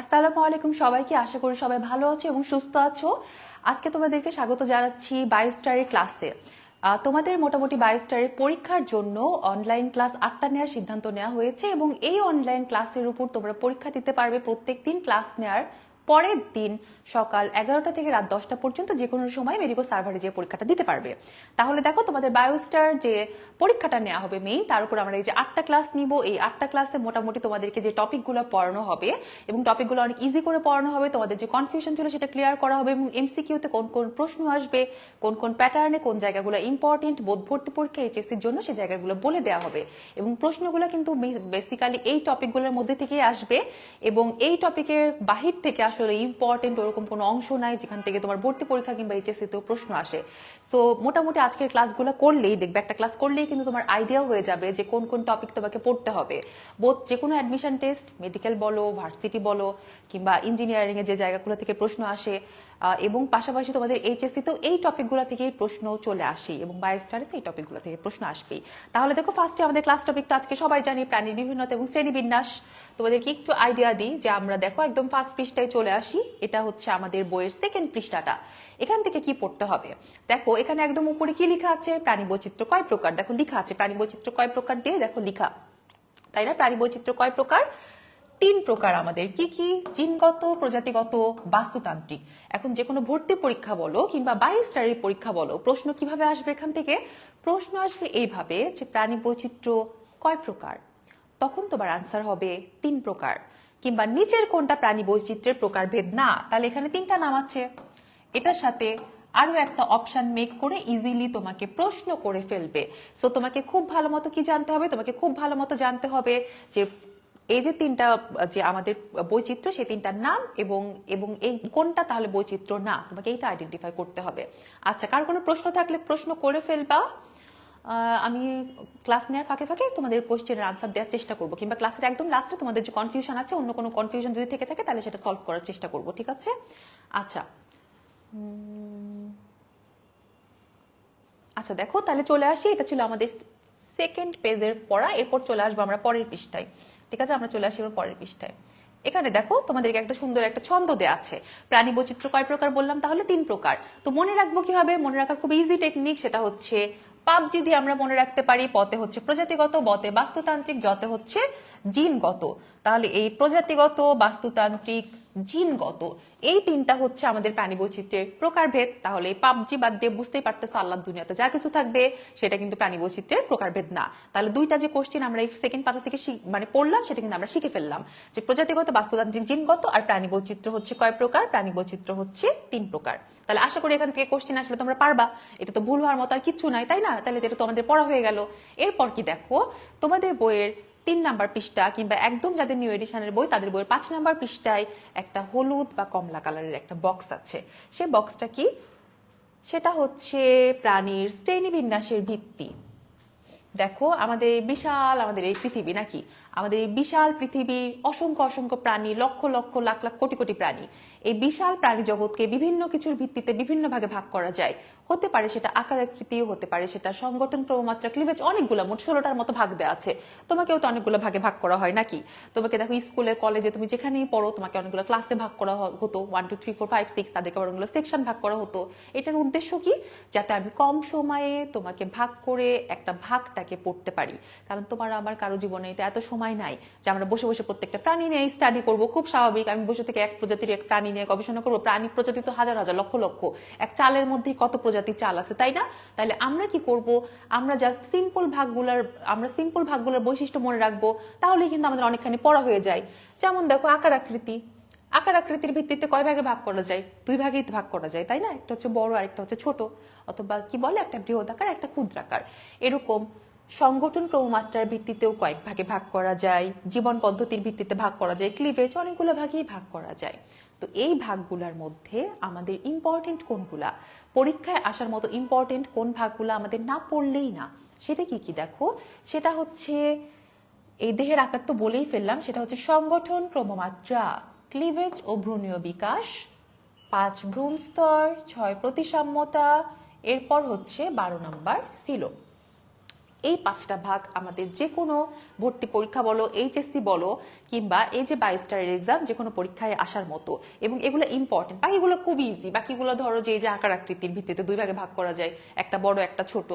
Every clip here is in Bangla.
আসসালামু আলাইকুম সবাইকে, আশা করি সবাই ভালো আছো এবং সুস্থ আছো। আজকে তোমাদেরকে স্বাগত জানাচ্ছি বায়োস্টারের ক্লাসে। তোমাদের মোটামুটি বায়োস্টারের পরীক্ষার জন্য অনলাইন ক্লাস 8টা নেওয়ার সিদ্ধান্ত নেওয়া হয়েছে এবং এই অনলাইন ক্লাসের উপর তোমরা পরীক্ষা দিতে পারবে প্রত্যেক দিন ক্লাস নেওয়ার পরের দিন সকাল 11টা থেকে রাত 10টা পর্যন্ত যে কোনো সময় মেডিকো সার্ভারে যে পরীক্ষাটা দিতে পারবে। তাহলে দেখো, তোমাদের বায়োস্টার যে পরীক্ষাটা নেওয়া হবে মেইন, তার উপর আমরা এই যে 8টা ক্লাস নিব। এই 8টা ক্লাসে মোটামুটি তোমাদেরকে যে টপিকগুলো পড়ানো হবে এবং টপিকগুলো অনেক ইজি করে পড়ানো হবে, তোমাদের যে কনফিউশন ছিল সেটা ক্লিয়ার করা হবে এবং এমসিকিউতে কোন কোন প্রশ্ন আসবে, কোন কোন প্যাটার্নে কোন জায়গাগুলো ইম্পর্টেন্ট, বোধ ভর্তি পরীক্ষা এইচএসসির জন্য সেই জায়গাগুলো বলে দেওয়া হবে। এবং প্রশ্নগুলো কিন্তু বেসিক্যালি এই টপিকগুলোর মধ্যে থেকেই আসবে এবং এই টপিকের বাহির থেকে আসলে ইম্পর্টেন্ট ওরকম কোনো অংশ নাই যেখান থেকে তোমার ভর্তি পরীক্ষা কিংবা এইচএসসিতেও প্রশ্ন আসে। সো মোটামুটি আজকের ক্লাসগুলো করলেই দেখবে, একটা ক্লাস করলেই কিন্তু তোমার আইডিয়া হয়ে যাবে যে কোন কোন টপিক তোমাকে পড়তে হবে। বোধ যে কোনো অ্যাডমিশন টেস্ট, মেডিকেল বলো, ভার্সিটি বলো কিংবা ইঞ্জিনিয়ারিং এ যে জায়গাগুলো থেকে প্রশ্ন আসে, এবং পাশাপাশি তোমাদের এইচএসসিতেও এই টপিকগুলো থেকেই প্রশ্ন চলে আসে এবং বায়োস্টারে তো এই টপিকগুলো থেকে প্রশ্ন আসবেই। তাহলে দেখো, ফার্স্টে আমাদের ক্লাস টপিক তো আজকে সবাই জানি প্রাণীর বিভিন্নতা এবং শ্রেণীবিন্যাস। তোমাদেরকে একটু আইডিয়া দিই যে আমরা দেখো একদম ফার্স্ট পৃষ্ঠায় চলে আসি। এটা হচ্ছে আমাদের বইয়ের সেকেন্ড পৃষ্ঠাটা। এখান থেকে কি পড়তে হবে দেখো, এখানে একদম উপরে কি লেখা আছে, প্রাণী বৈচিত্র্য কয় প্রকার। দেখো লেখা আছে প্রাণী বৈচিত্র্য কয় প্রকার দিয়ে, দেখো লেখা, তাই না? প্রাণী বৈচিত্র্য কয় প্রকার? 3 প্রকার আমাদের। কি কি? জিনগত, প্রজাতিগত, বাস্তুতান্ত্রিক। এখন যে কোনো ভর্তি পরীক্ষা বলো কিংবা বায়োস্টারের পরীক্ষা বলো, প্রশ্ন কিভাবে আসবে এখান থেকে? প্রশ্ন আসবে এইভাবে যে প্রাণী বৈচিত্র্য কয় প্রকার, তখন তোমার আনসার হবে 3 প্রকার। কিংবা নিচের কোনটা প্রাণী বৈচিত্র্যের প্রকারভেদ না, তাহলে এখানে 3টা নাম আছে। এটার সাথে আরো একটা অপশন মেক করে ইজিলি তোমাকে প্রশ্ন করে ফেলবে। সো তোমাকে খুব ভালো মতো কি জানতে হবে, তোমাকে খুব ভালো মতো জানতে হবে যে এই যে 3টা যে আমাদের বৈচিত্র্য, সেই 3টার নাম এবং এবং এই কোনটা তাহলে বৈচিত্র্য না, তোমাকে এইটা আইডেন্টিফাই করতে হবে। আচ্ছা, কার কোনো প্রশ্ন থাকলে প্রশ্ন করে ফেলবা। আমি ক্লাস নেওয়ার ফাঁকে ফাঁকে তোমাদের কোশ্চেনের আনসার দেওয়ার চেষ্টা করবো, কিংবা ক্লাসের একদম লাস্টে তোমাদের যে কনফিউশন আছে, অন্য কোনো কনফিউশন যদি থেকে থাকে তাহলে সেটা সলভ করার চেষ্টা করবো, ঠিক আছে? আচ্ছা আচ্ছা দেখো, তাহলে চলে আসি। এটা ছিল আমাদের সেকেন্ড পেজের পড়া। এরপর চলে আসবো আমরা পরের পৃষ্ঠায়, ঠিক আছে? আমরা চলে আসি এবার পরের পৃষ্ঠায়। এখানে দেখো তোমাদেরকে একটা সুন্দর একটা ছন্দ দেয়া আছে। প্রাণী বৈচিত্র্য কয় প্রকার বললাম? তাহলে 3 প্রকার। তো মনে রাখবো কিভাবে? মনে রাখার খুব ইজি টেকনিক, সেটা হচ্ছে পাবজি দিয়ে আমরা মনে রাখতে পারি। পতে হচ্ছে প্রজাতিগত, বতে বাস্তুতান্ত্রিক, যতে হচ্ছে জিনগত। তাহলে এই প্রজাতিগত, বাস্তুতান্ত্রিক, জিনগত, এই 3টা হচ্ছে আমাদের প্রাণী বৈচিত্র্যের প্রকারভেদ। তাহলে এই পাবজি বাদ দিয়ে বুঝতেই পারতেছো আল্লাহর দুনিয়াতে যা কিছু থাকবে সেটা কিন্তু প্রাণী বৈচিত্র্যের প্রকারভেদ না। তাহলে 2টা যে কোশ্চেন আমরা এই সেকেন্ড পাতা থেকে মানে পড়লাম, সেটা কিন্তু আমরা শিখে ফেললাম যে প্রজাতিগত, বাস্তুতান্ত্রিক, জিনগত, আর প্রাণী বৈচিত্র্য হচ্ছে কয় প্রকার? প্রাণী বৈচিত্র্য হচ্ছে 3 প্রকার। তাহলে আশা করি এখান থেকে কোশ্চেন আসলে তোমরা পারবা। এটা তো ভুল হওয়ার মতো আর কিচ্ছু নাই, তাই না? তাহলে এটা তো আমাদের পড়া হয়ে গেল। এরপর কি দেখো, তোমাদের বইয়ের 3 নাম্বার পৃষ্ঠা কিংবা একদম যাদের নিউ এডিশনের বই তাদের বইয়ের 5 নাম্বার পৃষ্ঠায় একটা হলুদ বা কমলা কালারের একটা বক্স আছে। সে বক্সটা কি? সেটা হচ্ছে প্রাণীর শ্রেণীবিন্যাসের ভিত্তি। দেখো, আমাদের এই পৃথিবী নাকি, আমাদের এই বিশাল পৃথিবীর অসংখ্য অসংখ্য প্রাণী, লক্ষ লক্ষ লাখ লাখ কোটি কোটি প্রাণী। এই বিশাল প্রাণী জগৎকে বিভিন্ন কিছুর ভিত্তিতে বিভিন্ন ভাগে ভাগ করা যায়। হতে পারে সেটা আকার আকৃতিও, হতে পারে সেটা সংগঠন, ক্রমমাত্রা, ক্লিভেজ, অনেকগুলো, মোট 16টার মতো ভাগ দেওয়া আছে। তোমাকেও তো অনেকগুলো ভাগে ভাগ করা হয় নাকি? তোমাকে দেখো স্কুলে, কলেজে, তুমি যেখানেই পড়ো তোমাকে অনেকগুলো ক্লাসে ভাগ করা হতো, 1 2 3 4 5 6, তাদেরকে অনেকগুলো সেকশন ভাগ করা হতো। এটার উদ্দেশ্য কি? যাতে আমি কম সময়ে তোমাকে ভাগ করে একটা ভাগটাকে পড়তে পারি। কারণ তোমার আমার কারো জীবনে এটা এত সময় নাই যে আমরা বসে বসে প্রত্যেকটা প্রাণী নিয়ে স্টাডি করব। খুব স্বাভাবিক, আমি বসে থেকে এক প্রজাতির এক প্রাণী নিয়ে গবেষণা করবো। প্রাণী প্রজাতি তো হাজার হাজার, লক্ষ লক্ষ। এক চালের মধ্যে কত প্রজাতির চাল আছে, তাই না? তাহলে আমরা কি করব? আমরা জাস্ট সিম্পল ভাগগুলোর বৈশিষ্ট্য মনে রাখবো, তাহলে কিন্তু আমাদের অনেকখানি পড়া হয়ে যায়। যেমন দেখো, আকার আকৃতি। আকার আকৃতির ভিত্তিতে কয় ভাগে ভাগ করা যায়? 2 ভাগেই ভাগ করা যায়, তাই না? একটা হচ্ছে বড় আর একটা হচ্ছে ছোট, অথবা কি বলে, একটা বৃহদাকার একটা ক্ষুদ্রাকার। এরকম সংগঠন, ক্রমমাত্রার ভিত্তিতেও কয়েক ভাগে ভাগ করা যায়, জীবন পদ্ধতির ভিত্তিতে ভাগ করা যায়, ক্লিভেজ, অনেকগুলো ভাগেই ভাগ করা যায়। তো এই ভাগগুলোর মধ্যে আমাদের ইম্পর্টেন্ট কোনগুলা, পরীক্ষায় আসার মতো ইম্পর্টেন্ট কোন ভাগগুলো আমাদের না পড়লেই না, সেটা কি কি দেখো। সেটা হচ্ছে এই দেহের আকার তো বলেই ফেললাম, সেটা হচ্ছে সংগঠন, ক্রমমাত্রা, ক্লিভেজ ও ভ্রূণীয় বিকাশ, 5 ভ্রূণ স্তর, 6 প্রতিসাম্যতা, এরপর হচ্ছে 12 নম্বর সিলো। এই 5টা ভাগ আমাদের যে কোনো ভর্তি পরীক্ষা বলো, এইচএসসি বলো, কিংবা এই যে 22 স্টারের এক্সাম, যে কোনো পরীক্ষায় আসার মতো। এবং এগুলো ইম্পর্টেন্ট, বাকিগুলো খুব ইজি। বাকিগুলো ধরো যে এই যে আকার আকৃতির ভিত্তিতে দুই ভাগে ভাগ করা যায়, একটা বড় একটা ছোট,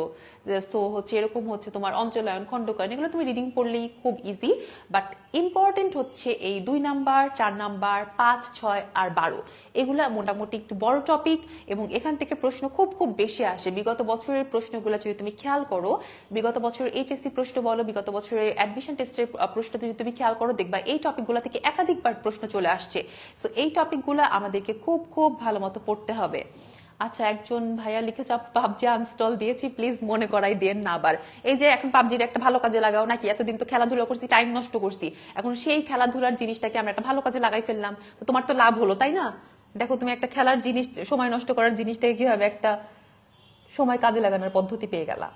তো হচ্ছে এরকম হচ্ছে তোমার অঞ্চলায়ন, খণ্ডকায়ন, এগুলো তুমি রিডিং পড়লেই খুব ইজি। বাট ইম্পর্টেন্ট হচ্ছে এই 2 নাম্বার, 4 নাম্বার, 5, 6 আর 12, এগুলা মোটামুটি একটু বড় টপিক এবং এখান থেকে প্রশ্ন খুব খুব বেশি আসে। বিগত বছরের প্রশ্নগুলো যদি তুমি খেয়াল করো, বিগত বছরের এইচএসসি প্রশ্ন বলো, বিগত বছরের অ্যাডমিশন টেস্টের প্রশ্ন যদি তুমি খেয়াল করো, দেখবা এই টপিকগুলো থেকে একাধিকবার প্রশ্ন চলে আসছে। সো এই টপিকগুলো আমাদেরকে খুব খুব ভালো মতো পড়তে হবে। আচ্ছা, একজন ভাইয়া লিখেছে পাবজি আনস্টল দিয়েছি, প্লিজ মনে করাই দেন না আবার। এই যে এখন পাবজির একটা ভালো কাজে লাগাও নাকি? এতদিন তো খেলাধুলা করছি, টাইম নষ্ট করছি, এখন সেই খেলাধুলার জিনিসটাকে আমরা একটা ভালো কাজে লাগাই ফেললাম, তো তোমার তো লাভ হলো, তাই না? দেখো তুমি একটা খেলার জিনিস, সময় নষ্ট করার জিনিসটাকে কিভাবে একটা সময় কাজে লাগানোর পদ্ধতি পেয়ে গেলা।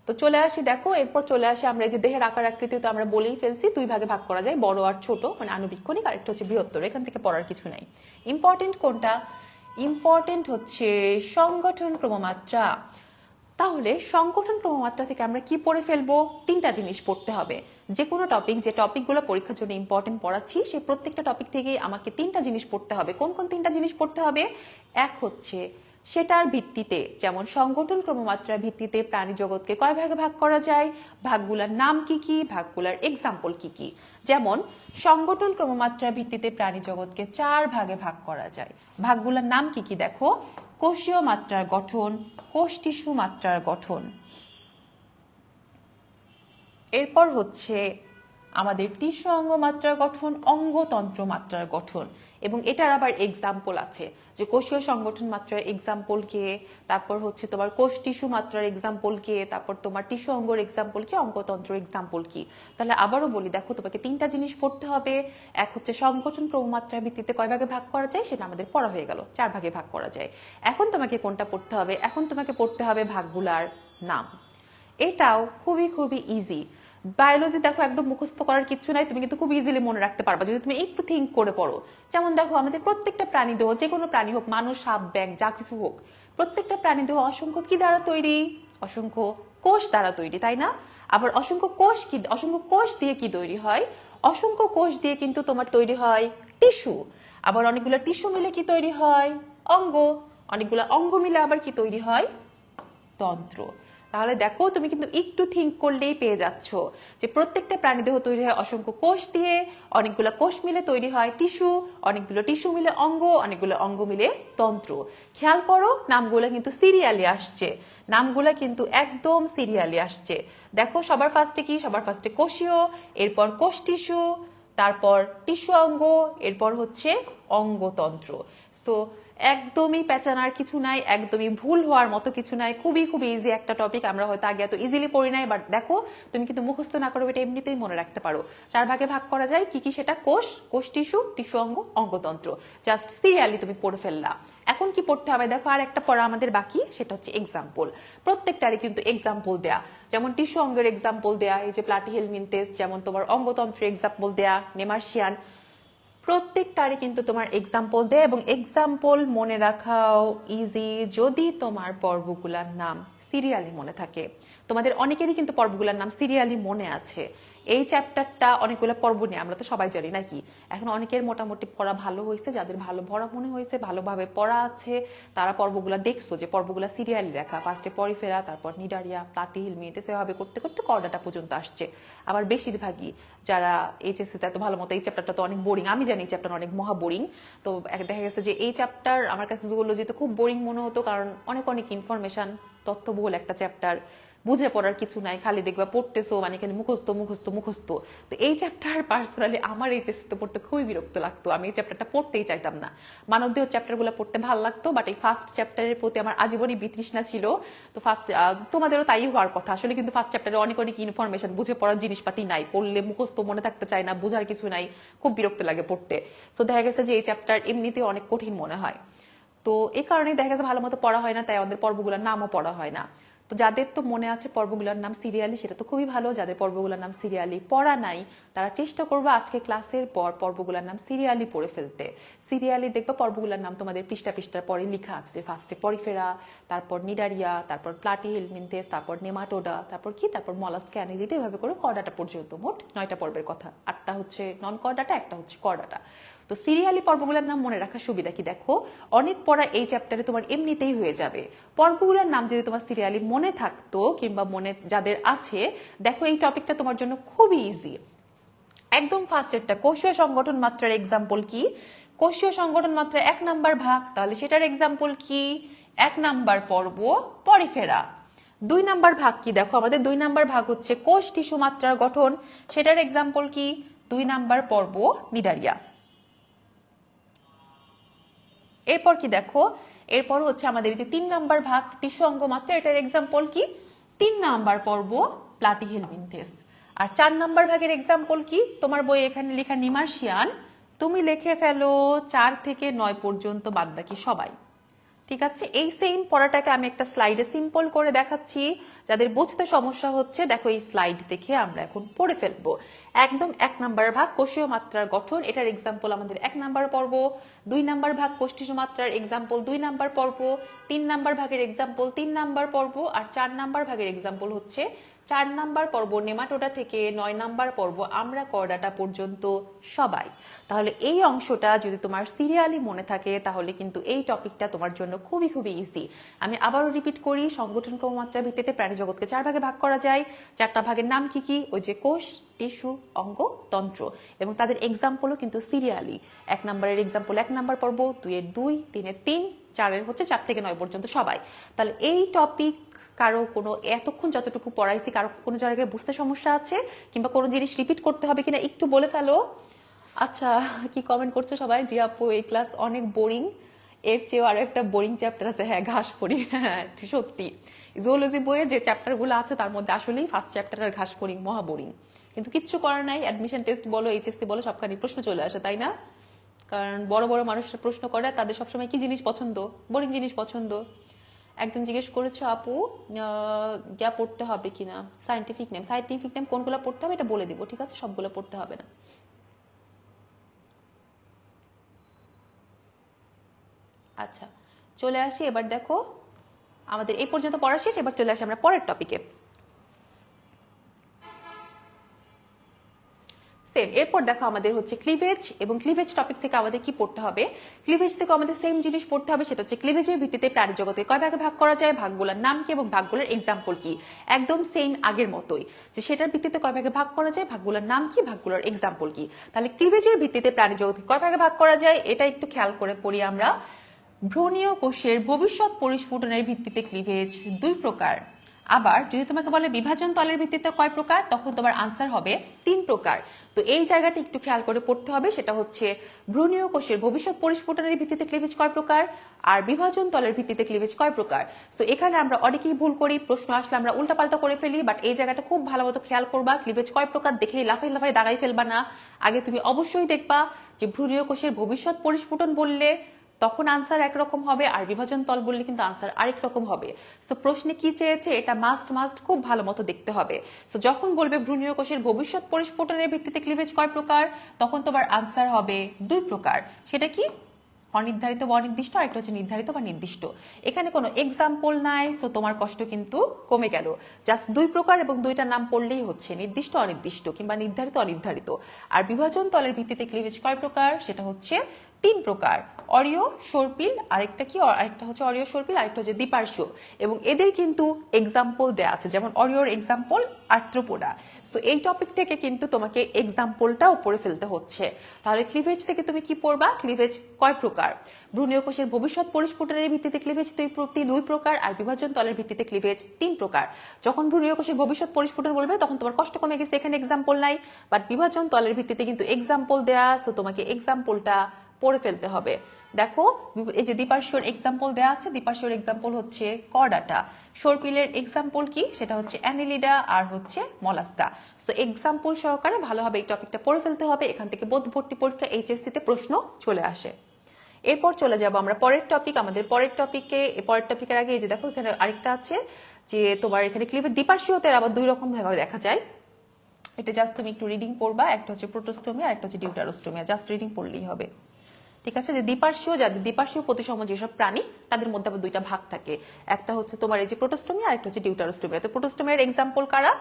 তো চলে আসি, দেখো এরপর চলে আসি আমরা এই যে দেহের আকার আকৃতি, তো আমরা বলেই ফেলছি 2 ভাগে ভাগ করা যায়, বড় আর ছোট, মানে আনুবীক্ষণিক, আর একটা হচ্ছে বৃহত্তর। এখান থেকে পড়ার কিছু নাই। ইম্পর্টেন্ট কোনটা? ইম্পর্টেন্ট হচ্ছে সংগঠন ক্রমমাত্রা। তাহলে সংগঠন ক্রমমাত্রা থেকে আমরা কি পড়ে ফেলবো? 3টা জিনিস পড়তে হবে। যে কোনো টপিক, যে টপিকগুলো পরীক্ষার জন্য ইম্পর্টেন্ট পড়াচ্ছি, সেই প্রত্যেকটা টপিক থেকে আমাকে 3টা জিনিস পড়তে হবে। কোন কোন 3টা জিনিস পড়তে হবে? এক হচ্ছে সেটার ভিত্তিতে, যেমন সংগঠন ক্রমমাত্রার ভিত্তিতে প্রাণী জগৎকে কয় ভাগে ভাগ করা যায়, ভাগগুলার নাম কি কি, ভাগগুলার এক্সাম্পল কি কি। যেমন সংগঠন ক্রমমাত্রার ভিত্তিতে প্রাণী জগৎকে 4 ভাগে ভাগ করা যায়। ভাগগুলার নাম কি কি দেখো: কোষীয় মাত্রার গঠন, কোষ টিস্যু মাত্রার গঠন, এরপর হচ্ছে আমাদের টিস্যু অঙ্গ মাত্রার গঠন, অঙ্গতন্ত্র মাত্রার গঠন। এবং এটার আবার এক্সাম্পল আছে, যে কোষীয় সংগঠন মাত্রার এক্সাম্পল কে, তারপর হচ্ছে তোমার কোষ টিস্যু মাত্রার এক্সাম্পল কে, তারপর তোমার টিস্যু অঙ্গর এক্সাম্পল কি, অঙ্গতন্ত্র এক্সাম্পল কি। তাহলে আবারও বলি, দেখো তোমাকে 3টা জিনিস পড়তে হবে। এক হচ্ছে সংগঠন ক্রমমাত্রার ভিত্তিতে কয় ভাগে ভাগ করা যায়, সেটা আমাদের পড়া হয়ে গেল, 4 ভাগে ভাগ করা যায়। এখন তোমাকে কোনটা পড়তে হবে? এখন তোমাকে পড়তে হবে ভাগগুলার নাম। এটাও খুবই খুবই ইজি। বায়োলজি দেখো একদম মুখস্থ করার কিছু নাই, তুমি কিন্তু খুব ইজিলি মনে রাখতে পারবা যদি তুমি একটু থিঙ্ক করে পড়ো। যেমন দেখো আমাদের প্রত্যেকটা প্রাণী দেহ, যে কোনো প্রাণী হোক, মানুষ, সাপ, ব্যাঙ, যা কিছু হোক, প্রত্যেকটা প্রাণী দেহ অসংখ্য কি দ্বারা তৈরি? অসংখ্য কোষ দ্বারা তৈরি, তাই না? আবার অসংখ্য কোষ দিয়ে কি তৈরি হয়? অসংখ্য কোষ দিয়ে কিন্তু তোমার তৈরি হয় টিস্যু। আবার অনেকগুলো টিস্যু মিলে কি তৈরি হয়? অঙ্গ। অনেকগুলো অঙ্গ মিলে আবার কি তৈরি হয়? তন্ত্র। তাহলে দেখো তুমি কিন্তু একটু থিঙ্ক করলেই পেয়ে যাচ্ছ যে প্রত্যেকটা প্রাণীদেহ তৈরি হয় অসংখ্য কোষ দিয়ে, অনেকগুলো কোষ মিলে তৈরি হয় টিস্যু, অনেকগুলো টিস্যু মিলে অঙ্গ, অনেকগুলো অঙ্গ মিলে তন্ত্র। খেয়াল করো নামগুলো কিন্তু সিরিয়ালি আসছে, নামগুলো কিন্তু একদম সিরিয়ালি আসছে। দেখো সবার ফার্স্টে কি? সবার ফার্স্টে কোষীয়, এরপর কোষ টিস্যু, তারপর টিস্যু অঙ্গ, এরপর হচ্ছে অঙ্গতন্ত্র। তো একদমই পেঁচানোর কিছু নাই, একদমই ভুল হওয়ার মতো কিছু নাই, খুবই খুবই ইজি একটা টপিক। আমরা হয়তো আগে এত ইজিলি পড়ি নাই, বাট দেখো তুমি কিন্তু মুখস্থ না করো, এটা এমনিতেই মনে রাখতে পারো। 4 ভাগে ভাগ করা যায়, কি কি সেটা? কোষ, কোষ টিস্যু, টিস্যু অঙ্গ, অঙ্গতন্ত্র। জাস্ট সিরিয়ালি তুমি পড়ে ফেললা। এখন কি পড়তে হবে দেখো, আর একটা পড়া আমাদের বাকি, সেটা হচ্ছে এক্সাম্পল। প্রত্যেকটারই কিন্তু এক্সাম্পল দেয়া, যেমন টিস্যু অঙ্গের এক্সাম্পল দেয়া, এই যে প্লাটিহেলমিনথেস, যেমন তোমার অঙ্গতন্ত্রের এক্সাম্পল দেয়া, নেমার্শিয়ান, প্রত্যেকটারই কিন্তু তোমার এক্সাম্পল দেয়। এবং এক্সাম্পল মনে রাখাও ইজি যদি তোমার পর্বগুলার নাম সিরিয়ালি মনে থাকে। তোমাদের অনেকেরই কিন্তু পর্বগুলার নাম সিরিয়ালি মনে আছে। এই চ্যাপ্টারটা অনেকগুলো পর্ব নিয়ে, আমরা তো সবাই জানি নাকি। এখন অনেকের মোটামুটি পড়া ভালো হয়েছে, যাদের ভালো পড়া মনে হয়েছে, ভালোভাবে পড়া আছে, তারা পর্বগুলা দেখছো যে পর্বগুলা সিরিয়ালি লেখা, ফার্স্টে পরিফেরা, তারপর নিডারিয়া, প্লাটিহেলমিনথেস, সেভাবে করতে করতে কর্ডাটা পর্যন্ত আসছে। আবার বেশিরভাগই যারা এইচএসসিতে এত ভালো মতো, এই চ্যাপ্টারটা তো অনেক বোরিং, আমি জানি এই চ্যাপ্টার অনেক মহা বোরিং, তো দেখা গেছে যে এই চ্যাপ্টার আমার কাছে যেগুলো যেহেতু খুব বোরিং মনে হতো, কারণ অনেক অনেক ইনফরমেশন, তথ্যবহুল একটা চ্যাপ্টার, বুঝে পড়ার কিছু নাই, খালি দেখবা পড়তেছো মানে খালি মুখস্থ মুখস্থ মুখস্থ। তো এই চ্যাপ্টার পার্সোনালি আমার এইচএসসিতে পড়তে খুবই বিরক্ত লাগতো, আমি এই চ্যাপ্টারটা পড়তেই চাইতাম না। মানবদেহ চ্যাপ্টারগুলো পড়তে ভালো লাগতো, বাট এই ফার্স্ট চ্যাপ্টারের প্রতি আমার আজীবনই বিতৃষ্ণা ছিল। তো ফার্স্ট, তোমাদেরও তাই হওয়ার কথা আসলে, কিন্তু ফার্স্ট চ্যাপ্টারে অনেক অনেক ইনফরমেশন, বুঝে পড়ার জিনিসপাতি নাই, পড়লে মুখস্থ মনে থাকতে চায় না, বোঝার কিছু নাই, খুব বিরক্ত লাগে পড়তে। সো দেখা গেছে যে এই চ্যাপ্টার এমনিতে অনেক কঠিন মনে হয়, তো এই কারণেই দেখা গেছে ভালো মতো পড়া হয় না, তাই আমাদের পর্বগুলোর নামও পড়া হয় না। তো যাদের তো মনে আছে পর্বগুলোর নাম সিরিয়ালি, সেটা তো খুবই ভালো। যাদের পর্বগুলোর নাম সিরিয়ালি পড়া নাই, তারা চেষ্টা করবে আজকে ক্লাসের পর পর্বগুলোর নাম সিরিয়ালি পড়ে ফেলতে। সিরিয়ালি দেখবে পর্বগুলোর নাম তোমাদের পৃষ্ঠা পৃষ্ঠার পরে লেখা আছে, যে ফার্স্টে পরিফেরা, তারপর নিডারিয়া, তারপর প্লাটিহেলমিনথেস, তারপর নেমাটোডা, তারপর কি, তারপর মলাস্কা, অ্যানিলিডা, এভাবে করে কর্ডাটা পর্যন্ত। মোট 9টা পর্বের কথা, 8টা হচ্ছে নন কর্ডাটা, একটা হচ্ছে কর্ডাটা। তো সিরিয়ালি পর্বগুলোর নাম মনে রাখার সুবিধা কি দেখো, অনেক পড়া এই চ্যাপ্টারে তোমার এমনিতেই হয়ে যাবে। পর্বগুলোর নাম যদি তোমার সিরিয়ালি মনে থাকতো, কিংবা মনে যাদের আছে, দেখো এই টপিকটা তোমার জন্য খুবই ইজি। একদম ফার্স্টেরটা কোষীয় সংগঠন মাত্রার এক্সাম্পল কি, কোষীয় সংগঠন মাত্রা 1 নাম্বার ভাগ, তাহলে সেটার এক্সাম্পল কি, 1 নাম্বার পর্ব পরিফেরা। 2 নাম্বার ভাগ কি দেখো, আমাদের 2 নাম্বার ভাগ হচ্ছে কোষ টিস্যু মাত্রার গঠন, সেটার এক্সাম্পল কি, 2 নাম্বার পর্ব নিডারিয়া। এরপর কি দেখো, এরপর হচ্ছে আমাদের যে 3 নাম্বার ভাগ টিস্যু অঙ্গ মাত্রা, এটার এক্সাম্পল কি, 3 নাম্বার পর্ব প্লাটিহেলমিনথেস। আর 4 নাম্বার ভাগের এক্সাম্পল কি, তোমার বই এখানে লেখা নিমার্শিয়ান, তুমি লিখে ফেলো 4 থেকে 9 পর্যন্ত, বাদ বাকি সবাই। ঠিক আছে, এই সেম পড়াটাকে আমি একটা স্লাইডে সিম্পল করে দেখাচ্ছি, যাদের বুঝতে সমস্যা হচ্ছে দেখো এই স্লাইড দেখে আমরা এখন পড়ে ফেলবো। একদম 1 নাম্বার ভাগ কোষীয় মাত্রার গঠন, এটার এক্সাম্পল আমাদের 1 নাম্বার পর্ব। 2 নাম্বার ভাগ কোষ টিস্যু মাত্রার এক্সাম্পল 2 নাম্বার পর্ব। 3 নাম্বার ভাগের এক্সাম্পল 3 নাম্বার পর্ব। আর 4 নাম্বার ভাগের এক্সাম্পল হচ্ছে 4 নাম্বার পর্ব নেমাটোডা থেকে 9 নাম্বার পর্ব আমরা কর্ডাটা পর্যন্ত সবাই। তাহলে এই অংশটা যদি তোমার সিরিয়ালি মনে থাকে, তাহলে কিন্তু এই টপিকটা তোমার জন্য খুবই খুবই ইজি। আমি আবারও রিপিট করি, সংগঠন ক্রমমাত্রার ভিত্তিতে প্রাণী জগৎকে 4 ভাগে ভাগ করা যায়। 4টা ভাগের নাম কি কি, ওই যে কোষ, টিস্যু, অঙ্গ, তন্ত্র, এবং তাদের এক্সাম্পলও কিন্তু সিরিয়ালি। 1 নাম্বারের এক্সাম্পল 1 নাম্বার পর্ব, 2 এর 2, 3 এর 3, 4 এর হচ্ছে 4 থেকে 9 পর্যন্ত সবাই। তাহলে এই টপিক কারো কোনো এতক্ষণ যতটুকু পড়াইছি কারো কোনো জায়গায় বুঝতে সমস্যা আছে, কিংবা কোনো জিনিস রিপিট করতে হবে কিনা একটু বলে ফেলো। আচ্ছা, কি কমেন্ট করছো সবাই, জি আপু এই ক্লাস অনেক বোরিং, এর চেয়েও আরো একটা বোরিং চ্যাপ্টার আছে, হ্যাঁ ঘাসফড়িং, হ্যাঁ সত্যি জুওলজি বইয়ে যে চ্যাপ্টার গুলো আছে তার মধ্যে আসলেই ফার্স্ট চ্যাপ্টার আর ঘাসফড়িং মহা বোরিং, কিন্তু কিচ্ছু করার নাই, অ্যাডমিশন টেস্ট বলো, এইচএসসি বলো, সবখানে প্রশ্ন চলে আসে, তাই না? কারণ বড় বড় মানুষরা প্রশ্ন করে, তাদের সবসময় কি জিনিস পছন্দ, বোরিং জিনিস পছন্দ। একজন জিজ্ঞেস করেছো আপু যা পড়তে হবে কিনা, সাইন্টিফিক নেম কোনগুলো পড়তে হবে এটা বলে দিব, ঠিক আছে, সবগুলো পড়তে হবে না। আচ্ছা, চলে আসি এবার, দেখো আমাদের এই পর্যন্ত পড়া শেষ, এবার চলে আসি আমরা পরের টপিকে। সেম, এরপর দেখো আমাদের হচ্ছে ক্লিভেজ, এবং ক্লিভেজ টপিক থেকে আমাদের কি পড়তে হবে, ক্লিভেজ থেকে আমাদের সেম জিনিস পড়তে হবে, সেটা হচ্ছে ক্লিভেজের ভিত্তিতে প্রাণী জগতে কয় ভাগে ভাগ করা যায়, ভাগগুলোর নাম কি এবং ভাগগুলোর এক্সাম্পল কি। একদম সেম আগের মতোই, যে সেটার ভিত্তিতে কয় ভাগে ভাগ করা যায়, ভাগগুলোর নাম কি, ভাগগুলোর এক্সাম্পল কি। তাহলে ক্লিভেজের ভিত্তিতে প্রাণী জগতে কয় ভাগে ভাগ করা যায়, এটা একটু খেয়াল করে পড়ি আমরা। ভ্রূণীয় কোষের ভবিষ্যৎ পরিস্ফুটনের ভিত্তিতে ক্লিভেজ 2 প্রকার। আবার যদি তোমাকে বলে বিভাজন তলের ভিত্তিতে কয় প্রকার, তখন তোমার আনসার হবে 3 প্রকার। তো এই জায়গাটা একটু খেয়াল করে পড়তে হবে, সেটা হচ্ছে ভ্রূণীয় কোষের ভবিষ্যৎ পরিস্ফুটনের ভিত্তিতে ক্লিভেজ কয় প্রকার, আর বিভাজন তলের ভিত্তিতে ক্লিভেজ কয় প্রকার। তো এখানে আমরা অনেকেই ভুল করি, প্রশ্ন আসলে আমরা উল্টাপাল্টা করে ফেলি, বাট এই জায়গাটা খুব ভালো মতো খেয়াল করবা, ক্লিভেজ কয় প্রকার দেখেই লাফাই লাফাই দাঁড়াই ফেলবা না। আগে তুমি অবশ্যই দেখবা যে ভ্রূণীয় কোষের ভবিষ্যৎ পরিস্ফুটন বললে তখন আনসার একরকম হবে, আর বিভাজন তল বললে কিন্তু আনসার আরেক রকম হবে। তো প্রশ্নে কি চেয়েছে এটা মাস্ট খুব ভালো মতো দেখতে হবে। তো যখন বলবে ভ্রূণীয় কোষের ভবিষ্যৎ পরিস্ফুটনের ভিত্তিতে ক্লিভেজ কয় প্রকার, তখন তোমার আনসার হবে 2 প্রকার। সেটা কি, অনির্ধারিত বা অনির্দিষ্ট, আরেকটা হচ্ছে নির্ধারিত বা নির্দিষ্ট। এখানে কোনো এক্সাম্পল নাই, তো তোমার কষ্ট কিন্তু কমে গেল। জাস্ট 2 প্রকার এবং 2টা নাম পড়লেই হচ্ছে, নির্দিষ্ট অনির্দিষ্ট কিংবা নির্ধারিত অনির্ধারিত। আর বিভাজন তলের ভিত্তিতে ক্লিভেজ কয় প্রকার, সেটা হচ্ছে 3 প্রকার, অরিও, সর্পিল, আরেকটা কি, আরেকটা হচ্ছে অরিও সর্পিল, আরেকটা হচ্ছে দ্বিপার্শ্বীয়, এবং এদের কিন্তু এক্সাম্পল দেয়া আছে, যেমন অরিওর এক্সাম্পল আর্থ্রোপোডা। তো এই টপিক থেকে কিন্তু তোমাকে এক্সাম্পলটাও পড়ে ফেলতে হচ্ছে। তাহলে ক্লিভেজ থেকে তুমি কি পড়বা, ক্লিভেজ কয় প্রকার, ভ্রূণীয় কোষের ভবিষ্যৎ পরিস্ফুটনের ভিত্তিতে ক্লিভেজ 2 প্রকার, আর বিভাজন তলের ভিত্তিতে ক্লিভেজ 3 প্রকার। যখন ভ্রূণীয় কোষের ভবিষ্যৎ পরিস্ফুটন বলবে তখন তোমার কষ্ট কমে গেছে, এখানে এক্সাম্পল নাই, বাট বিভাজন তলের ভিত্তিতে কিন্তু এক্সাম্পল দেয়া, তো তোমাকে এক্সাম্পলটা পড়ে ফেলতে হবে। দেখো এই যে দ্বিপার্শ্বীয় এক্সাম্পল দেয়া আছে, দ্বিপার্শ্বীয় এক্সাম্পল হচ্ছে কর্ডাটা, সর্পিলের এক্সাম্পল কি, সেটা হচ্ছে অ্যানিলিডা, আর হচ্ছে মলাস্কা। তো এক্সাম্পল সহকারে ভালোভাবে এই টপিকটা পড়ে ফেলতে হবে, এখান থেকে বোধ ভর্তি পরীক্ষা এইচএসসি তে প্রশ্ন চলে আসে। এরপর চলে যাব আমরা পরের টপিক। আমাদের পরের টপিকের আগে এই যে দেখো এখানে আরেকটা আছে যে তোমার এখানে ক্লিপের দ্বিপার্শ্বীয়তে আবার দুই রকম ভাবে দেখা যায়। এটা জাস্ট তুমি একটু রিডিং পড়বা, একটা হচ্ছে প্রোটোস্টোমিয়া আর একটা হচ্ছে ডিউটারোস্টোমিয়া, জাস্ট রিডিং পড়লেই হবে। ঠিক আছে, যে দ্বিপার্শ্বীয় প্রতিসম যেসব প্রাণী তাদের মধ্যে আবার দুইটা ভাগ থাকে, একটা হচ্ছে তোমার এই যে প্রোটোস্টোমিয়া আর একটা হচ্ছে ডিউটারোস্টোমিয়া। তো প্রোটোস্টোমিয়ার এক্সাম্পল কারা?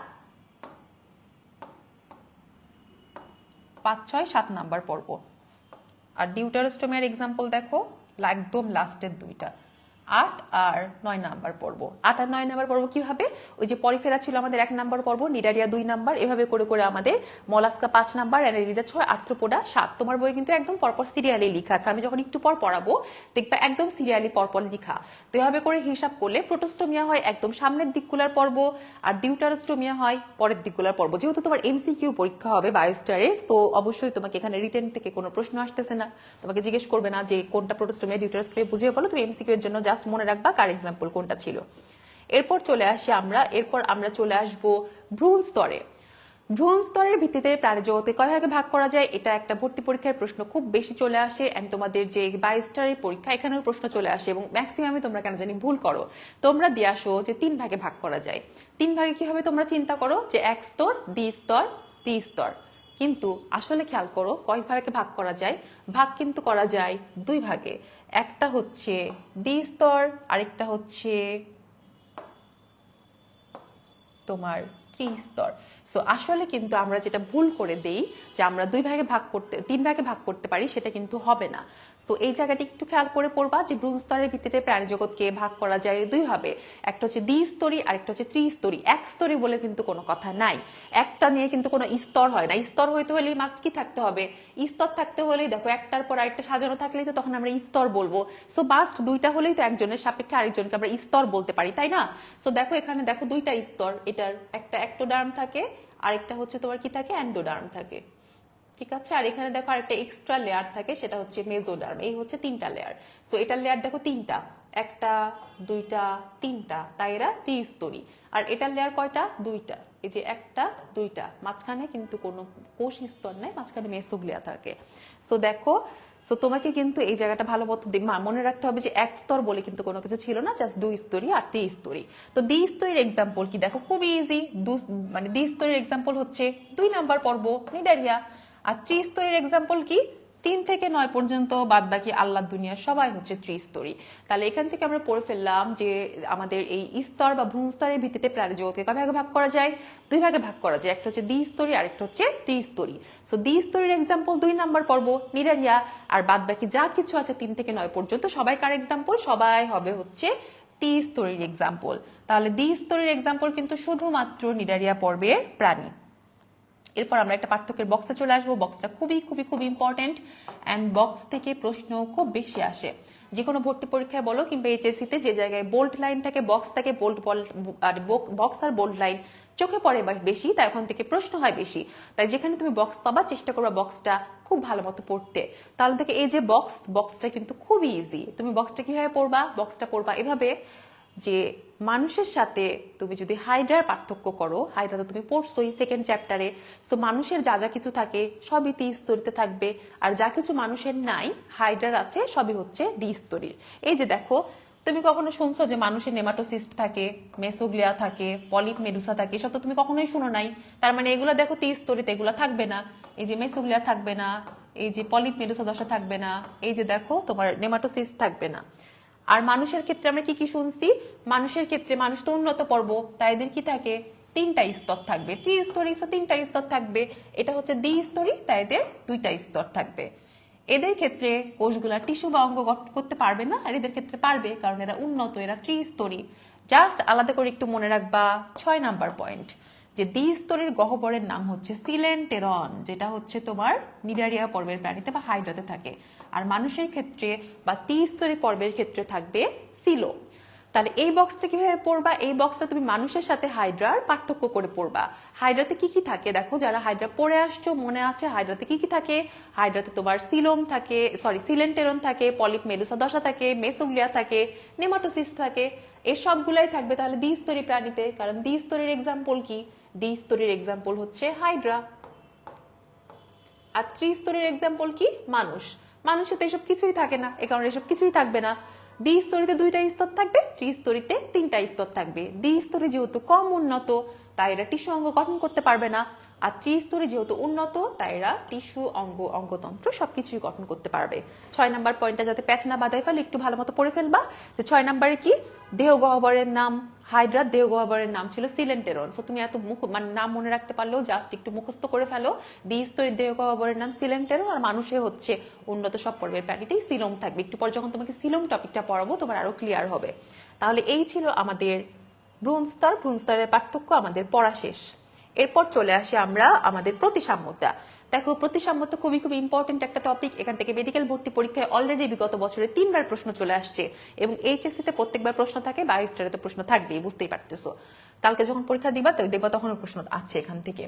5, 6, 7 নাম্বার পর্ব। আর ডিউটারোস্টোমিয়ার এক্সাম্পল দেখো একদম লাস্টের দুইটা, 8 আর 9 নাম্বার পর্ব। 8 আর 9 নাম্বার পর্ব কি হবে? ওই যে পরিফেরা ছিল আমাদের 1 নাম্বার পর্ব, নিডারিয়া 2 নাম্বার, এভাবে করে করে আমাদের মলাস্কা 5 নাম্বার, অ্যানালিডা 6, আর্থ্রোপোডা 7। তোমার বই কিন্তু একদম পরপর সিরিয়ালি লেখা আছে, আমি যখন একটু পর পড়াবো দেখবা একদম সিরিয়ালি পরপর লেখা। তো এভাবে করে হিসাব করলে প্রোটোস্টোমিয়া হয় একদম সামনের দিকগুলার পর্ব, আর ডিউটারোস্টোমিয়া হয় পরের দিকগুলার পর্ব। যেহেতু তোমার এমসিকিউ পরীক্ষা হবে বায়োস্টারে, তো অবশ্যই তোমাকে এখানে রিটেন থেকে কোনো প্রশ্ন আসতেছে না, তোমাকে জিজ্ঞেস করবে না যে কোনটা প্রোটোস্টোমিয়া ডিউটারোস্টোমিয়া, বুঝিয়ে বলো তুমি এমসিকিউ এর জন্য জাস্ট মনে রাখবা কার এক্সাম্পল কোনটা ছিল। এরপর আমরা চলে আসবো ভ্রূণ স্তরে। ভ্রূণ স্তরের ভিত্তিতে প্রাণীজগতে কয় ভাগে ভাগ করা যায়, এটা একটা ভর্তি পরীক্ষার প্রশ্ন খুব বেশি চলে আসে, এন্ড তোমাদের যে বায়োস্টারের পরীক্ষা এখানেও প্রশ্ন চলে আসে, এবং ম্যাক্সিমামে তোমরা কেন জানি ভুল করো। তোমরা দিয়ে আসো যে 3 ভাগে ভাগ করা যায়। 3 ভাগে কি হবে তোমরা চিন্তা করো যে 1 স্তর, 2 স্তর, 3 স্তর, কিন্তু আসলে খেয়াল করো কয় ভাগে ভাগ করা যায়। ভাগ কিন্তু করা যায় 2 ভাগে, একটা হচ্ছে দ্বিস্তর, আরেকটা হচ্ছে তোমার ত্রিস্তর। সো আসলে কিন্তু আমরা যেটা ভুল করে দেই যে আমরা 3 ভাগে ভাগ করতে পারি, সেটা কিন্তু হবে না। তো এই জায়গাটি একটু খেয়াল করে পড়বা যে ভ্রূণ স্তরের ভিত্তিতে প্রাণী জগৎকে ভাগ করা যায় 2 ভাবে, একটা হচ্ছে দ্বিস্তরী আর একটা হচ্ছে ত্রিস্তরী। এক স্তরী বলে কিন্তু কোনো কথা নাই, একটা নিয়ে কিন্তু কোনো স্তর হয় না। স্তর হইতে হলে মাস্ট কি থাকতে হবে? স্তর থাকতে হলেই দেখো একটার পর আরেকটা সাজানো থাকলেই তো তখন আমরা স্তর বলবো। সো মাস্ট দুইটা হলেই তো একজনের সাপেক্ষে আরেকজনকে আমরা স্তর বলতে পারি, তাই না? সো দেখো এখানে দেখো 2টা স্তর, এটার একটা একটোডার্ম থাকে, আরেকটা হচ্ছে তোমার কি থাকে, এন্ডোডার্ম থাকে। ঠিক আছে, আর এখানে দেখো আরেকটা এক্সট্রা লেয়ার থাকে, সেটা হচ্ছে মেজোডার্ম। এই হচ্ছে 3টা লেয়ার। তো এটার লেয়ার দেখো 3টা, একটা, 2টা, 3টা, তাই এরা দ্বিস্তরী। আর এটার লেয়ার কয়টা? 2টা। এই যে একটা, 2টা, মাঝখানে কিন্তু কোনো কোষ স্তর নাই, মাঝখানে মেসোগ্লিয়া থাকে। সো দেখো, সো তোমাকে কিন্তু এই জায়গাটা ভালো মতো মনে রাখতে হবে যে 1 স্তর বলে কিন্তু কোনো কিছু ছিল না, জাস্ট 2 স্তরী আর 3 স্তরী। তো দ্বিস্তরীর এক্সাম্পল কি দেখো, খুব ইজি। মানে দ্বিস্তরীর এক্সাম্পল হচ্ছে 2 নাম্বার পর্ব নিডারিয়া। আর ত্রিস্তরীর এক্সাম্পল কি? 3 থেকে 9 পর্যন্ত, বাদ বাকি আল্লাহ দুনিয়া সবাই হচ্ছে ত্রিস্তরী। তাহলে এখান থেকে আমরা পড়ে ফেললাম যে আমাদের এই স্তর বা ভ্রূণ স্তরের ভিত্তিতে প্রাণী জগৎকে কয় ভাগে ভাগ করা যায়? 2 ভাগে ভাগ করা যায়, একটা হচ্ছে দ্বিস্তরী আর একটা হচ্ছে ত্রিস্তরী। সো দ্বিস্তরীর এক্সাম্পল 2 নাম্বার পর্ব নিডারিয়া, আর বাদ বাকি যা কিছু আছে 3 থেকে 9 পর্যন্ত সবাই কার এক্সাম্পল? সবাই হবে হচ্ছে ত্রিস্তরীর এক্সাম্পল। তাহলে দ্বিস্তরীর এক্সাম্পল কিন্তু শুধুমাত্র নিডারিয়া পর্বের প্রাণী। এরপর আমরা একটা পার্থক্যের বক্সে চলে আসবো। বক্সটা খুবই খুবই খুব ইম্পর্টেন্ট, অ্যান্ড বক্স থেকে প্রশ্ন খুব বেশি আসে। যে কোনো ভর্তি পরীক্ষায় বলো কিংবা এইচএসসি তে, যে জায়গায় বোল্ড লাইন থাকে, বক্স থাকে, বক্স আর বোল্ড লাইন চোখে পড়ে বেশি, তাই ওখান থেকে প্রশ্ন হয় বেশি। তাই যেখানে তুমি বক্স পাবা চেষ্টা করবা বক্সটা খুব ভালো মতো পড়তে। তাহলে দেখে এই যে বক্সটা কিন্তু খুবই ইজি। তুমি বক্সটা কিভাবে পড়বা? বক্সটা পড়বা এভাবে যে মানুষের সাথে তুমি যদি হাইড্রার পার্থক্য করো, হাইড্রা তো তুমি পড়ছোই 2nd চ্যাপ্টারে। তো মানুষের যা যা কিছু থাকে সবই ত্রিস্তরীতে থাকবে, আর যা কিছু মানুষের নাই হাইড্রার আছে সবই হচ্ছে দ্বিস্তরীর। এই যে দেখো, তুমি কখনো শুনছো যে মানুষের নেমাটোসিস্ট থাকে, মেসোগ্লিয়া থাকে, পলিপ মেডুসা থাকে? সব তো তুমি কখনোই শুনো নাই। তার মানে এগুলো দেখো ত্রিস্তরীতে, এগুলো থাকবে না। এই যে মেসোগ্লিয়া থাকবে না, এই যে পলিপ মেডুসা দশা থাকবে না, এই যে দেখো তোমার নেমাটোসিস্ট থাকবে না। আর মানুষের ক্ষেত্রে আমরা কি কি শুনছি? মানুষের ক্ষেত্রে, মানুষ তো উন্নত পর্ব, তাই এদের কি থাকে? 3টা স্তর থাকবে। ত্রিস্তরী, 3টা স্তর থাকবে। এটা হচ্ছে দ্বিস্তরী, তাই এদের 2টা স্তর থাকবে। এদের ক্ষেত্রে কোষগুলা টিস্যু বা অঙ্গ গঠন করতে পারবে না, আর এদের ক্ষেত্রে পারবে, কারণ এরা উন্নত, এরা ত্রিস্তরী। জাস্ট আলাদা করে একটু মনে রাখবা 6 নাম্বার পয়েন্ট, যে দ্বিস্তরীর গহ্বরের নাম হচ্ছে সিলেন্টেরন, যেটা হচ্ছে তোমার নিডারিয়া পর্বের প্রাণীতে বা হাইড্রাতে থাকে। আর মানুষের ক্ষেত্রে বা ত্রিস্তরী পর্বের ক্ষেত্রে থাকবে সিলো। তাহলে এই বক্সটা কিভাবে পড়বা? এই বক্সটা তুমি মানুষের সাথে হাইড্রার পার্থক্য করে পড়বা। হাইড্রাতে কি কি থাকে দেখো, যারা হাইড্রা পড়ে আসছো মনে আছে হাইড্রাতে কি কি থাকে? হাইড্রাতে তোমার সিলেন্টেরন থাকে, পলিপ মেডুসা দশা থাকে, মেসোগ্লিয়া থাকে, নেমাটোসিস্ট থাকে, এই সবগুলাই থাকবে তাহলে দ্বিস্তরী প্রাণীতে। কারণ দ্বিস্তরীর এক্সাম্পল কি? দ্বিস্তরীর এক্সাম্পল হচ্ছে হাইড্রা। আর ত্রিস্তরীর এক্সাম্পল কি? মানুষ। মানুষের তো এসব কিছুই থাকে না, এ কারণে এসব কিছুই থাকবে না। দ্বিস্তরীতে 2টা স্তর থাকবে, ত্রিস্তরীতে 3টা স্তর থাকবে। দ্বিস্তরী যেহেতু কম উন্নত তাই এরা টিস্যু অঙ্গ গঠন করতে পারবে না, আর ত্রিস্তরী যেহেতু উন্নত তাই এরা টিস্যু অঙ্গ অঙ্গতন্ত্র সবকিছুই গঠন করতে পারবে। 6 নাম্বার পয়েন্টটা যাতে প্যাচ না বাদায় ফেলে একটু ভালো মতো পড়ে ফেলবা যে 6 নাম্বারে কি দেহ গহ্বরের নাম হাইড্রা, দেহ গহ্বরের নাম ছিল সিলেন্টেরন। সো তুমি এত মানে নাম মনে রাখতে পারলেও জাস্ট একটু মুখস্থ করে ফেলো। দ্বিস্তরী দেহ গহ্বরের নাম সিলেন্টেরন, আর মানুষে হচ্ছে উন্নত সব পর্বের প্রাণীতেই সিলোম থাকবে। একটু পর যখন তোমাকে সিলোম টপিকটা পড়াবো তোমার আরো ক্লিয়ার হবে। তাহলে এই ছিল আমাদের ভ্রূণ স্তর। ভ্রূণ স্তরের পার্থক্য আমাদের পড়া শেষ। এরপর চলে আসি আমরা আমাদের প্রতিসাম্যতা। দেখো প্রতিসাম্যতা খুবই খুবই ইম্পর্টেন্ট একটা টপিক। এখান থেকে মেডিকেল ভর্তি পরীক্ষায় অলরেডি বিগত বছরে 3বার প্রশ্ন চলে আসছে, এবং এইচএসসি তে প্রত্যেকবার প্রশ্ন থাকে, বায়োস্টারে তো প্রশ্ন থাকবেই, বুঝতেই পারতেছো। কালকে যখন পরীক্ষা দিবা তো দেখবা তখনও প্রশ্ন আছে এখান থেকে।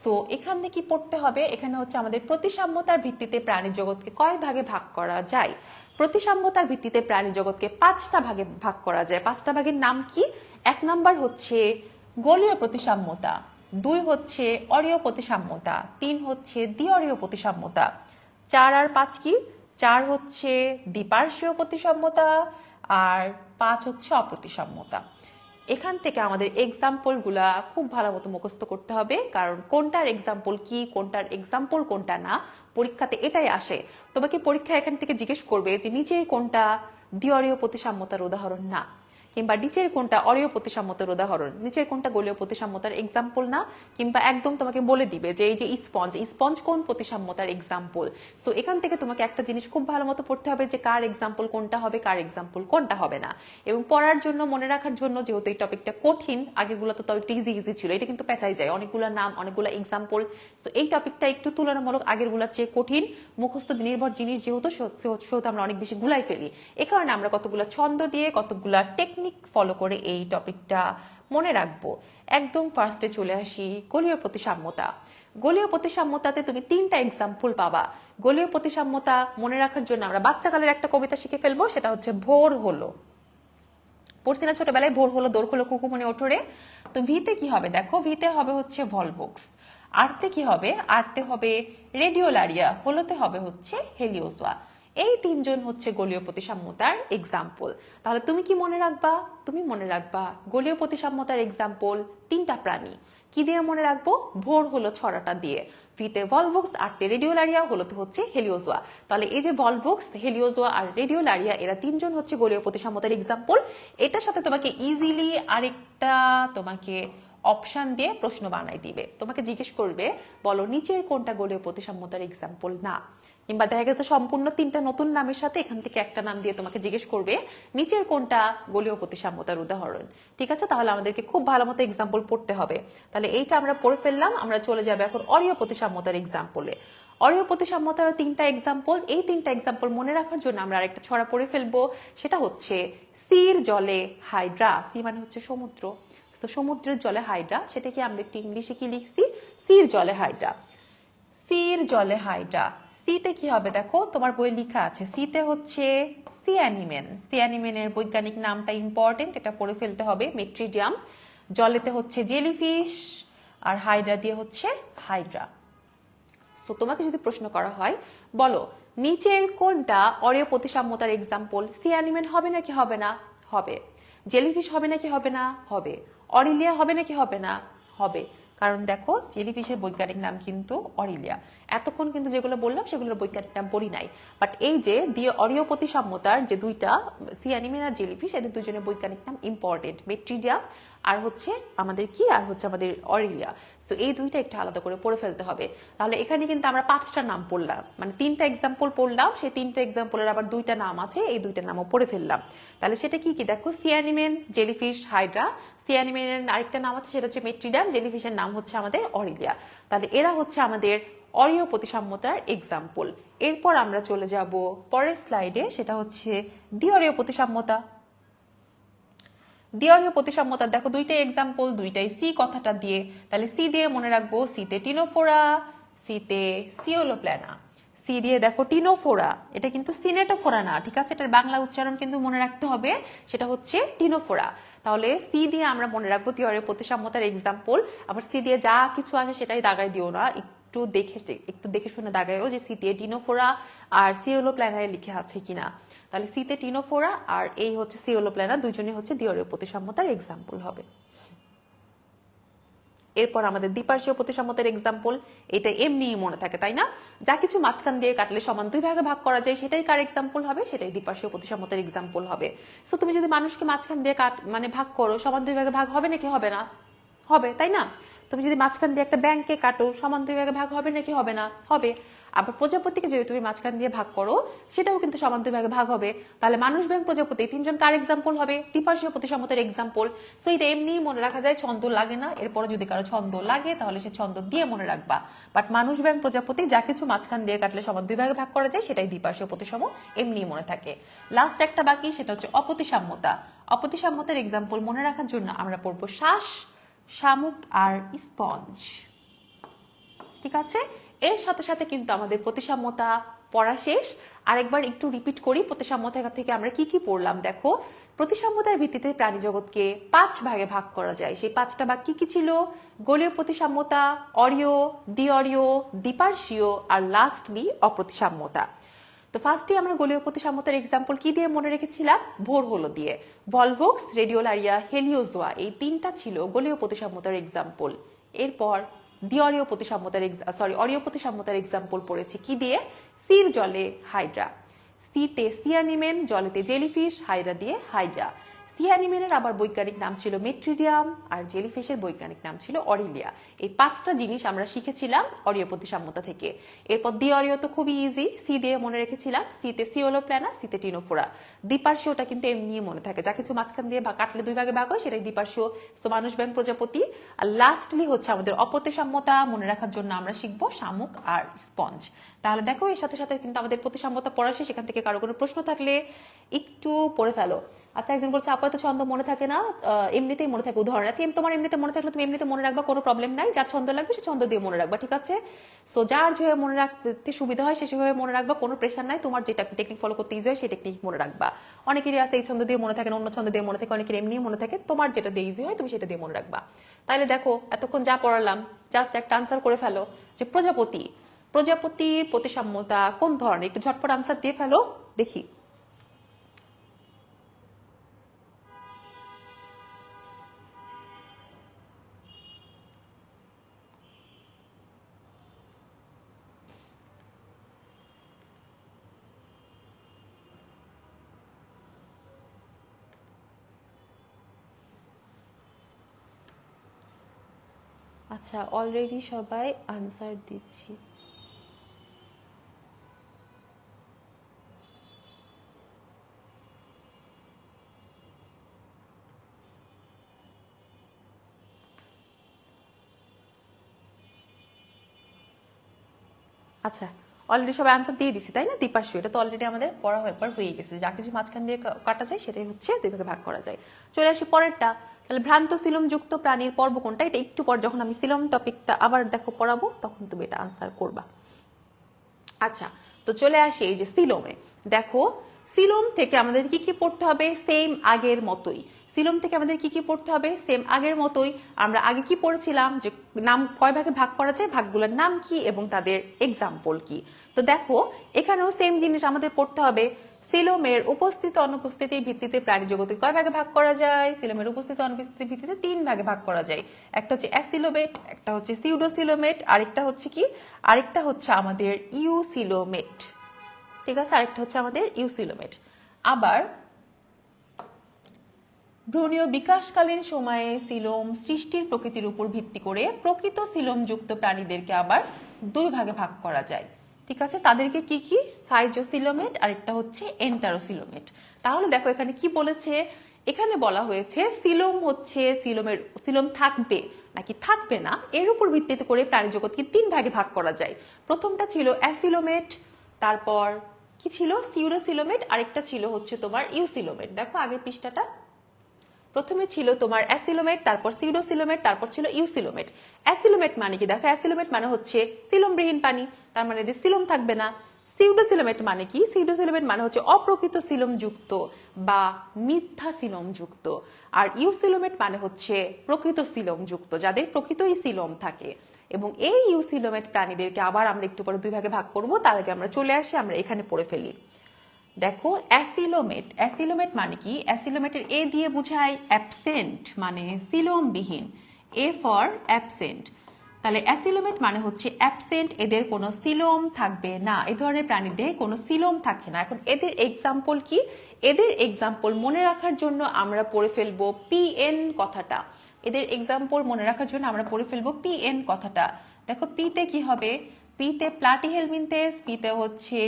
তো এখান থেকে কি পড়তে হবে, এখানে হচ্ছে আমাদের প্রতিসাম্যতার ভিত্তিতে প্রাণী জগৎকে কয় ভাগে ভাগ করা যায়। প্রতিসাম্যতার ভিত্তিতে প্রাণী জগৎকে 5টা ভাগে ভাগ করা যায়। 5টা ভাগের নাম কি? 1 নাম্বার হচ্ছে গোলীয় প্রতিসাম্যতা, 2 হচ্ছে অরীয় প্রতিসাম্যতা, 3 হচ্ছে দ্বিঅরীয় প্রতিসাম্যতা, 4 আর 5 কি? 4 হচ্ছে দ্বিপার্শ্বীয় প্রতিসাম্যতা, আর 5 হচ্ছে অপ্রতিসাম্যতা। এখান থেকে আমাদের এক্সাম্পল গুলা খুব ভালো মতো মুখস্থ করতে হবে, কারণ কোনটার এক্সাম্পল কি, কোনটার এক্সাম্পল কোনটা না, পরীক্ষাতে এটাই আসে। তোমাকে পরীক্ষা এখান থেকে জিজ্ঞেস করবে যে নিচের কোনটা দ্বিঅরীয় প্রতিসাম্যতার উদাহরণ না, কিংবা নিচের কোনটা অরীয় প্রতিসাম্যতার উদাহরণ, নিচের কোনটা গোলীয় প্রতিসাম্যতার এক্সাম্পল না, কিংবা একদম তোমাকে বলে দিবে যে এই যে স্পঞ্জ কোন প্রতিসাম্যতার এক্সাম্পল। সো এখান থেকে তোমাকে একটা জিনিস খুব ভালো মতো পড়তে হবে যে কার এক্সাম্পল কোনটা হবে, কার এক্সাম্পল কোনটা হবে না। এবং পড়ার জন্য মনে রাখার জন্য যেহেতু এই টপিকটা কঠিন, আগেগুলো তো একটু ইজি ইজি ছিল, এটা কিন্তু পেঁচাই যায়, অনেকগুলো নাম অনেকগুলো এক্সাম্পল। তো এই টপিকটা একটু তুলনামূলক আগেরগুলোর চেয়ে কঠিন, মুখস্থ নির্ভর জিনিস যেহেতু সেহেতু আমরা অনেক বেশি গুলাই ফেলি। এ কারণে আমরা কতগুলো ছন্দ দিয়ে কতগুলো টেকনিক ফলো করে এই টপিকটা মনে রাখবো। একদম ফার্স্টে চলে আসি গোলীয় প্রতিসাম্যতা। গোলীয় প্রতিসাম্যতাতে তুমি 3টা এক্সাম্পল পাবা। গোলীয় প্রতিসাম্যতা মনে রাখার জন্য আমরা বাচ্চাকালের একটা কবিতা শিখে ফেলবো, সেটা হচ্ছে ভোর হলো। পড়ছি না ছোটবেলায়, ভোর হলো দোর হলো কুকুমনি ওঠরে। তো ভিতে কি হবে দেখো, ভিতে হবে হচ্ছে ভলভক্স, আরতে কি হবে, আরতে হবে রেডিওলারিয়া, হলোতে হবে হচ্ছে হেলিওজোয়া। এই 3জন হচ্ছে গোলীয় প্রতিসাম্যতার এক্সাম্পল। তাহলে তুমি কি মনে রাখবা? তুমি মনে রাখবা গোলীয় প্রতিসাম্যতার এক্সাম্পল 3টা প্রাণী। কি দিয়ে মনে রাখবো? ভোর হলো ছড়াটা দিয়ে। ভিতে ভলভক্স, আরতে রেডিওলারিয়া, হলোতে হচ্ছে হেলিওজোয়া। তাহলে এই যে ভলভক্স, হেলিওজোয়া আর রেডিওলারিয়া, এরা 3জন হচ্ছে গোলীয় প্রতিসাম্যতার এক্সাম্পল। এটার সাথে তোমাকে ইজিলি আরেকটা তোমাকে অপশন দিয়ে প্রশ্ন বানাই দিবে। তোমাকে জিজ্ঞেস করবে বলো নিচের কোনটা গোলীয় প্রতিসাম্যতার এক্সাম্পল না, কিংবা দেখা গেছে সম্পূর্ণ 3টা নতুন নামের সাথে এখান থেকে একটা নাম দিয়ে তোমাকে জিজ্ঞেস করবে নিচের কোনটা গোলীয় প্রতিসাম্যতার উদাহরণ। ঠিক আছে, তাহলে আমাদেরকে খুব ভালো মতো এক্সাম্পল পড়তে হবে। তাহলে এইটা আমরা পড়ে ফেললাম, আমরা চলে যাবো এখন অরীয় প্রতিসাম্যতার এক্সাম্পলে। অরীয় প্রতিসাম্যতার 3টা এক্সাম্পল। এই 3টা এক্সাম্পল মনে রাখার জন্য আমরা আরেকটা ছড়া পড়ে ফেলবো, সেটা হচ্ছে সির জলে হাইড্রা। সি মানে হচ্ছে সমুদ্র, তো সমুদ্রের জলে হাইড্রা, সেটাকে আমরা একটু ইংলিশে কি লিখছি, সির জলে হাইড্রা। সির জলে হাইড্রা, সিতে কি হবে দেখো, তোমার বইয়ে লেখা আছে সিতে হচ্ছে সি অ্যানিমেন। সি অ্যানিমেনের বৈজ্ঞানিক নামটা ইম্পর্টেন্ট, এটা পড়ে ফেলতে হবে, মেট্রিডিয়াম। জলেতে হচ্ছে জেলিফিশ, আর হাইড্রা দিয়ে হচ্ছে হাইড্রা। তো তোমাকে যদি প্রশ্ন করা হয় বলো নিচের কোনটা অরীয় প্রতিসাম্যতার এক্সাম্পল, সি অ্যানিমেন হবে নাকি হবে না? হবে। জেলিফিশ হবে নাকি হবে না? হবে। অরিলিয়া হবে নাকি হবে না? হবে। কারণ দেখো জেলিফিশের বৈজ্ঞানিক নাম কিন্তু অরিলিয়া। এতক্ষণ কিন্তু যেগুলো বললাম সেগুলোর বৈজ্ঞানিক নাম বলি নাই, বাট এই যে অরীয় প্রতিসাম্যতার যে 2টা সি অ্যানিমেন আর জেলিফিশ, এদের 2জনের বৈজ্ঞানিক নাম ইম্পর্টেন্ট, মেট্রিডিয়াম আর হচ্ছে আমাদের কি, আর হচ্ছে আমাদের অরিলিয়া। তো এই 2টা একটু আলাদা করে পড়ে ফেলতে হবে। তাহলে এখানে কিন্তু আমরা 5টা নাম পড়লাম, মানে 3টা এক্সাম্পল পড়লাম, সেই 3টা এক্সাম্পলের আবার 2টা নাম আছে, এই 2টা নামও পড়ে ফেললাম। তাহলে সেটা কি কি দেখো, সি অ্যানিমেন, জেলিফিশ, হাইড্রা। সি অ্যানিমেনের আরেকটা নাম আছে সেটা হচ্ছে মেট্রিডিয়াম, জেলিফিশের নাম হচ্ছে আমাদের অরিলিয়া। তাহলে এরা হচ্ছে আমাদের অরীয় প্রতিসাম্যতার এক্সাম্পল। এরপর আমরা চলে যাব পরের স্লাইডে, সেটা হচ্ছে দ্বিঅরীয় প্রতিসাম্যতা। দ্বিঅরীয় প্রতিসাম্যতার দেখো 2টা এক্সাম্পল, 2টাই সি কথাটা দিয়ে। তাহলে সি দিয়ে মনে রাখবো, সিতে টিনোফোরা, সিতে সিওলোপ্ল্যানা। সি দিয়ে দেখো টিনোফোরা, এটা কিন্তু সিনেটোফোরা না, ঠিক আছে, এটার বাংলা উচ্চারণ কিন্তু মনে রাখতে হবে, সেটা হচ্ছে টিনোফোরা। তাহলে সি দিয়ে আমরা মনে রাখবো দ্বিঅরীয় প্রতিসাম্যতার এক্সাম্পল। আবার সি দিয়ে যা কিছু আছে সেটাই দাগাই দিও না, একটু দেখে শুনে দাগায়ও যে সিতে টিনোফোরা আর সিওলোপ্ল্যানা লিখে আছে কিনা। তাহলে সিতে টিনোফোরা আর এই হচ্ছে সিওলোপ্ল্যানা, দুইজনই হচ্ছে দ্বিঅরীয় প্রতিসাম্যতার এক্সাম্পল হবে। এরপর আমাদের দ্বিপার্শ্বীয় প্রতিসাম্যতার এক্সাম্পল, এটা এমনিই মনে থাকে তাই না, যা কিছু মাঝখান দিয়ে কাটলে সমান দুই ভাগে ভাগ করা যায় সেটাই কার এক্সাম্পল হবে, সেটাই দ্বিপার্শ্বীয় প্রতিসাম্যতার এক্সাম্পল হবে। সো তুমি যদি মানুষকে মাঝখান দিয়ে ভাগ করো, সমান দুই ভাগে ভাগ হবে নাকি হবে না? হবে, তাই না? তুমি যদি মাঝখান দিয়ে একটা ব্যাংকে কাটো, সমান দুই ভাগে ভাগ হবে নাকি হবে না? হবে। আবার প্রজাপতিকে যদি তুমি মাঝখান দিয়ে ভাগ করো, সেটাও কিন্তু সমান দুই ভাগে ভাগ হবে। তাহলে মানুষ, ব্যাঙ, প্রজাপতি তিনজন কার এক্সাম্পল হবে? দ্বিপার্শ্বীয় প্রতিসাম্যতার এক্সাম্পল। সো এটা এমনি মনে রাখা যায়, ছন্দ লাগে না। এরপরে যদি কারো ছন্দ লাগে তাহলে সে ছন্দ দিয়ে মনে রাখবা। বাট মানুষ, ব্যাঙ, প্রজাপতি যা কিছু মাঝখান দিয়ে কাটলে সমান দুই ভাগে ভাগ করা যায় সেটাই দ্বিপার্শ্বীয় প্রতিসাম্য, এমনি মনে থাকে। লাস্ট একটা বাকি, সেটা হচ্ছে অপ্রতিসাম্যতা। অপ্রতিসাম্যতার এক্সাম্পল মনে রাখার জন্য আমরা পড়বো শ্বাস, শামুক আর স্পঞ্জ। ঠিক আছে, এর সাথে সাথে কিন্তু আমাদের প্রতিসাম্যতা পড়া শেষ। আরেকবার একটু রিপিট করি, প্রতিসাম্যতা থেকে আমরা কি কি পড়লাম। দেখো, প্রতিসাম্যতার ভিত্তিতে প্রাণী জগৎকে 5 ভাগে ভাগ করা যায়। সেই 5টা ভাগ কি কি ছিল? গোলীয় প্রতিসাম্যতা, অরীয়, দ্বিঅরীয়, দ্বিপার্শ্বীয় আর লাস্টলি অপ্রতিসাম্যতা। তো ফার্স্টে আমরা গোলীয় প্রতিসাম্যতার এক্সাম্পল কি দিয়ে মনে রেখেছিলাম? ভোর হলো দিয়ে। ভলভক্স, রেডিওলারিয়া, হেলিওজোয়া, এই 3টা ছিল গোলীয় প্রতিসাম্যতার এক্সাম্পল। এরপর অরীয় প্রতিসাম্যতার এক্সাম্পল পড়েছি কি দিয়ে? সির জলে হাইড্রা, সিতে সিয়ানিমেন, জলেতে জেলিফিশ, হাইড্রা দিয়ে হাইড্রা। সিয়ানিমেনের আবার বৈজ্ঞানিক নাম ছিল মেট্রিডিয়াম আর জেলিফিশের বৈজ্ঞানিক নাম ছিল অরিলিয়া। এই 5টা জিনিস আমরা শিখেছিলাম অরীয় প্রতিসাম্যতা থেকে। এরপর দ্বিঅরীয় তো খুবই ইজি, সি দিয়ে মনে রেখেছিলাম, সিতে সিওলোপ্ল্যানা, সিতে টিনোফোরা। দ্বিপার্শ্বীয়টা কিন্তু এমনি মনে থাকে, যা কিছু মাঝখান দিয়ে কাটলে দুই ভাগে ভাগ হয় সেটাই দ্বিপার্শ্বীয়। তো মানুষ, ব্যাঙ, প্রজাপতি। আর লাস্টলি হচ্ছে আমাদের অপ্রতিসাম্যতা মনে রাখার জন্য আমরা শিখবো শামুক আর স্পঞ্জ। তাহলে দেখো, এর সাথে সাথে কিন্তু আমাদের প্রতিসাম্যতা পড়া শেষ। সেখান থেকে কারো কোনো প্রশ্ন থাকলে একটু পড়ে ফেলো। আচ্ছা, একজন বলছে আপাতত ছন্দ মনে থাকে না, এমনিতেই মনে থাকে। উদাহরণ আছে, তোমার এমনিতে মনে থাকলে তুমি এমনিতে মনে রাখবা, কোনো প্রবলেম নাই। যার ছন্দ লাগবে সে ছন্দ দিয়ে মনে রাখবা, ঠিক আছে? সো যার যেভাবে মনে রাখতে সুবিধা হয় সে সেভাবে মনে রাখবা, কোনো প্রেশার নাই। তোমার যেটা টেকনিক ফলো করতে ইজি হয় সেই টেকনিক মনে রাখবা। অনেকেরই আছে এই ছন্দ দিয়ে মনে থাকে না, অন্য ছন্দ দিয়ে মনে থাকে, অনেকের এমনি মনে থাকে। তোমার যেটা দিয়ে ইজি হয় তুমি সেটা দিয়ে মনে রাখবা। তাহলে দেখো, এতক্ষণ যা পড়ালাম জাস্ট একটা আনসার করে ফেলো যে প্রজাপতির প্রতিসাম্যতা কোন ধরনের, একটু ঝটপট আনসার দিয়ে ফেলো দেখি। আচ্ছা, অলরেডি সবাই আনসার দিচ্ছি। আচ্ছা, অলরেডি সবাই আনসার দিয়ে দিছি তাই না? দ্বিপার্শ্বীয়, এটা তো অলরেডি আমাদের পড়া একবার হয়ে গেছে। যা কিছু মাঝখান দিয়ে কাটা যায় সেটাই হচ্ছে দুই ভাগে ভাগ করা যায়। চলে আসি পরেরটা। তাহলে ভ্রান্ত সিলোম যুক্ত প্রাণীর পর্ব কোনটা? এটা একটু পর যখন আমি সিলোম টপিকটা আবার দেখো পড়াবো তখন তুমি এটা আনসার করবা। আচ্ছা, তো চলে আসি এই যে সিলোমে। দেখো, সিলোম থেকে আমাদের কি কি পড়তে হবে? সেম আগের মতোই। সিলোম থেকে আমাদের কি কি পড়তে হবে? সেম আগের মতোই। আমরা আগে কি পড়েছিলাম যে নাম কয় ভাগে ভাগ করা যায়, ভাগগুলোর নাম কি এবং তাদের এক্সাম্পল কি। তো দেখো, এখানেও সেম জিনিস আমাদের পড়তে হবে। সিলোমের উপস্থিত অনুপস্থিতির ভিত্তিতে প্রাণী জগতে কয় ভাগে ভাগ করা যায়? সিলোমের উপস্থিত অনুপস্থিতির ভিত্তিতে 3 ভাগে ভাগ করা যায়। একটা হচ্ছে অ্যাসিলোমেট, একটা হচ্ছে সিউডোসিলোমেট, আরেকটা হচ্ছে কি? আরেকটা হচ্ছে আমাদের ইউসিলোমেট। ঠিক আছে, আরেকটা হচ্ছে আমাদের ইউসিলোমেট। আবার ভ্রূণীয় বিকাশকালীন সময়ে সিলোম সৃষ্টির প্রকৃতির উপর ভিত্তি করে প্রকৃত সিলোম যুক্ত প্রাণীদেরকে আবার 2 ভাগে ভাগ করা যায়। ঠিক আছে, তাদেরকে কি কি? সাইজোসিলোমেট আর একটা হচ্ছে এন্টারোসিলোমেট। তাহলে দেখো এখানে কি বলেছে, এখানে বলা হয়েছে সিলোম হচ্ছে সিলোম থাকবে নাকি থাকবে না এর উপর ভিত্তিতে করে প্রাণী জগৎকে 3 ভাগে ভাগ করা যায়। প্রথমটা ছিল অ্যাসিলোমেট, তারপর কি ছিল? সিউডোসিলোমেট, আরেকটা ছিল হচ্ছে তোমার ইউসিলোমেট। দেখো আগের পৃষ্ঠাটা, প্রথমে ছিল তোমার অ্যাসিলোমেট, তারপর সিউডোসিলোমেট, তারপর ছিল ইউসিলোমেট। অ্যাসিলোমেট মানে কি? দেখো, অ্যাসিলোমেট মানে হচ্ছে সিলোমবিহীন প্রাণী, তার মানে যে সিলোম থাকবে না। সিউডোসিলোমেট মানে কি? সিউডোসিলোমেট মানে হচ্ছে অপ্রকৃত সিলোম যুক্ত বা মিথ্যা সিলোম যুক্ত। আর ইউসিলোমেট মানে হচ্ছে প্রকৃত সিলোম যুক্ত, যাদের প্রকৃতই সিলোম থাকে। এবং এই ইউসিলোমেট প্রাণীদেরকে আবার আমরা একটু পরে দুই ভাগে ভাগ করব। তার আগে আমরা চলে আসি, আমরা এখানে পড়ে ফেলি। দেখো অ্যাসিলোমেট, অ্যাসিলোমেট মানে কি? অ্যাসিলোমেটের এ দিয়ে বোঝায় অ্যাবসেন্ট, মানে সিলোমবিহীন, এ ফর অ্যাবসেন্ট। তাহলে অ্যাসিলোমেট মানে হচ্ছে অ্যাবসেন্ট, এদের কোনো সিলোম থাকবে না, এই ধরনের প্রাণীদের কোনো সিলোম থাকে না। এখন এদের এক্সাম্পল কি? এদের এক্সাম্পল মনে রাখার জন্য আমরা পড়ে ফেলবো পিএন কথাটা। এদের এক্সাম্পল মনে রাখার জন্য আমরা পড়ে ফেলবো পিএন কথাটা। দেখো পিতে কি হবে? পিতে প্লাটিহেলমিনথেস, পিতে হচ্ছে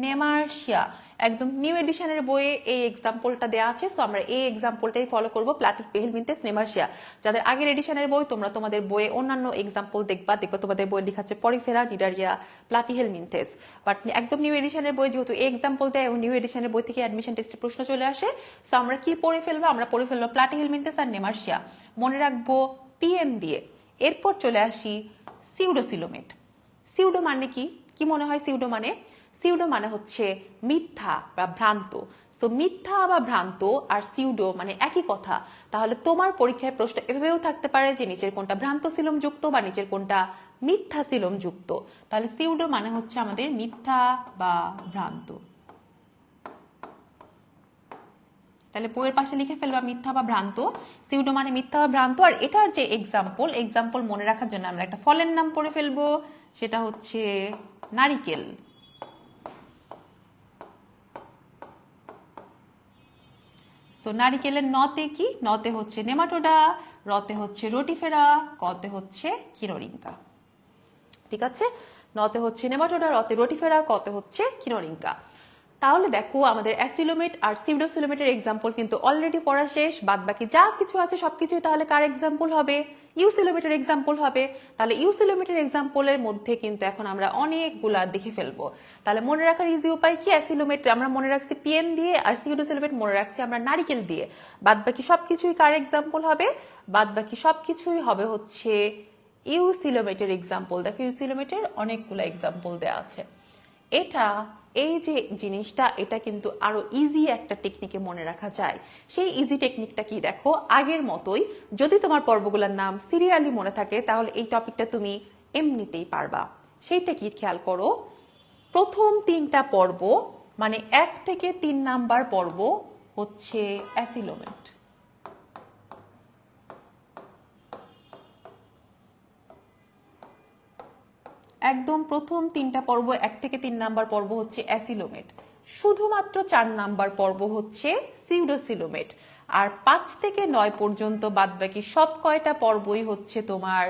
নেমার্শিয়া। একদম নিউ এডিশনের বইয়ে এই এক্সাম্পলটা দেওয়া আছে, তো আমরা এই এক্সাম্পলটাই ফলো করবো, প্লাটিহেলমিনথেস, নেমার্শিয়া। যাদের আগের এডিশনের বই, তোমরা তোমাদের বইয়ে অন্যান্য এক্সাম্পল দেখবা তোমাদের বই লেখাচ্ছে পরিফেরা, নিডারিয়া, প্লাটিহেলমিনথেস। বাট একদম নিউ এডিশনের বই যেহেতু এই এক্সাম্পল দেয় এবং নিউ এডিশনের বই থেকে অ্যাডমিশন টেস্টে প্রশ্ন চলে আসে, তো আমরা কি পড়ে ফেলবো? আমরা পড়ে ফেলবো প্লাটিহেলমিনথেস আর নেমার্শিয়া, মনে রাখবো পিএন দিয়ে। এরপর চলে আসি সিউডোসিলোমেট। সিউডো মানে কি? কি মনে হয় সিউডো মানে? সিউডো মানে হচ্ছে মিথ্যা বা ভ্রান্ত। তো মিথ্যা বা ভ্রান্ত আর সিউডো মানে একই কথা। তাহলে তোমার পরীক্ষায় প্রশ্ন এভাবেও থাকতে পারে যে নিচের কোনটা ভ্রান্ত সিলোম যুক্ত বা নিচের কোনটা মিথ্যা সিলোম যুক্ত। তাহলে সিউডো মানে হচ্ছে আমাদের মিথ্যা বা ভ্রান্ত। তাহলে বইয়ের পাশে লিখে ফেলবা মিথ্যা বা ভ্রান্ত। সিউডো মানে মিথ্যা বা ভ্রান্ত। আর এটার যে এক্সাম্পল মনে রাখার জন্য আমরা একটা ফলের নাম পড়ে ফেলবো, সেটা হচ্ছে নারিকেল। তো নারিকেলের নতে কি? নতে হচ্ছে নেমাটোডা, রতে হচ্ছে রোটিফেরা, কতে হচ্ছে কিনোরিঙ্কা। ঠিক আছে, নতে হচ্ছে নেমাটোডা, রতে রোটিফেরা, কতে হচ্ছে কিনোরিঙ্কা। তাহলে দেখো আমাদের অ্যাসিলোমেট আর সিউডোসিলোমেটের এক্সাম্পল কিন্তু অলরেডি পড়া শেষ। বাদ বাকি যা কিছু আছে সবকিছুই তাহলে কার এক্সাম্পল হবে? ইউসিলোমেটের এক্সাম্পল হবে। তাহলে ইউসিলোমেটের এক্সাম্পলের মধ্যে কিন্তু এখন আমরা অনেকগুলা দেখে ফেলবো। তাহলে মনে রাখার ইজি উপায় কি? অ্যাসিলোমেট আমরা মনে রাখছি পিএন দিয়ে, আর সিউডোসিলোমেট মনে রাখছি আমরা নারিকেল দিয়ে। বাদ বাকি সবকিছুই কার এক্সাম্পল হবে? বাদ বাকি সবকিছুই হবে হচ্ছে ইউসিলোমেটের এক্সাম্পল। দেখো ইউসিলোমেটের অনেকগুলো এক্সাম্পল দেওয়া আছে। এই যে জিনিসটা, এটা কিন্তু আরো ইজি একটা টেকনিকে মনে রাখা যায়। সেই ইজি টেকনিকটা কি? দেখো আগের মতোই, যদি তোমার পর্বগুলোর নাম সিরিয়ালি মনে থাকে তাহলে এই টপিকটা তুমি এমনিতেই পারবা। সেইটা কি খেয়াল করো, প্রথম 3টা পর্ব মানে 1 থেকে 3 নাম্বার পর্ব হচ্ছে অ্যাসিলোমেট। একদম প্রথম 3টা পর্ব 1 থেকে 3 নাম্বার পর্ব হচ্ছে অ্যাসিলোমেট। শুধুমাত্র 4 নাম্বার পর্ব হচ্ছে সিউডোসিলোমেট। আর 5 থেকে 9 পর্যন্ত বাদবাকি সব কয়টা পর্বই হচ্ছে তোমার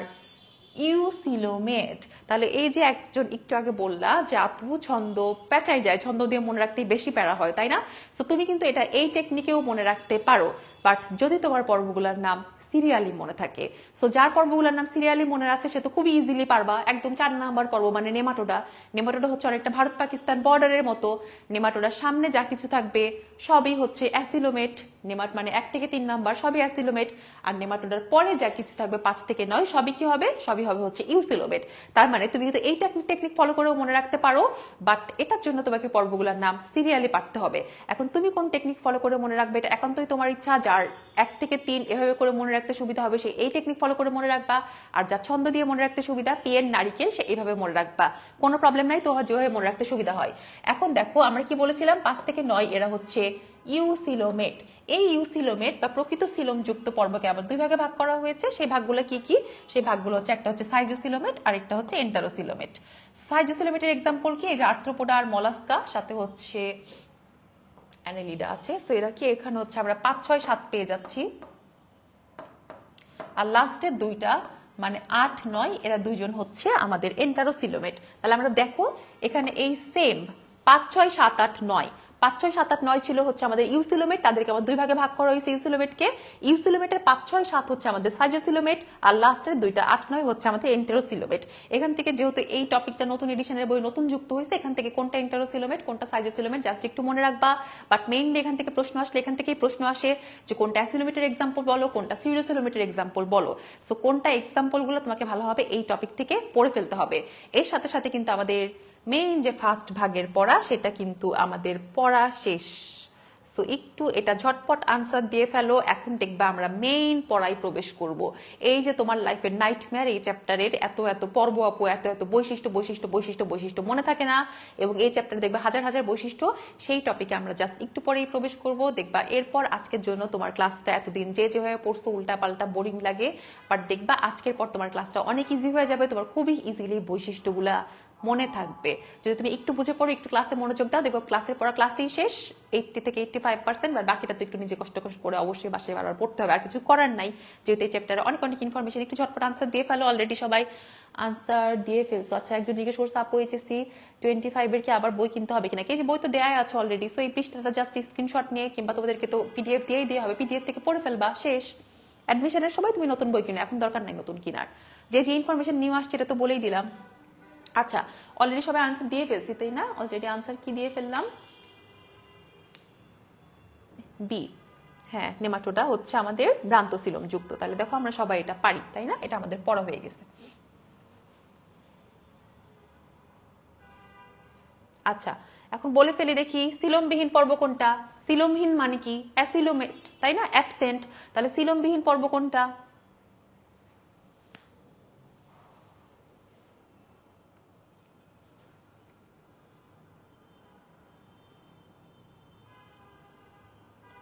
ইউসিলোমেট। তাহলে এই যে একজন একটু আগে বললা যে আপু ছন্দ পেঁচাই যায়, ছন্দ দিয়ে মনে রাখতেই বেশি প্যারা হয়, তাই না? তো তুমি কিন্তু এটা এই টেকনিকেও মনে রাখতে পারো, বাট যদি তোমার পর্বগুলোর নাম সিরিয়ালি মনে থাকে। সো যার পর্বগুলোর নাম সিরিয়ালি মনে আছে সে তো খুবই ইজিলি পারবা। একদম 4 নাম্বার পর্ব মানে নেমাটোডা। নেমাটোডা হচ্ছে অনেকটা ভারত পাকিস্তান বর্ডারের মতো। নেমাটোডার সামনে যা কিছু থাকবে সবই হচ্ছে অ্যাসিলোমেট। নেমাট মানে 1 থেকে 3 নাম্বার সবই অ্যাসিলোমেট। আর নেমাটোডার পরে যা কিছু থাকবে 5 থেকে 9 সবই কি হবে? সবই হবে হচ্ছে ইউসিলোমেট। তার মানে তুমি কিন্তু এই টেকনিক ফলো করেও মনে রাখতে পারো, বাট এটার জন্য তোমাকে পর্বগুলোর নাম সিরিয়ালি পাঠতে হবে। এখন তুমি কোন টেকনিক ফলো করে মনে রাখবে এটা একান্তই তোমার ইচ্ছা। যার 1 থেকে 3 এভাবে করে মনে রাখতে সুবিধা হবে সে এই টেকনিক ফলো করে মনে রাখবা, আর যা ছন্দ দিয়ে মনে রাখতে সুবিধা পিএন নারিকেল সে এইভাবে মনে রাখবা। কোনো প্রবলেম নাই, তোমার যেভাবে মনে রাখতে সুবিধা হয়। এখন দেখো আমরা কি বলেছিলাম, 5 থেকে 9 এরা হচ্ছে ইউসিলোমেট। এই ইউসিলোমেট বা প্রকৃত সিলোম যুক্ত পর্বকে আবার 2 ভাগে ভাগ করা হয়েছে। সেই ভাগগুলো কি কি? সেই ভাগগুলো হচ্ছে একটা হচ্ছে সাইজোসিলোমেট আর একটা হচ্ছে এন্টারোসিলোমেট। সাইজোসিলোমেটের এক্সাম্পল কি? এই যে আর্থ্রোপোডা আর মলাস্কা, সাথে হচ্ছে অ্যানেলিডা আছে। তো এরা কি? এখানে হচ্ছে আমরা 5, 6, 7 পেয়ে যাচ্ছি। আর লাস্টের 2টা মানে 8, 9 এরা 2জন হচ্ছে আমাদের এন্টারোসিলোমেট। তাহলে আমরা দেখো এখানে এই সেম 5, 6, 7, 8, 9, 5, 6, 7, 8, 9 ছিল হচ্ছে আমাদের ইউসিলোমেট। তাদেরকে আবার 2 ভাগে ভাগ করা হয়েছে ইউসিলোমেটকে। ইউসিলোমেটের 5, 6, 7 হচ্ছে আমাদের সাইজোসিলোমেট, আর লাস্টের 2টা 8, 9 হচ্ছে আমাদের এন্টারোসিলোমেট। এখান থেকে যেহেতু এই টপিকটা নতুন এডিশনের বই নতুন যুক্ত হয়েছে, এখান থেকে কোনটা এন্টারোসিলোমেট কোনটা সাইজোসিলোমেট জাস্ট একটু মনে রাখবা। বাট মেইনলি এখান থেকে প্রশ্ন আসলে এখান থেকেই প্রশ্ন আসে যে কোনটা অ্যাসিলোমেটের এক্সাম্পল বলো, কোনটা সিউডোসিলোমেটের এক্সাম্পল বলো। সো কোনটা এক্সাম্পলগুলো তোমাকে ভালোভাবে এই টপিক থেকে পড়ে ফেলতে হবে। এর সাথে সাথে কিন্তু আমাদের মেইন যে ফার্স্ট ভাগের পড়া সেটা কিন্তু আমাদের পড়া শেষ। সো একটু এটা ঝটপট আনসার দিয়ে ফেলো। এখন দেখবা আমরা মেইন পড়ায় প্রবেশ করব। এই যে তোমার লাইফের নাইটমেয়ার এই চ্যাপ্টারের এত এত পর্ব আপু, এত এত বৈশিষ্ট্য বৈশিষ্ট্য বৈশিষ্ট্য বৈশিষ্ট্য মনে থাকে না, এবং এই চ্যাপ্টারে দেখবা হাজার হাজার বৈশিষ্ট্য, সেই টপিকে আমরা জাস্ট একটু পরেই প্রবেশ করব। দেখবা এরপর আজকের জন্য তোমার ক্লাসটা এতদিন যে যেভাবে পড়ছো উল্টা পাল্টা বোরিং লাগে, বাট দেখবা আজকের পর তোমার ক্লাসটা অনেক ইজি হয়ে যাবে, তোমার খুবই ইজিলি বৈশিষ্ট্যগুলা মনে থাকবে। যদি তুমি একটু বুঝে পড়ো, একটু ক্লাসে মনোযোগ দাও, দেখো ক্লাসের পড়া ক্লাসেই শেষ, 80 থেকে 85%, আর বাকিটা তো একটু নিজে কষ্ট কষ্ট করে অবশ্যই বাসায় বারবার পড়তে হবে, আর কিছু করার নাই। যেহেতু এই চ্যাপ্টারে অনেক অনেক ইনফরমেশন, একটু ঝটপট আনসার দিয়ে ফেলো। অলরেডি সবাই আনসার দিয়ে ফেলছো। আচ্ছা, একজন জিজ্ঞেস করছে আপু এইচএসসি 25 এর কি আবার বই কিনতে হবে কিনা? এই যে বই তো দেয়াই আছে অলরেডি, সো এই পৃষ্ঠাটা জাস্ট স্ক্রিনশট নিয়ে কিংবা তোমাদেরকে তো পিডিএফ দিয়েই দেওয়া হবে, পিডিএফ থেকে পড়ে ফেলবা, শেষ। অ্যাডমিশনের সময় তুমি নতুন বই কিনো, এখন দরকার নাই নতুন কিনার। যে যে ইনফরমেশন নিয়ে আসছে এটা তো বলেই দিলাম। আচ্ছা, অলরেডি সবাই আনসার দিয়ে ফেলছি তাই না? অলরেডি আনসার কি দিয়ে ফেললাম? বি। হ্যাঁ, নেমাটোডা হচ্ছে আমাদের ভ্রান্তসিলোম যুক্ত। তাহলে দেখো আমরা সবাই এটা পারি তাই না? এটা আমাদের পড়া হয়ে গেছে। আচ্ছা, এখন বলে ফেলি দেখি সিলোমবিহীন পর্ব কোনটা? সিলোমহীন মানে কি? অ্যাসিলোমেট তাই না, অ্যাবসেন্ট। তাহলে সিলোমবিহীন পর্ব কোনটা?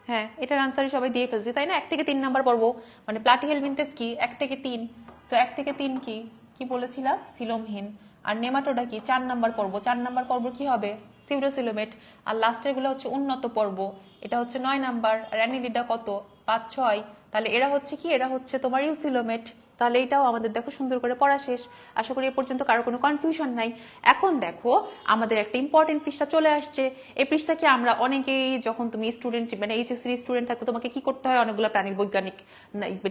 হ্যাঁ, এটার আনসারই সবাই দিয়ে ফেলছি তাই না? 1 থেকে 3 নাম্বার পর্ব মানে প্লাটিহেলমিনথেস কি 1 থেকে 3। সো 1 থেকে 3 কি কি বলেছিলাম? সিলোমহীন। আর নেমাটোডা কি 4 নাম্বার পর্ব। 4 নাম্বার পর্ব কি হবে? সিউডোসিলোমেট। আর লাস্টের গুলো হচ্ছে উন্নত পর্ব, এটা হচ্ছে 9 নাম্বার। আর অ্যানিলিডা কত? 5 6। তাহলে এরা হচ্ছে কি? এরা হচ্ছে তোমার ইউসিলোমেট। তাহলে এটাও আমাদের দেখো সুন্দর করে পড়া শেষ। আশা করি এ পর্যন্ত কারো কোনো কনফিউশন নাই। এখন দেখো আমাদের একটা ইম্পর্টেন্ট পৃষ্ঠা চলে আসছে। এই পৃষ্ঠাকে আমরা অনেকেই, যখন তুমি স্টুডেন্ট মানে এইচএসসি স্টুডেন্ট থাকো, তোমাকে কি করতে হয়? অনেকগুলো প্রাণীর বৈজ্ঞানিক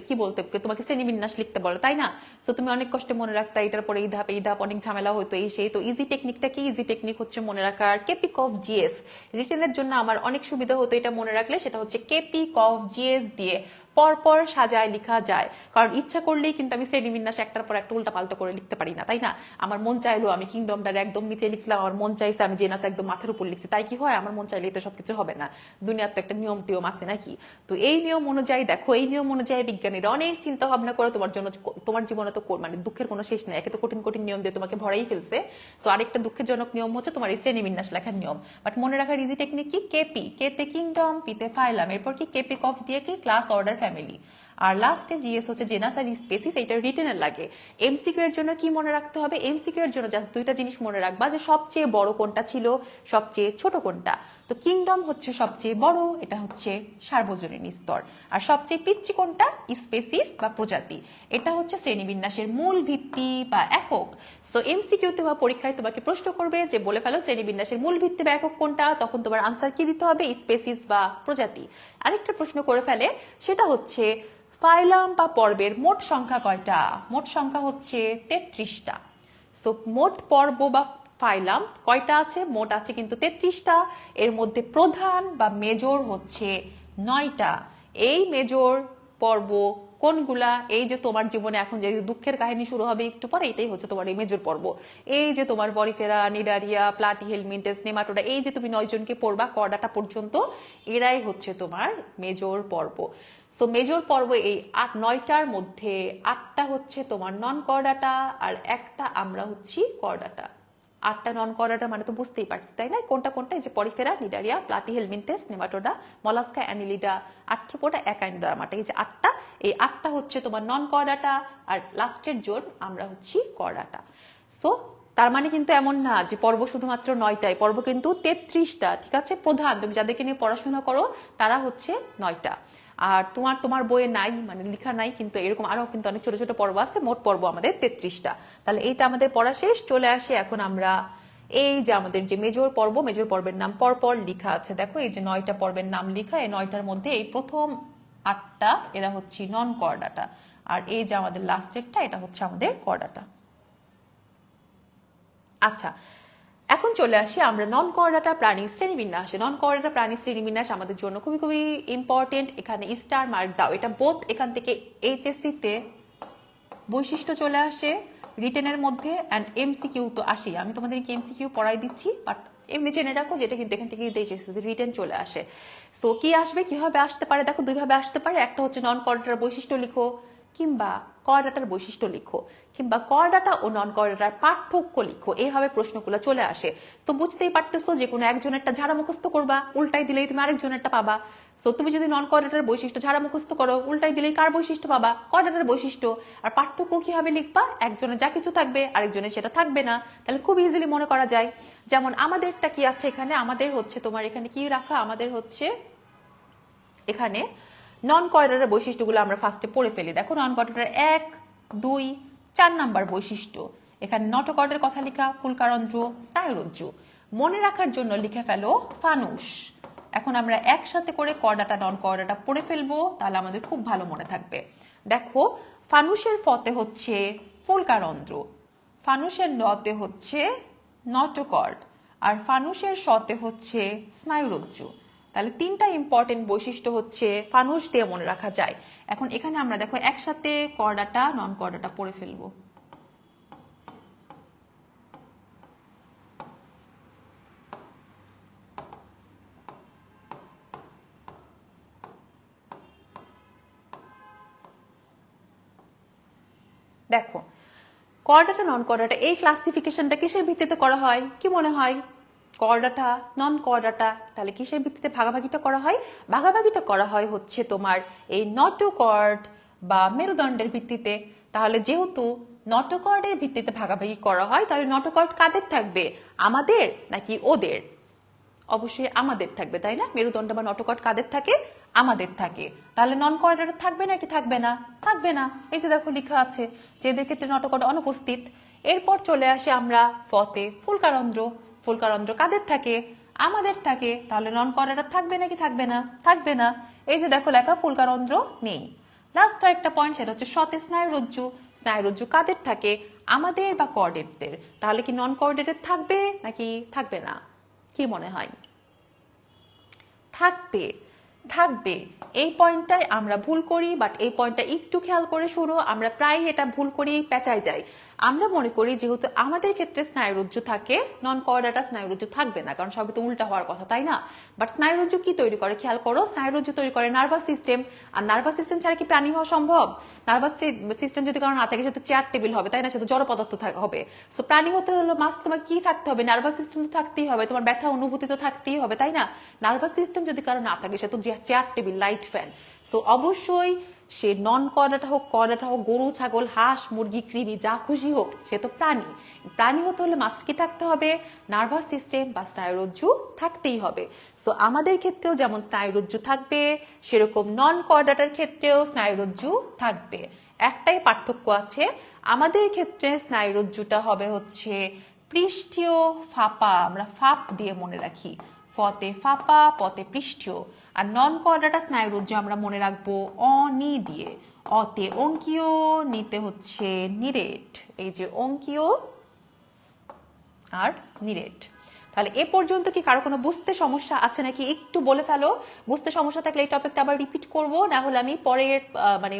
কি বলতে, তোমাকে শ্রেণীবিন্যাস লিখতে বলো তাই না? তো তুমি অনেক কষ্টে মনে রাখতে, এটার পরে এই ধাপ অনেক ঝামেলা হতো এই সেই। তো ইজি টেকনিকটা কি? ইজি টেকনিক হচ্ছে মনে রাখার কেপি কফ জিএস। রিটেনের জন্য আমার অনেক সুবিধা হতো এটা মনে রাখলে। সেটা হচ্ছে কেপি কফ জিএস দিয়ে পরপর সাজায় লেখা যায়। কারণ ইচ্ছা করলেই কিন্তু আমি শ্রেণীবিন্যাস একটার পর একটা উল্টা পাল্টা করে লিখতে পারি না তাই না? আমার মন চাইলো আমি কিংডমটার একদম নিচে লিখলাম, আমার মন চাইছে আমি জেনাস একদম মাথার উপর লিখছি, তাই কি হয়? আমার মন চাইলে তো সবকিছু হবে না। দুনিয়ার তো একটা নিয়ম টিয়ম আছে নাকি? তো এই নিয়ম অনুযায়ী দেখো, এই নিয়ম অনুযায়ী বিজ্ঞানীরা অনেক চিন্তা ভাবনা করে তোমার জন্য। তোমার জীবনে তো মানে দুঃখের কোনো শেষ নেই, একে তো কঠিন কঠিন নিয়ম দিয়ে তোমাকে ভরাই ফেলছে। তো আরেকটা দুঃখজনক নিয়ম হচ্ছে তোমার এই শ্রেণীবিন্যাস লেখার নিয়ম। বাট মনে রাখার ইজি টেকনিক কি? কেপি, কেতে কিংডম, পিতে ফাইলাম, এরপর কি কেপি কফ দিয়ে কি ক্লাস অর্ডার ফ্যামিলি, আর লাস্টে জিএস হচ্ছে জেনাস আর স্পেসিস। এটা রিটেনের লাগে। এমসিকিউ এর জন্য কি মনে রাখতে হবে? এমসিকিউ এর জন্য জাস্ট দুইটা জিনিস মনে রাখবা, যে সবচেয়ে বড় কোনটা ছিল, সবচেয়ে ছোট কোনটা। তো কিংডম হচ্ছে সবচেয়ে বড়, এটা হচ্ছে সার্বজনীন স্তর। আর সবচেয়ে পিচ্ছি কোনটা? স্পেসিস বা প্রজাতি। এটা হচ্ছে শ্রেণীবিন্যাসের মূল ভিত্তি বা একক। তো এমসিকিউতে বা পরীক্ষায় তোমাকে প্রশ্ন করবে যে বলে ফেলো শ্রেণীবিন্যাসের মূল ভিত্তি বা একক কোনটা, তখন তোমার আনসার কি দিতে হবে? স্পেসিস বা প্রজাতি। আরেকটা প্রশ্ন করে ফেলে, সেটা হচ্ছে ফাইলাম বা পর্বের মোট সংখ্যা কয়টা? মোট সংখ্যা হচ্ছে 33টা। সো মোট পর্ব বা ফাইলাম কয়টা আছে? মোট আছে কিন্তু 33টা। এর মধ্যে প্রধান বা মেজর হচ্ছে 9টা। এই মেজর পর্ব কোনগুলা? এই যে তোমার জীবনে এখন যে দুঃখের কাহিনী শুরু হবে একটু পরে, এটাই হচ্ছে তোমার এই মেজর পর্ব। এই যে তোমার বরিফেরা, নিডারিয়া, প্লাটিহেলমিনথেস, নেমাটোডা, এই যে তুমি 9 জনকে পড়বা কর্ডাটা পর্যন্ত, এরাই হচ্ছে তোমার মেজর পর্ব। সো মেজর পর্ব এই 9টার মধ্যে 8টা হচ্ছে তোমার নন কর্ডাটা, আর একটা আমরা হচ্ছি কর্ডাটা। 8টা নন কর্ডাটা মানে তো বুঝতেই পারছি তাই না? কোনটা কোনটা? এই যে Porifera, Cnidaria, Platyhelminthes, nematoda, mollusca, Annelida, arthropoda, Echinodermata, এই যে 8টা, এই 8টা হচ্ছে তোমার নন কর্ডাটা, আর লাস্টের জোন আমরা হচ্ছি কর্ডাটা। সো তার মানে কিন্তু এমন না যে পর্ব শুধুমাত্র 9টাই, পর্ব কিন্তু 33টা। ঠিক আছে? প্রধান তুমি যাদেরকে নিয়ে পড়াশোনা করো তারা হচ্ছে 9টা। আর তোমার তোমার বইয়ে নাই মানে লেখা নাই, কিন্তু এরকম আরো কিন্তু অনেক ছোট ছোট পর্ব আছে। মোট পর্ব আমাদের 33টা। তাহলে এইটা আমাদের পড়া শেষ। চলে আসে এখন আমরা এই যে আমাদের যে মেজর পর্ব, মেজর পর্বের নাম পরপর লেখা আছে। দেখো এই যে 9টা পর্বের নাম লেখা, এই 9টার মধ্যে এই প্রথম 8টা এরা হচ্ছে নন কর্ডাটা, আর এই যে আমাদের লাস্টেরটা এটা হচ্ছে আমাদের কর্ডাটা। আচ্ছা, এখন চলে আসি আমরা নন কর্ডাটা প্রাণী শ্রেণীবিন্যাসে। নন কর্ডাটা প্রাণী শ্রেণীবিন্যাস আমাদের জন্য খুবই খুবই ইম্পর্টেন্ট। এখানে স্টার মার্ক দাও। এটা বোথ এখান থেকে এইচএসসি তে বৈশিষ্ট্য চলে আসে রিটেনের মধ্যে, অ্যান্ড এমসিকিউ তো আসি। আমি তোমাদেরকে এমসিকিউ পড়াই দিচ্ছি, বাট এমনি জেনে রাখো, যেটা কিন্তু এখান থেকে রিটেন চলে আসে। সো কি আসবে, কিভাবে আসতে পারে, দেখো দুইভাবে আসতে পারে। একটা হচ্ছে নন কোয়াড্রেটার বৈশিষ্ট্য লিখো, কিংবা কোয়াড্রেটার বৈশিষ্ট্য লিখো, কিংবা কোয়াড্রেটা ও নন কোয়াড্রেটার পার্থক্য লিখো। এইভাবে প্রশ্নগুলো চলে আসে। তো বুঝতেই পারতেছো যে কোনো একজনেরটা ঝাড়া মুখস্থ করবা, উল্টাই দিলেই তুমি আরেকজনেরটা পাবা। সো তুমি যদি নন কোয়াড্রেটার বৈশিষ্ট্য ঝাড়া মুখস্থ করো, উল্টাই দিলেই কার বৈশিষ্ট্য পাবা, কোয়াড্রেটার বৈশিষ্ট্য। আর পার্থক্য কিভাবে লিখবা, একজনের যা কিছু থাকবে আরেকজনের সেটা থাকবে না, তাহলে খুব ইজিলি মনে করা যায়। যেমন আমাদেরটা কি আছে এখানে, আমাদের হচ্ছে তোমার এখানে কি রাখা, আমাদের হচ্ছে এখানে নন কোয়াড্রেটার বৈশিষ্ট্যগুলো আমরা ফার্স্টে পড়ে ফেলি। দেখো নন কোয়াড্রেটার 1, 2, 4 নাম্বার বৈশিষ্ট্য। এখানে নটোকর্ডের কথা লেখা, ফুলকারন্ধ্র, স্নায়ুরজ্জু। মনে রাখার জন্য লিখে ফেলো ফানুস। এখন আমরা একসাথে করে কর্ডাটা নন কর্ডাটা পড়ে ফেলবো, তাহলে আমাদের খুব ভালো মনে থাকবে। দেখো ফানুসের ফতে হচ্ছে ফুলকারন্ধ্র, ফানুসের নতে হচ্ছে নটোকর্ড, আর ফানুসের শতে হচ্ছে স্নায়ুরজ্জু। তাহলে তিনটা ইম্পর্টেন্ট বৈশিষ্ট্য হচ্ছে ফানুস দিয়ে মনে রাখা যায়। এখন এখানে আমরা দেখো একসাথে কর্ডাটা নন কর্ডাটা পড়ে ফেলবো। দেখো কর্ডাটা নন কর্ডাটা এই ক্লাসিফিকেশনটা কিসের ভিত্তিতে করা হয়, কি মনে হয়? কর্ডাটা নন কর্ডাটা, তাহলে কিসের ভিত্তিতে ভাগাভাগিটা করা হয়? ভাগাভাগিটা করা হয় হচ্ছে তোমার এই নটোকর্ড বা মেরুদণ্ডের ভিত্তিতে। তাহলে যেহেতু নটোকর্ডের ভিত্তিতে ভাগাভাগি করা হয়, তাহলে নটোকর্ড কাদের থাকবে, আমাদের নাকি ওদের? অবশ্যই আমাদের থাকবে, তাই না? মেরুদণ্ড বা নটোকর্ড কাদের থাকে, আমাদের থাকে। তাহলে নন কোয়াড্রেটার থাকবে নাকি থাকবে না? থাকবে না। এই যে দেখো লেখা আছে যে এদের ক্ষেত্রে নটোকর্ড অনুপস্থিত। এরপর চলে আসে আমরা ফতে ফুলকারন্ধ্র। ফুলকারন্ধ্র কাদের থাকে, আমাদের থাকে। তাহলে নন কোয়াড্রেটার থাকবে নাকি থাকবে না? থাকবে না। এই যে দেখো লেখা ফুলকারন্ধ্র নেই। লাস্ট একটা পয়েন্ট, সেটা হচ্ছে শতে স্নায়ুরজ্জু। স্নায়ুরজ্জু কাদের থাকে, আমাদের বা কোঅর্ডিনেটদের। তাহলে কি নন কোঅর্ডিনেটেড থাকবে নাকি থাকবে না? কি মনে হয়? থাকবে, থাকবে। এই পয়েন্টটাই আমরা ভুল করি, বাট এই পয়েন্টটা একটু খেয়াল করে শুরু, আমরা প্রায় এটা ভুল করি, পেঁচাই যাই। আমরা মনে করি যেহেতু আমাদের ক্ষেত্রে স্নায়ুরজ্জু থাকে, নন কোঅর্ডিনেটর স্নায়ুরজ্জু থাকবে না, কারণ সবই তো উল্টা হওয়ার কথা, তাই না? বাট স্নায়ুরজ্জু কি তৈরি করে খেয়াল করো, স্নায়ুরজ্জু তৈরি করে নার্ভাস সিস্টেম। আর নার্ভাস সিস্টেম ছাড়া কি প্রাণী হওয়া সম্ভব? নার্ভাস সিস্টেম যদি কারণ না থাকে, সে তো চেয়ার টেবিল হবে, তাই না? সে তো জড় পদার্থ হবে। সো প্রাণী হতে হলো মাস্ট তোমার কি থাকতে হবে, নার্ভাস সিস্টেম তো থাকতেই হবে, তোমার ব্যথা অনুভূতি তো থাকতেই হবে, তাই না? নার্ভাস সিস্টেম যদি কারণ না থাকে, সে তো chair table, light fan. So অবশ্যই সে নন কর্ডাটা হোক, কর্ডাটা হোক, গরু ছাগল হাঁস মুরগি কৃমি যা খুশি হোক, সে তো প্রাণী। প্রাণী হতে হলে মাস্ট কি থাকতে হবে, নার্ভাস সিস্টেম বা স্নায়ুরজ্জু থাকতেই হবে। সো আমাদের ক্ষেত্রেও যেমন স্নায়ুরজ্জু থাকবে, সেরকম নন কর্ডাটার ক্ষেত্রেও স্নায়ুরজ্জু থাকবে। একটাই পার্থক্য আছে, আমাদের ক্ষেত্রে স্নায়ুরজ্জুটা হবে হচ্ছে পৃষ্ঠীয় ফাঁপা, আমরা ফাঁপ দিয়ে মনে রাখি, ফতে ফাঁপা পতে পৃষ্ঠীয়। আর নন কোয়াড্রাটা স্নায়ুরজ্জু আমরা মনে রাখবো অনি দিয়ে, অতে অঙ্কীয়, নিতে হচ্ছে নিরেট। এই যে অঙ্কীয় আর নিরেট। তাহলে এ পর্যন্ত কি কারো কোনো বুঝতে সমস্যা আছে নাকি, একটু বলে ফেলো। বুঝতে সমস্যা থাকলে এই টপিকটা আবার রিপিট করব, না হলে আমি পরের মানে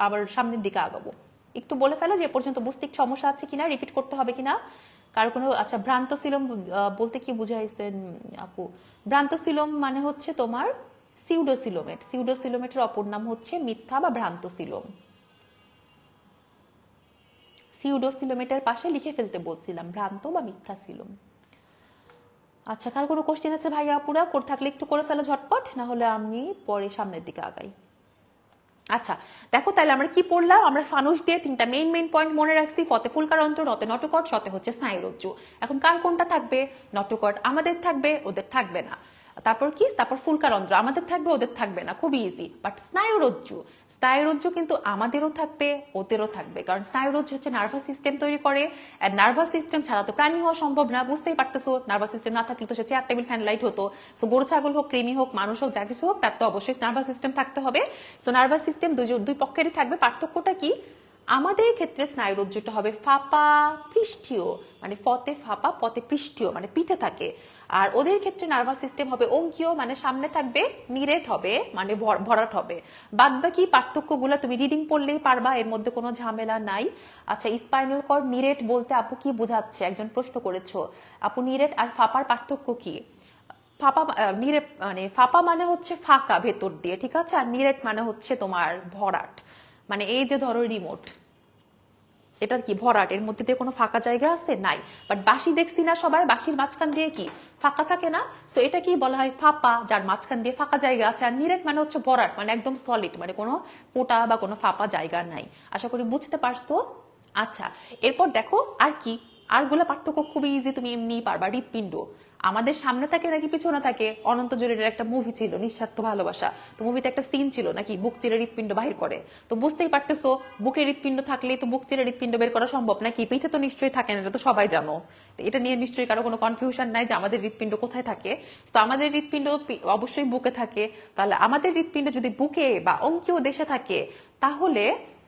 আবার সামনের দিকে আগাবো। একটু বলে ফেলো যে এ পর্যন্ত বুঝতে সমস্যা আছে কিনা, রিপিট করতে হবে কিনা কারো কোনো। আচ্ছা, ভ্রান্তশীলম বলতে কি বুঝাইছেন আপু? ভ্রান্তশীলম মানে হচ্ছে তোমার সিউডোসিলোমেট। সিউডোসিলোমেটের অপর নাম হচ্ছে মিথ্যা বা ভ্রান্তশীলম। সিউডোসিলোমেটের পাশে লিখে ফেলতে বলছিলাম ভ্রান্ত বা মিথ্যা সিলোম। আচ্ছা, কার কোনো কোশ্চেন আছে ভাইয়া আপুরা? করে থাকলে একটু করে ফেলো ঝটপট, না হলে আমি পরে সামনের দিকে আগাই। আচ্ছা দেখো, তাহলে আমরা কি পড়লাম, আমরা ফানুস দিয়ে তিনটা মেইন পয়েন্ট মনে রাখছি, ফতে ফুলকারন্ধ্র, নতে নটোকর্ড, শতে হচ্ছে স্নায়ুরজ্জু। এখন কার কোনটা থাকবে, নটোকর্ড আমাদের থাকবে, ওদের থাকবে না। তারপর কি, তারপর ফুলকারন্ধ্র আমাদের থাকবে, ওদের থাকবে না, খুবই ইজি। বাট স্নায়ুরজ্জু, স্নায়ুরজ্জু কিন্তু আমাদেরও থাকবে, ওদেরও থাকবে, কারণ স্নায়ুরজ্জু হচ্ছে নার্ভাস সিস্টেম তৈরি করে। আর নার্ভাস সিস্টেম ছাড়া তো প্রাণী হওয়া সম্ভব না, বুঝতেই পারতেছো। নার্ভাস সিস্টেম না থাকলে তো সে চেয়ার টেবিল ফ্যান লাইট হতো। সো গরু ছাগল হোক, কৃমি হোক, মানুষ হোক, যা কিছু হোক, তার তো অবশ্যই নার্ভাস সিস্টেম থাকতে হবে। সো নার্ভাস সিস্টেম দুই পক্ষেরই থাকবে। পার্থক্যটা কি, আমাদের ক্ষেত্রে স্নায়ুরজ্জুটা হবে ফাঁপা পৃষ্ঠীয়, মানে ফতে ফাঁপা পতে পৃষ্ঠীয়, মানে পিঠে থাকে। আর ওদের ক্ষেত্রে নার্ভাস সিস্টেম হবে অঙ্কীয়, মানে সামনে থাকবে, নিরেট হবে মানে ভরাট হবে। বাদ বাকি পার্থক্যগুলো তুমি রিডিং পড়লেই পারবা, এর মধ্যে কোনো ঝামেলা নাই। আচ্ছা, স্পাইনাল কর্ড নিরেট বলতে আপু কি বোঝাচ্ছে, একজন প্রশ্ন করেছো। আপু নিরেট আর ফাঁপার পার্থক্য কি? ফাঁপা নিরেট মানে ফাঁপা মানে হচ্ছে ফাঁকা ভেতর দিয়ে, ঠিক আছে, আর নিরেট মানে হচ্ছে তোমার ভরাট। মানে এই যে ধরো রিমোট, এটা কি ভরাট, এর মধ্যে দিয়ে কোনো ফাঁকা জায়গা আছে নাই। বাট বাঁশি দেখছি না সবাই, বাঁশির মাঝখান দিয়ে কি ফাঁকা থাকে না? তো এটা কি বলা হয় ফাঁপা, যার মাঝখান দিয়ে ফাঁকা জায়গা আছে। আর নিরেট মানে হচ্ছে ভরাট, মানে একদম সলিড, মানে কোনো পোটা বা কোনো ফাঁপা জায়গা নাই। আশা করি বুঝতে পারছো। আচ্ছা, এরপর দেখো আর কি, আরগুলো পার্থক্য খুবই ইজি, তুমি এমনি পারবা। হৃৎপিণ্ড আমাদের সামনে থাকে নাকি পিছনে থাকে? অনন্ত জলিলের একটা মুভি ছিল নিঃস্বার্থ ভালোবাসা, তো মুভিতে একটা সিন ছিল নাকি বুক চিরে হৃৎপিণ্ড বাহির করে। তো বুঝতেই পারতেছো, বুকে হৃৎপিণ্ড থাকলে তো বুক চিরে হৃৎপিণ্ড বের করা সম্ভব নাকি? পিঠে তো নিশ্চয়ই থাকে না, এটা তো সবাই জানো। তো এটা নিয়ে নিশ্চয়ই কারো কোনো কনফিউশন নাই যে আমাদের হৃৎপিণ্ড কোথায় থাকে। তো আমাদের হৃৎপিণ্ড অবশ্যই বুকে থাকে। তাহলে আমাদের হৃৎপিণ্ড যদি বুকে বা অঙ্কীয় দেশে থাকে, তাহলে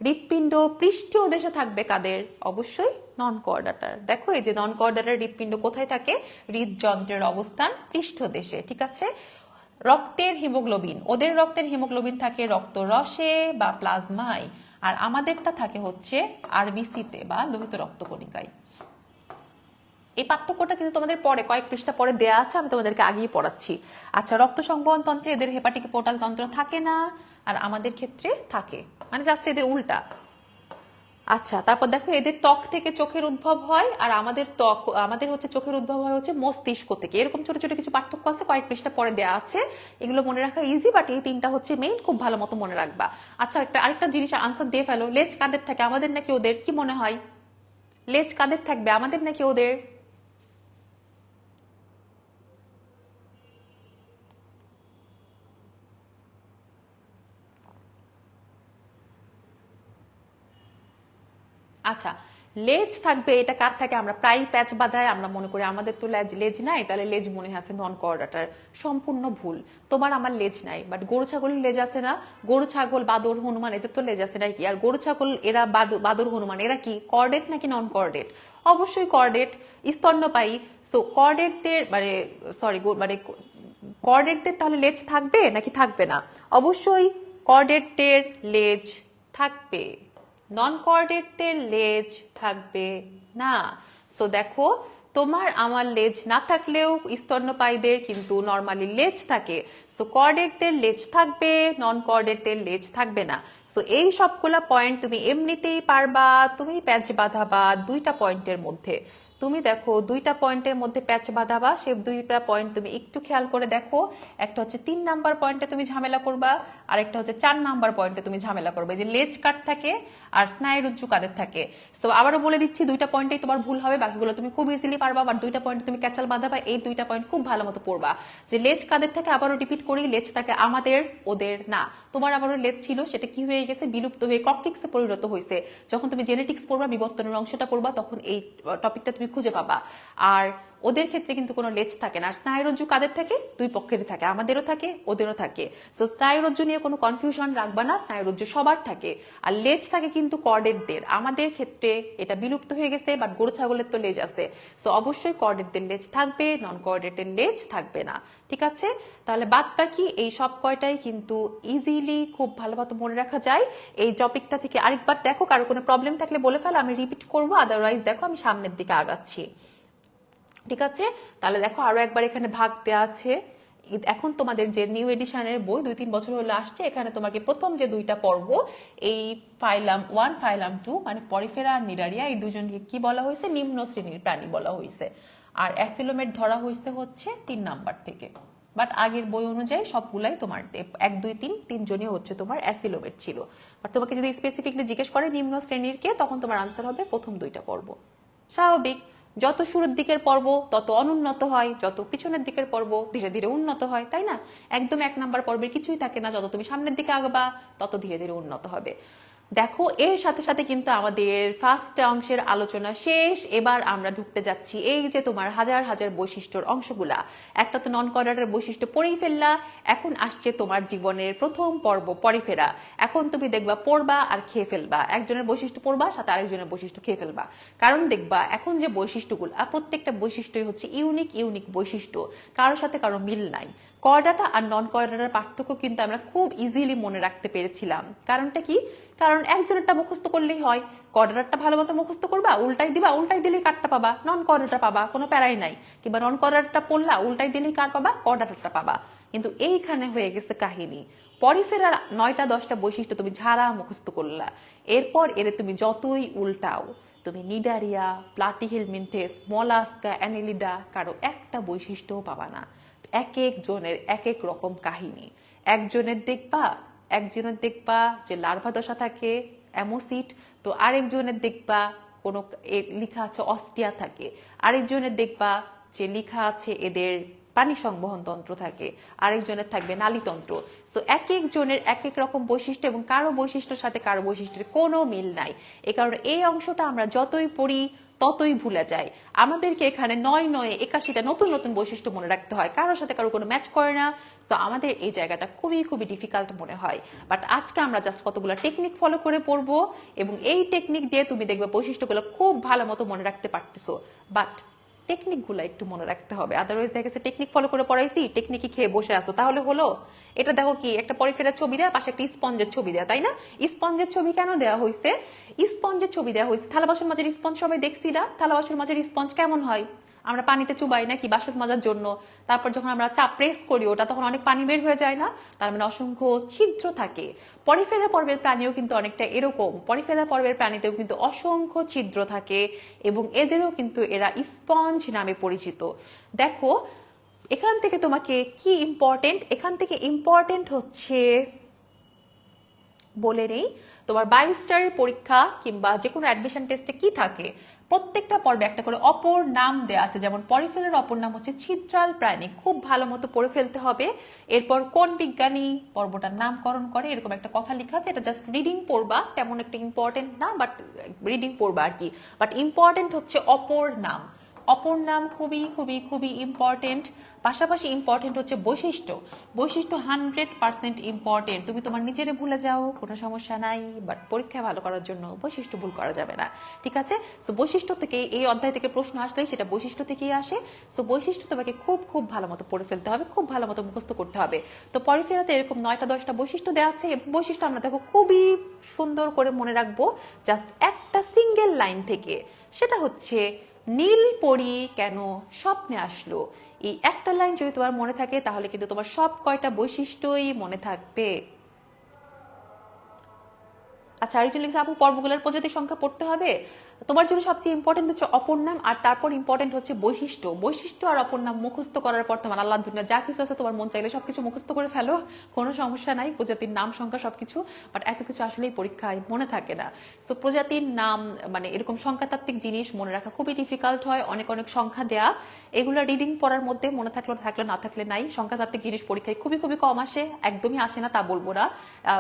হৃৎপিণ্ড পৃষ্ঠীয় দেশে থাকবে কাদের? অবশ্যই নন কোঅর্ডিনেটর। দেখো এই যে নন কোঅর্ডিনেটর হৃৎপিণ্ড কোথায় থাকে? হৃদযন্ত্রের অবস্থান পৃষ্ঠ দেশে, ঠিক আছে। রক্তের হিমোগ্লোবিন, ওদের রক্তের হিমোগ্লোবিন থাকে রক্ত রসে বা প্লাজমায়, আর আমাদেরটা থাকে হচ্ছে আরবিসিতে বা লোহিত রক্তকণিকায়। এই পার্থক্যটা কিন্তু তোমাদের পরে কয়েক পৃষ্ঠা পরে দেয়া আছে, আমি তোমাদেরকে আগেই পড়াচ্ছি। আচ্ছা, রক্ত সংবহন তন্ত্রে এদের হেপাটিক পোর্টাল তন্ত্র থাকে না, আর আমাদের ক্ষেত্রে থাকে, মানে জাস্ট এদের উল্টা। আচ্ছা, তারপর দেখো এদের ত্বক থেকে চোখের উদ্ভব হয়, আর আমাদের হচ্ছে চোখের উদ্ভব হয় হচ্ছে মস্তিষ্ক থেকে। এরকম ছোট ছোট কিছু পার্থক্য আছে, কয়েক পৃষ্ঠা পরে দেওয়া আছে, এগুলো মনে রাখা ইজি, বাট এই তিনটা হচ্ছে মেইন, খুব ভালো মতো মনে রাখবা। আচ্ছা, আরেকটা জিনিস আনসার দিয়ে ফেলো, লেজ কাদের থাকে, আমাদের নাকি ওদের? কি মনে হয়, লেজ কাদের থাকবে, আমাদের নাকি ওদের? আচ্ছা, লেজ থাকবে, এটা কার থাকে? আমরা প্রায় প্যাচ বাঁধায় আমরা মনে করি আমাদের তো লেজ নাই, তাহলে লেজ মনে আছে নন কোঅর্ডিনেটর। সম্পূর্ণ ভুল, তোমার আমার লেজ নাই, বাট গরু ছাগলের লেজ আছে না? গরু ছাগল বাদর হনুমান এদের তো লেজ আছে নাকি? আর গরু ছাগল এরা বাদর হনুমান এরা কি কোঅর্ডিনেট নাকি নন কোঅর্ডিনেট? অবশ্যই কোঅর্ডিনেট, স্তন্যপায়ী। সো কোঅর্ডিনেটদের মানে মানে কোঅর্ডিনেটদের তাহলে লেজ থাকবে নাকি থাকবে না? অবশ্যই কোঅর্ডিনেটদের লেজ থাকবে, নন কোঅর্ডিনেটদের লেজ থাকবে না। সো দেখো, তোমার আমার লেজ না থাকলেও স্তন্যপায়ীদের কিন্তু নর্মালি লেজ থাকে। সো কোঅর্ডিনেটদের লেজ থাকবে, নন কোঅর্ডিনেটদের লেজ থাকবে না। সো এই সবগুলা পয়েন্ট তুমি এমনিতেই পারবা, তুমি প্যাচ বাঁধাবা দুইটা পয়েন্টের মধ্যে। তুমি দেখো দুইটা পয়েন্টের মধ্যে প্যাচ বাঁধাবা, সে দুইটা পয়েন্ট তুমি একটু খেয়াল করে দেখো। একটা হচ্ছে 3 নাম্বার পয়েন্টে তুমি ঝামেলা করবা, আর একটা হচ্ছে 4 নাম্বার পয়েন্টে তুমি ঝামেলা করবে, যে লেজ কাট থাকে আর স্নায়ুরজ্জু কাদের থাকে। তো আবারও বলে দিচ্ছি, দুইটা পয়েন্টেই তোমার ভুল হবে, বাকিগুলো তুমি খুব ইজিলি পারবা, বাট দুইটা পয়েন্ট তুমি ক্যাচাল বাঁধাবা, এই দুইটা পয়েন্ট খুব ভালো মতো পড়বা। যে লেজ কাদের থাকে, আবারও রিপিট করি, লেজ থাকে আমাদের, ওদের না। তোমার আবারও লেজ ছিল, সেটা কি হয়ে গেছে? বিলুপ্ত হয়ে ককটিক্সে পরিণত হয়েছে। যখন তুমি জেনেটিক্স পড়বা, বিবর্তনের অংশটা পড়বা, তখন এই টপিকটা তুমি খুঁজে পাবা। আর ওদের ক্ষেত্রে কিন্তু কোনো লেজ থাকে না। আর স্নায়ুরজ্জু কাদের থাকে? দুই পক্ষেরই থাকে, আমাদেরও থাকে ওদেরও থাকে। তো স্নায়ুরজ্জু নিয়ে কোনো কনফিউশন রাখবা না, স্নায়ুরজ্জু সবার থাকে। আর লেজ থাকে কিন্তু কোঅর্ডিনেটদের, আমাদের ক্ষেত্রে এটা বিলুপ্ত হয়ে গেছে, বাট গরু ছাগলের তো লেজ আছে। তো অবশ্যই কোঅর্ডিনেটদের লেজ থাকবে, নন কোঅর্ডিনেটের লেজ থাকবে না, ঠিক আছে। তাহলে বাদ বাকি এই সব কয়টাই কিন্তু ইজিলি খুব ভালো মতো মনে রাখা যায়। এই টপিকটা থেকে আরেকবার দেখো, কারো কোনো প্রবলেম থাকলে বলে ফেলো, আমি রিপিট করবো, আদারওয়াইজ দেখো আমি সামনের দিকে আগাচ্ছি, ঠিক আছে। তাহলে দেখো আরো একবার এখানে ভাগ দেওয়া আছে। এখন তোমাদের যে নিউ এডিশনের বই 2-3 বছর হলো আসছে, এখানে তোমাকে প্রথম যে দুইটা পর্ব, এই ফাইলাম 1 ফাইলাম 2 মানে পরিফেরা আর নিডারিয়া, এই দুজনকে কি বলা হয়েছে? নিম্ন শ্রেণীর প্রাণী বলা হয়েছে। আর অ্যাসিলোমেট ধরা হয়েছে হচ্ছে 3 নাম্বার থেকে। বাট আগের বই অনুযায়ী সবগুলাই তোমার 1 2 3 তিনজনই হচ্ছে তোমার অ্যাসিলোমেট ছিল। বাট তোমাকে যদি স্পেসিফিকলি জিজ্ঞেস করে নিম্ন শ্রেণীর কে, তখন তোমার আনসার হবে প্রথম দুইটা পর্ব। স্বাভাবিক, যত শুরুর দিকের পর্ব তত অনুন্নত হয়, যত পিছনের দিকের পর্ব ধীরে ধীরে উন্নত হয়, তাই না? একদম 1 নাম্বার পর্বের কিছুই থাকে না, যত তুমি সামনের দিকে আগবা তত ধীরে ধীরে উন্নত হবে। দেখো এর সাথে সাথে কিন্তু আমাদের ফার্স্ট অংশের আলোচনা শেষ। এবার আমরা ঢুকতে যাচ্ছি এই যে তোমার হাজার হাজার বৈশিষ্ট্যর অংশগুলা। একটা তো নন কোয়াড্রেটার বৈশিষ্ট্য পড়েই ফেললা, এখন আসছে তোমার জীবনের প্রথম পর্ব পরিফেরা। এখন তুমি দেখবা পড়বা আর খেয়ে ফেলবা, একজনের বৈশিষ্ট্য পড়বা সাথে আরেকজনের বৈশিষ্ট্য খেয়ে ফেলবা। কারণ দেখবা এখন যে বৈশিষ্ট্যগুলো, প্রত্যেকটা বৈশিষ্ট্যই হচ্ছে ইউনিক ইউনিক বৈশিষ্ট্য, কারোর সাথে কারো মিল নাই। কোয়াড্রেটা আর নন কোয়াড্রেটার পার্থক্য কিন্তু আমরা খুব ইজিলি মনে রাখতে পেরেছিলাম। কারণটা কি? কারণ একজনেরটা মুখস্থ করলেই হয়। কোয়াড্রেটারটা ভালো মতো মুখস্থ করবা, উল্টাই দিবা, উল্টাই দিলেই কারটা পাবা, নন কোয়াড্রেটার পাবা, কোনো প্যারাই নাই। কিংবা নন কোয়াড্রেটারটা পড়লা, উল্টাই দিলেই কার পাবা, কোয়াড্রেটারটা পাবা। কিন্তু এইখানে হয়ে গেছে কাহিনী, পরিফেরার 9টা 10টা বৈশিষ্ট্য তুমি ঝাড়া মুখস্থ করলা, এরপর এরে তুমি যতই উল্টাও, তুমি নিডারিয়া, প্লাটিহেলমিনথেস, মলাস্কা, অ্যানেলিডা কারো একটা বৈশিষ্ট্যও পাবা না। এক এক জনের এক এক রকম কাহিনী। একজনের দেখবা যে লার্ভা দশা থাকে, অ্যামোসিট, তো আরেকজনের দেখবা কোনো লেখা আছে অস্টিয়া থাকে, আরেকজনের দেখবা যে লেখা আছে এদের পানি সংবহন তন্ত্র থাকে, আরেকজনের থাকবে নালীতন্ত্র। তো এক একজনের এক এক রকম বৈশিষ্ট্য এবং কারো বৈশিষ্ট্যের সাথে কারো বৈশিষ্ট্যের কোনো মিল নাই। এ কারণে এই অংশটা আমরা যতই পড়ি ততই ভুলে যায়। আমাদেরকে এখানে 9 9 81টা নতুন নতুন বৈশিষ্ট্য মনে রাখতে হয়, কারোর সাথে কারো কোনো ম্যাচ করে না। তো আমাদের এই জায়গাটা খুবই খুবই ডিফিকাল্ট মনে হয়। বাট আজকে আমরা জাস্ট কতগুলো টেকনিক ফলো করে পড়বো এবং এই টেকনিক দিয়ে তুমি দেখবে বৈশিষ্ট্যগুলো খুব ভালো মতো মনে রাখতে পারতেছো। বাট টেকনিকগুলো একটু মনে রাখতে হবে, আদারওয়াইজ দেখা গেছে টেকনিক ফলো করে পড়াইছি, টেকনিকই খেয়ে বসে আসো, তাহলে হলো? এটা দেখো কি একটা পরিফেরার ছবি দেয়া, পাশে একটা স্পঞ্জের ছবি দেয়া, তাই না? স্পঞ্জের ছবি কেন দেওয়া হয়েছে? স্পঞ্জের ছবি দেওয়া হয়েছে, থালা বাসন মাঝের স্পঞ্জ সবাই দেখছি না? থালা বাসন মাঝের স্পঞ্জ কেমন হয়? আমরা পানিতে চুবাই নাকি বাসন মাজার জন্য, তারপর যখন আমরা চাপ প্রেস করি ওটা তখন অনেক পানি বের হয়ে যায় না? তার মানে অসংখ্য ছিদ্র থাকে। পরিফেরা পর্বের প্রাণীও কিন্তু অনেকটা এরকম, পরিফেরা পর্বের প্রাণীতেও কিন্তু অসংখ্য ছিদ্র থাকে এবং এদেরও কিন্তু এরা স্পঞ্জ নামে পরিচিত। দেখো এখান থেকে তোমাকে কি ইম্পর্টেন্ট, এখান থেকে ইম্পর্টেন্ট হচ্ছে বলে নেই, তোমার বায়োস্টারের পরীক্ষা কিংবা যে কোনো অ্যাডমিশন টেস্টে কি থাকে, প্রত্যেকটা পর্বে একটা করে অপর নাম দেওয়া আছে। যেমন পরিফেরার অপর নাম হচ্ছে ছিদ্রাল প্রাণী, খুব ভালো মতো পড়ে ফেলতে হবে। এরপর কোন বিজ্ঞানী পর্বটার নামকরণ করে, এরকম একটা কথা লেখা আছে, এটা জাস্ট রিডিং পড়বা, তেমন একটা ইম্পর্টেন্ট না, বাট রিডিং পড়বা আর কি। বাট ইম্পর্টেন্ট হচ্ছে অপর নাম, অপর নাম খুবই খুবই খুবই ইম্পর্টেন্ট। পাশাপাশি ইম্পর্টেন্ট হচ্ছে বৈশিষ্ট্য, বৈশিষ্ট্য 100% ইম্পর্টেন্ট। তুমি তোমার নিজেরে ভুলে যাও কোনো সমস্যা নাই, বাট পরীক্ষায় ভালো করার জন্য বৈশিষ্ট্য ভুল করা যাবে না, ঠিক আছে? তো বৈশিষ্ট্য থেকে এই অধ্যায় থেকে প্রশ্ন আসলেই সেটা বৈশিষ্ট্য থেকেই আসে। তো বৈশিষ্ট্য তোমাকে খুব খুব ভালো মতো পড়ে ফেলতে হবে, খুব ভালো মতো মুখস্থ করতে হবে। তো পরিফেরাতে এরকম 9টা 10টা বৈশিষ্ট্য দেওয়া আছে এবং বৈশিষ্ট্য আমরা দেখো খুবই সুন্দর করে মনে রাখবো জাস্ট একটা সিঙ্গেল লাইন থেকে, সেটা হচ্ছে নীল পরি কেন স্বপ্নে আসলো। এই একটা লাইন যদি তোমার মনে থাকে তাহলে কিন্তু তোমার সব কয়টা বৈশিষ্ট্যই মনে থাকবে। আচ্ছা আরেকজন লিখছে আপু পর্বগুলোর প্রজাতির সংখ্যা পড়তে হবে। তোমার জন্য সবচেয়ে ইম্পর্টেন্ট হচ্ছে অপর নাম, আর তারপর ইম্পর্টেন্ট হচ্ছে বৈশিষ্ট্য। বৈশিষ্ট্য আর অপর নাম মুখস্থ করার পর তোমার আল্লাহ দুনিয়া যা কিছু আছে তোমার মন চাইলে সবকিছু মুখস্থ করে ফেলো, কোনো সমস্যা নাই, প্রজাতির নাম সংখ্যা সবকিছু। বাট এত কিছু আসলেই পরীক্ষায় মনে থাকে না। তো প্রজাতির নাম মানে এরকম সংখ্যাতাত্ত্বিক জিনিস মনে রাখা খুবই ডিফিকাল্ট হয়, অনেক অনেক সংখ্যা দেয়া, এগুলো রিডিং পড়ার মধ্যে মনে থাকলে থাকলে না থাকলে নাই। সংখ্যাতাত্ত্বিক জিনিস পরীক্ষায় খুবই খুবই কম আসে, একদমই আসে না তা বলবো না,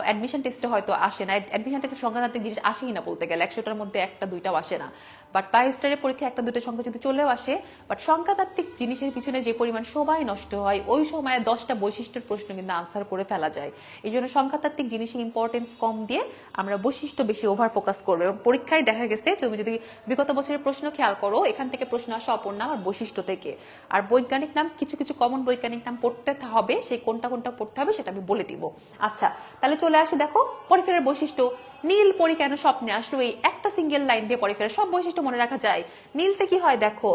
অ্যাডমিশন টেস্টে হয়তো আসে না, অ্যাডমিশন টেস্টে সংখ্যাতাত্ত্বিক জিনিস আসেই না বলতে গেলে, 100টার মধ্যে একটা দুইটাও আসে না। বাট বায়োস্টারের পরীক্ষা একটা দুটো সংখ্যা যদি চলেও আসে, বাট সংখ্যাতাত্ত্বিক জিনিসের পিছনে যে পরিমাণ সময় নষ্ট হয় ওই সময়ে 10টা বৈশিষ্ট্যের প্রশ্ন কিন্তু আনসার করে ফেলা যায়। এই জন্য সংখ্যাতাত্ত্বিক জিনিসের ইম্পর্টেন্স কম দিয়ে আমরা বৈশিষ্ট্য বেশি ওভার ফোকাস করবো। এবং পরীক্ষায় দেখা গেছে তুমি যদি বিগত বছরের প্রশ্ন খেয়াল করো, এখান থেকে প্রশ্ন আসে অপর নাম আর বৈশিষ্ট্য থেকে। আর বৈজ্ঞানিক নাম কিছু কিছু কমন বৈজ্ঞানিক নাম পড়তে হবে, সেই কোনটা কোনটা পড়তে হবে সেটা আমি বলে দিব। আচ্ছা তাহলে চলে আসি, দেখো পরিফেরার বৈশিষ্ট্য, নীল পরি কেন স্বপ্নে আসলো, এই একটা সিঙ্গেল লাইন দিয়ে পরিফেরার সব বৈশিষ্ট্য মনে রাখা যায়। নীলতে কি হয় দেখো,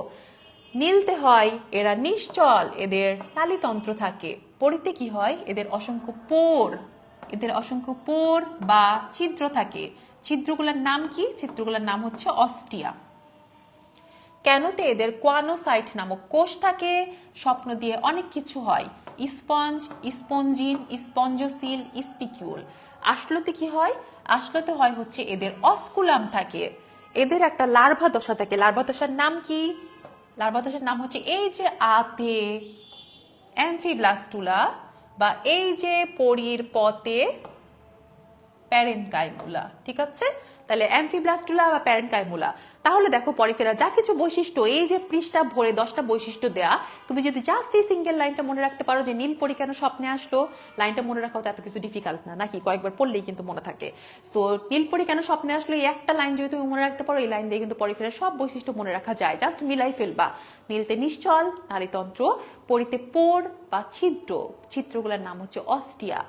নীলতে হয় এরা নিশ্চল, এদের নালীতন্ত্র থাকে। পরিতে কি হয়, এদের অসংখ্য পোর, এদের অসংখ্য পোর বা ছিদ্র থাকে। ছিদ্রগুলোর নাম কি? ছিদ্রগুলোর নাম হচ্ছে অস্টিয়া। কেনতে এদের কোয়ানোসাইট নামক কোষ থাকে। স্বপ্ন দিয়ে অনেক কিছু হয়, স্পঞ্জ, স্পঞ্জিন, স্পঞ্জোসিল, স্পিকিউল। আসলোতে কি হয়, আসলোতে হয় হচ্ছে এদের অস্কুলাম থাকে। এদের একটা লার্ভা দশা থাকে, লার্ভা দশার নাম কি? লার্ভা দশার নাম হচ্ছে এই যে আতে অ্যামফিব্লাস্টুলা, বা এই যে পরির পতে প্যারেনকাইমুলা। ঠিক আছে, তাহলে অ্যাম্ফিব্লাস্টুলা বা প্যারেনকাইমুলা। তাহলে দেখো পরিফেরা যা কিছু বৈশিষ্ট্য, এই যে পৃষ্ঠা ভরে 10টা বৈশিষ্ট্য দেয়া, তুমি যদি জাস্ট এই সিঙ্গেল লাইনটা মনে রাখতে পারো যে নীলপরি কেন স্বপ্নে আসলো, লাইনটা মনে রাখা তো এত কিছু ডিফিকাল্ট না, নাকি? কয়েকবার পড়লেই কিন্তু মনে থাকে। তো নীলপরি কেন স্বপ্নে আসলো, এই একটা লাইন যদি তুমি মনে রাখতে পারো, এই লাইন দিয়ে কিন্তু পরিফেরার সব বৈশিষ্ট্য মনে রাখা যায়। জাস্ট মিলাই ফেলবা। নীলতে নিশ্চল, নালীতন্ত্র; পরিতে পোর বা ছিদ্র, ছিদ্রগুলোর নাম হচ্ছে অস্টিয়া।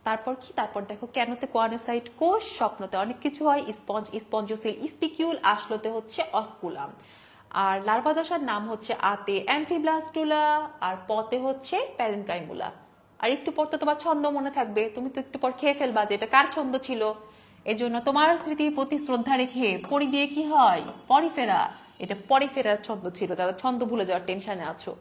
তারপর কি? তারপর দেখো কেনতে কোয়ানোসাইট কোষ, স্বপ্নতে অনেক কিছু হয়, স্পঞ্জ স্পঞ্জোসিল স্পিকিউল, আসলোতে হচ্ছে অস্কুলাম। আর লার্ভা দশার নাম হচ্ছে আতে অ্যাম্ফিব্লাস্টুলা, আর পতে হচ্ছে প্যারেনকাইমুলা। আর একটু পর তো তোমার ছন্দ মনে থাকবে, তুমি তো একটু পর খেয়ে ফেলবা যে এটা কার ছন্দ ছিল। এজন্য তোমার স্মৃতির প্রতি শ্রদ্ধা রেখে পরি দিয়ে কি হয়? পরিফেরা। এটা পরিফেরার ছন্দ ছিল, যারা ছন্দ ভুলে যাওয়ার টেনশনে আছো।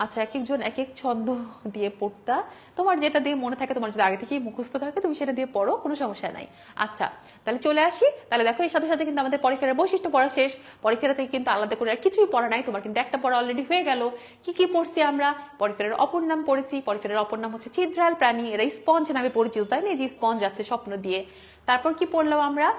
আচ্ছা, এক একজন এক এক ছন্দ দিয়ে পড়তা। তোমার যেটা দিয়ে মনে থাকে, তোমার যদি আগে থেকেই মুখস্থ থাকে, তুমি সেটা দিয়ে পড়ো, কোনো সমস্যা নাই। আচ্ছা, তাহলে চলে আসি। তাহলে দেখো এর সাথে সাথে কিন্তু আমাদের পরিফেরার বৈশিষ্ট্য পড়া শেষ। পরিফেরা থেকে কিন্তু আলাদা করে আর কিছুই পড়া নাই, তোমার কিন্তু একটা পড়া অলরেডি হয়ে গেল। কি কি পড়ছি আমরা? পরিফেরার অপর নাম পড়েছি। পরিফেরার অপর নাম হচ্ছে ছিদ্রাল প্রাণী, এরা স্পঞ্জ নামে পরিচিত, তাই না? যে স্পঞ্জ আছে স্বপ্ন দিয়ে। তারপর কি পড়লাম আমরা?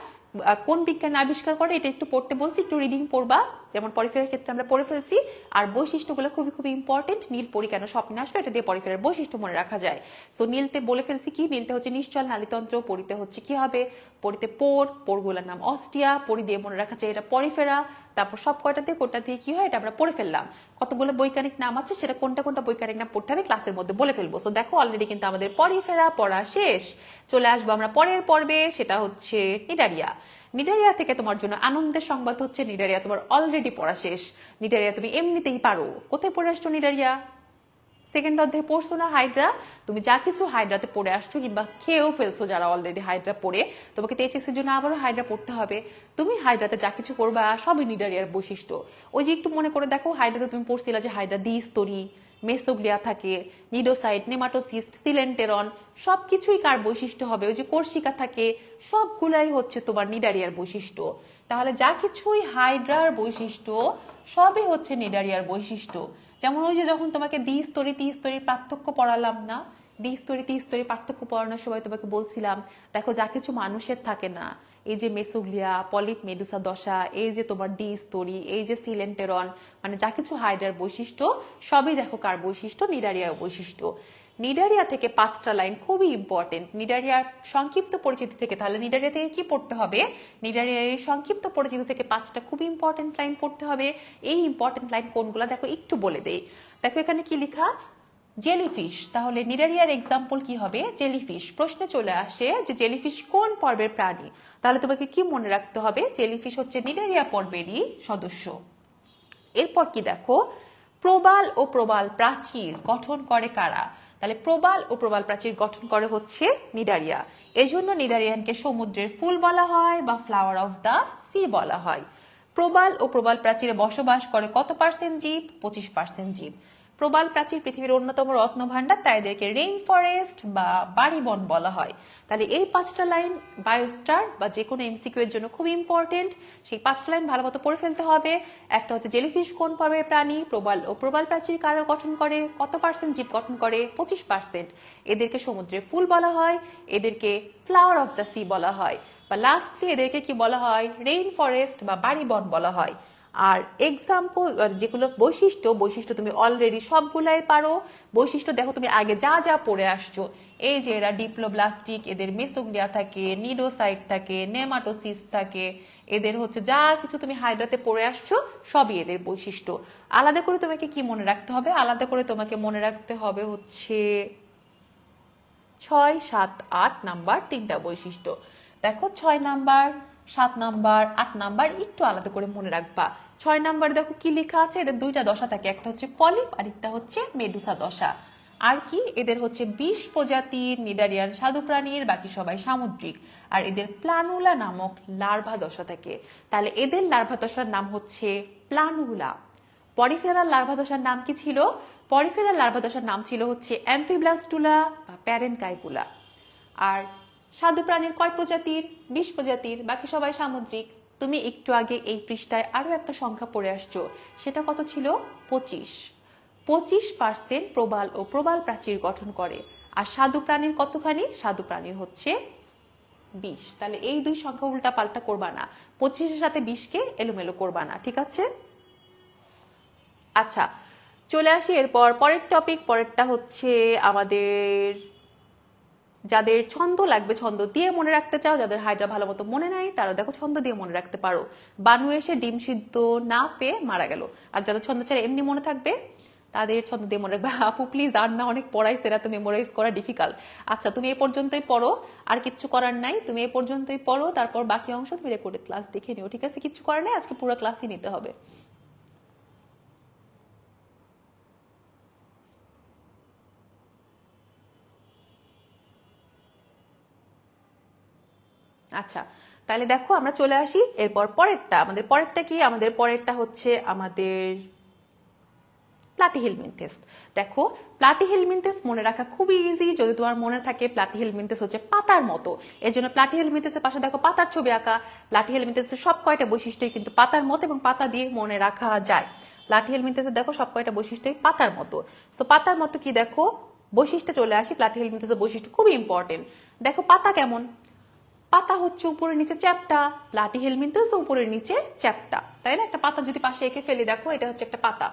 কোন বিজ্ঞান আবিষ্কার করে, এটা একটু পড়তে বলছি, একটু রিডিং পড়বা। যেমন পরিফেরার ক্ষেত্রে আমরা পড়ে ফেলছি। আর বৈশিষ্ট্যগুলো খুবই খুবই ইম্পর্টেন্ট। নীল পরি কেন স্বপ্নে আসলো, এটা দিয়ে পরিফেরার বৈশিষ্ট্য মনে রাখা যায়। তো নীলতে বলে ফেলছি কি? নীলতে হচ্ছে নিশ্চল নালীতন্ত্র, পরিতে হচ্ছে কি হবে? পরিতে পোর, পোরগুলোর নাম অস্টিয়া, পরি দিয়ে মনে রাখা যায় এটা পরিফেরা। তারপর সব কয়টা দিয়ে কোনটা দিয়ে কি হয় এটা আমরা পড়ে ফেললাম। কতগুলো বৈজ্ঞানিক নাম আছে, সেটা কোনটা কোনটা বৈজ্ঞানিক নাম পড়তে হবে ক্লাসের মধ্যে বলে ফেলবো। তো দেখো অলরেডি কিন্তু আমাদের পরিফেরা পড়া শেষ। চলে আসবো আমরা পরের পর্বে, সেটা হচ্ছে নিডারিয়া। নিডারিয়া থেকে তোমার জন্য আনন্দের সংবাদ হচ্ছে, নিডারিয়া তোমার অলরেডি পড়া শেষ। নিডারিয়া তুমি এমনিতেই পারো। কোথায় পড়ে আসছো নিডারিয়া? সেকেন্ড অধ্যায়ে পড়ছো না হাইড্রা? তুমি যা কিছু হাইড্রাতে পড়ে আসছো কিংবা খেয়েও ফেলছো যারা অলরেডি হাইড্রা পড়ে, তোমাকে এইচএসসির জন্য আবারও হাইড্রা পড়তে হবে। তুমি হাইড্রাতে যা কিছু পড়বা সবই নিডারিয়ার বৈশিষ্ট্য। ওই যে একটু মনে করে দেখো, হাইড্রাতে তুমি পড়ছিলা যে হাইড্রা দ্বিস্তরী, মেসোগ্লিয়া থাকে, নিডোসাইট, নেমাটোসিস্ট, সিলেন্টেরন, সবকিছুই কার বৈশিষ্ট্য হবে? ওই যে কোর্সিকা থাকে, সবগুলাই হচ্ছে তোমার নিডারিয়ার বৈশিষ্ট্য। তাহলে যা কিছুই হাইড্রার বৈশিষ্ট্য সবই হচ্ছে নিডারিয়ার বৈশিষ্ট্য। যেমন ওই যে যখন তোমাকে দ্বিস্তরী ত্রিস্তরীর পার্থক্য পড়ালাম না, দ্বিস্তরী ত্রিস্তরী পার্থক্য পড়ানোর সময় তোমাকে বলছিলাম দেখো যা কিছু মানুষের থাকে না, এই যে মেসোগ্লিয়া, পলিপ মেডুসা দশা, এই যে তোমার দ্বিস্তরী, এই যে সিলেন্টেরন, মানে যা কিছু হাইড্রার বৈশিষ্ট্য সবই দেখো কার বৈশিষ্ট্য? নিডারিয়ার বৈশিষ্ট্য। নিডারিয়া থেকে 5টা লাইন খুবই ইম্পর্টেন্ট। নিডারিয়ার সংক্ষিপ্ত পরিচিতি থেকে, তাহলে নিডারিয়া থেকে কি পড়তে হবে? নিডারিয়ার এই সংক্ষিপ্ত পরিচিতি থেকে 5টা খুব ইম্পর্টেন্ট লাইন পড়তে হবে। এই ইম্পর্টেন্ট লাইন কোনগুলো দেখো একটু বলে দেই। দেখো এখানে কি লেখা? জেলিফিশ। তাহলে নিডারিয়ার এক্সাম্পল কি হবে? জেলিফিশ। প্রশ্নে চলে আসে যে জেলিফিশ কোন পর্বের প্রাণী, তাহলে তোমাকে কি মনে রাখতে হবে? জেলিফিশ হচ্ছে নিডারিয়া পর্বেরই সদস্য। এরপর কি দেখো? প্রবাল ও প্রবাল প্রাচীর গঠন করে কারা? তাহলে প্রবাল ও প্রবাল প্রাচীর গঠন করে হচ্ছে নিডারিয়া। এই জন্য নিডারিয়ানকে সমুদ্রের ফুল বলা হয় বা ফ্লাওয়ার অফ দ্য সি বলা হয়। প্রবাল ও প্রবাল প্রাচীরে বসবাস করে কত পার্সেন্ট জীব? 25% জীব। প্রবাল প্রাচীর পৃথিবীর অন্যতম রত্ন ভান্ডার, তাই এদেরকে রেইন ফরেস্ট বা বাড়ি বন বলা হয়। তাহলে এই 5টা লাইন বায়োস্টার বা যে কোনো এমসিকিউ এর জন্য খুব ইম্পর্টেন্ট। সেই 5টা লাইন ভালো মতো পড়ে ফেলতে হবে। একটা হচ্ছে জেলিফিশ কোন পর্বের প্রাণী, প্রবাল ও প্রবাল প্রাচীর কারা গঠন করে, কত পার্সেন্ট জীব গঠন করে? 25%। এদেরকে সমুদ্রের ফুল বলা হয়, এদেরকে ফ্লাওয়ার অফ দ্য সি বলা হয়, বা লাস্টলি এদেরকে কি বলা হয়? রেইন ফরেস্ট বা বাড়ি বন বলা হয়। আর এক্সাম্পল যেগুলো বৈশিষ্ট্য তুমি অলরেডি সবগুলাই পারো। বৈশিষ্ট্য দেখো তুমি আগে যা যা পড়ে আসছো, এই যে এরা ডিপ্লোব্লাস্টিক, এদের মেসোগ্লিয়া থাকে, নিডোসাইট থাকে, নেমাটোসিস্ট থাকে, এদের হচ্ছে যা কিছু তুমি হাইড্রাতে পড়ে আসছো সবই এদের বৈশিষ্ট্য। আলাদা করে তোমাকে কি মনে রাখতে হবে? আলাদা করে তোমাকে মনে রাখতে হবে হচ্ছে 6, 7, 8 নাম্বার 3টা বৈশিষ্ট্য। দেখো 6 নাম্বার, 7 নাম্বার, 8 নাম্বার একটু আলাদা করে মনে রাখবা। 6 নাম্বার দেখো কি লেখা আছে? এদের 2টা দশা থাকে, একটা হচ্ছে পলিপ আর একটা হচ্ছে মেডুসা দশা। আর কি? এদের হচ্ছে 20 প্রজাতির নিডারিয়ান স্বাদু প্রাণীর, বাকি সবাই সামুদ্রিক। আর এদের প্লানুলা নামক লার্ভা দশা থাকে। তাহলে এদের লার্ভা দশার নাম হচ্ছে প্লানুলা। পরিফেরাল লার্ভা দশার নাম কি ছিল? পরিফেরাল লার্ভা দশার নাম ছিল হচ্ছে অ্যাম্ফিব্লাস্টুলা বা প্যারেনকাইপুলা। আর স্বাদু প্রাণীর কয় প্রজাতির? 20 প্রজাতির, বাকি সবাই সামুদ্রিক। তুমি একটু আগে এই পৃষ্ঠায় আরো একটা সংখ্যা পড়ে আসছো, সেটা কত ছিল? 25%। 25% প্রবাল ও প্রবাল প্রাচীর গঠন করে। আর সাধু প্রাণীর কতখানি? সাধু প্রাণীর হচ্ছে 20। তাহলে এই দুই সংখ্যা উল্টা পাল্টা করবা না, 25-এর সাথে 20-কে এলোমেলো করবা না, ঠিক আছে? আচ্ছা, চলে আসি এরপর পরের টপিক। পরেরটা হচ্ছে আমাদের যাদের ছন্দ লাগবে, ছন্দ দিয়ে মনে রাখতে চাও, যাদের হাইড্রা ভালো মতো মনে নাই, তারা দেখো ছন্দ দিয়ে মনে রাখতে পারো। বানু এসে ডিম সিদ্ধ না পেয়ে মারা গেল। আর যাদের ছন্দ ছাড়া এমনি মনে থাকবে, তাদের ছন্দ দিয়ে মনে রাখবে। আপু প্লিজ, আর না, অনেক পড়াইছে না, তুমি মেমোরাইজ করা ডিফিকাল্ট। আচ্ছা, তুমি এ পর্যন্তই পড়ো, আর কিচ্ছু করার নাই, তুমি এ পর্যন্তই পড়ো, তারপর বাকি অংশ তুমি রেকর্ডেড ক্লাস দেখে নিও, ঠিক আছে? কিচ্ছু করার নাই, আজকে পুরো ক্লাসই নিতে হবে। আচ্ছা, তাহলে দেখো আমরা চলে আসি এরপর পরেরটা। আমাদের পরেরটা কি? আমাদের পরেরটা হচ্ছে আমাদের প্লাটিহেলমিনথেস। দেখো, প্লাটিহেলমিনথেস মনে রাখা খুবই ইজি যদি তোমার মনে থাকে প্লাটিহেলমিনথেস হচ্ছে পাতার মতো। এর জন্য প্লাটিহেলমিনথেসের পাশে দেখো পাতার ছবি আঁকা। প্লাটিহেলমিনথেসের সব কয়টা বৈশিষ্ট্যই কিন্তু পাতার মতো এবং পাতা দিয়ে মনে রাখা যায়। প্লাটিহেলমিনথেসের দেখো সব কয়টা বৈশিষ্ট্যই পাতার মতো। তো পাতার মতো কি দেখো বৈশিষ্ট্যে চলে আসি। প্লাটিহেলমিনথেসের বৈশিষ্ট্য খুবই ইম্পর্টেন্ট। দেখো পাতা কেমন? পাতা হচ্ছে উপরের নিচে চ্যাপ্টা, প্লাটিহেলমিনথেস উপরের নিচে চ্যাপ্টা, তাই না? একটা পাতা যদি পাশে এঁকে ফেলি, দেখো এটা হচ্ছে একটা পাতা।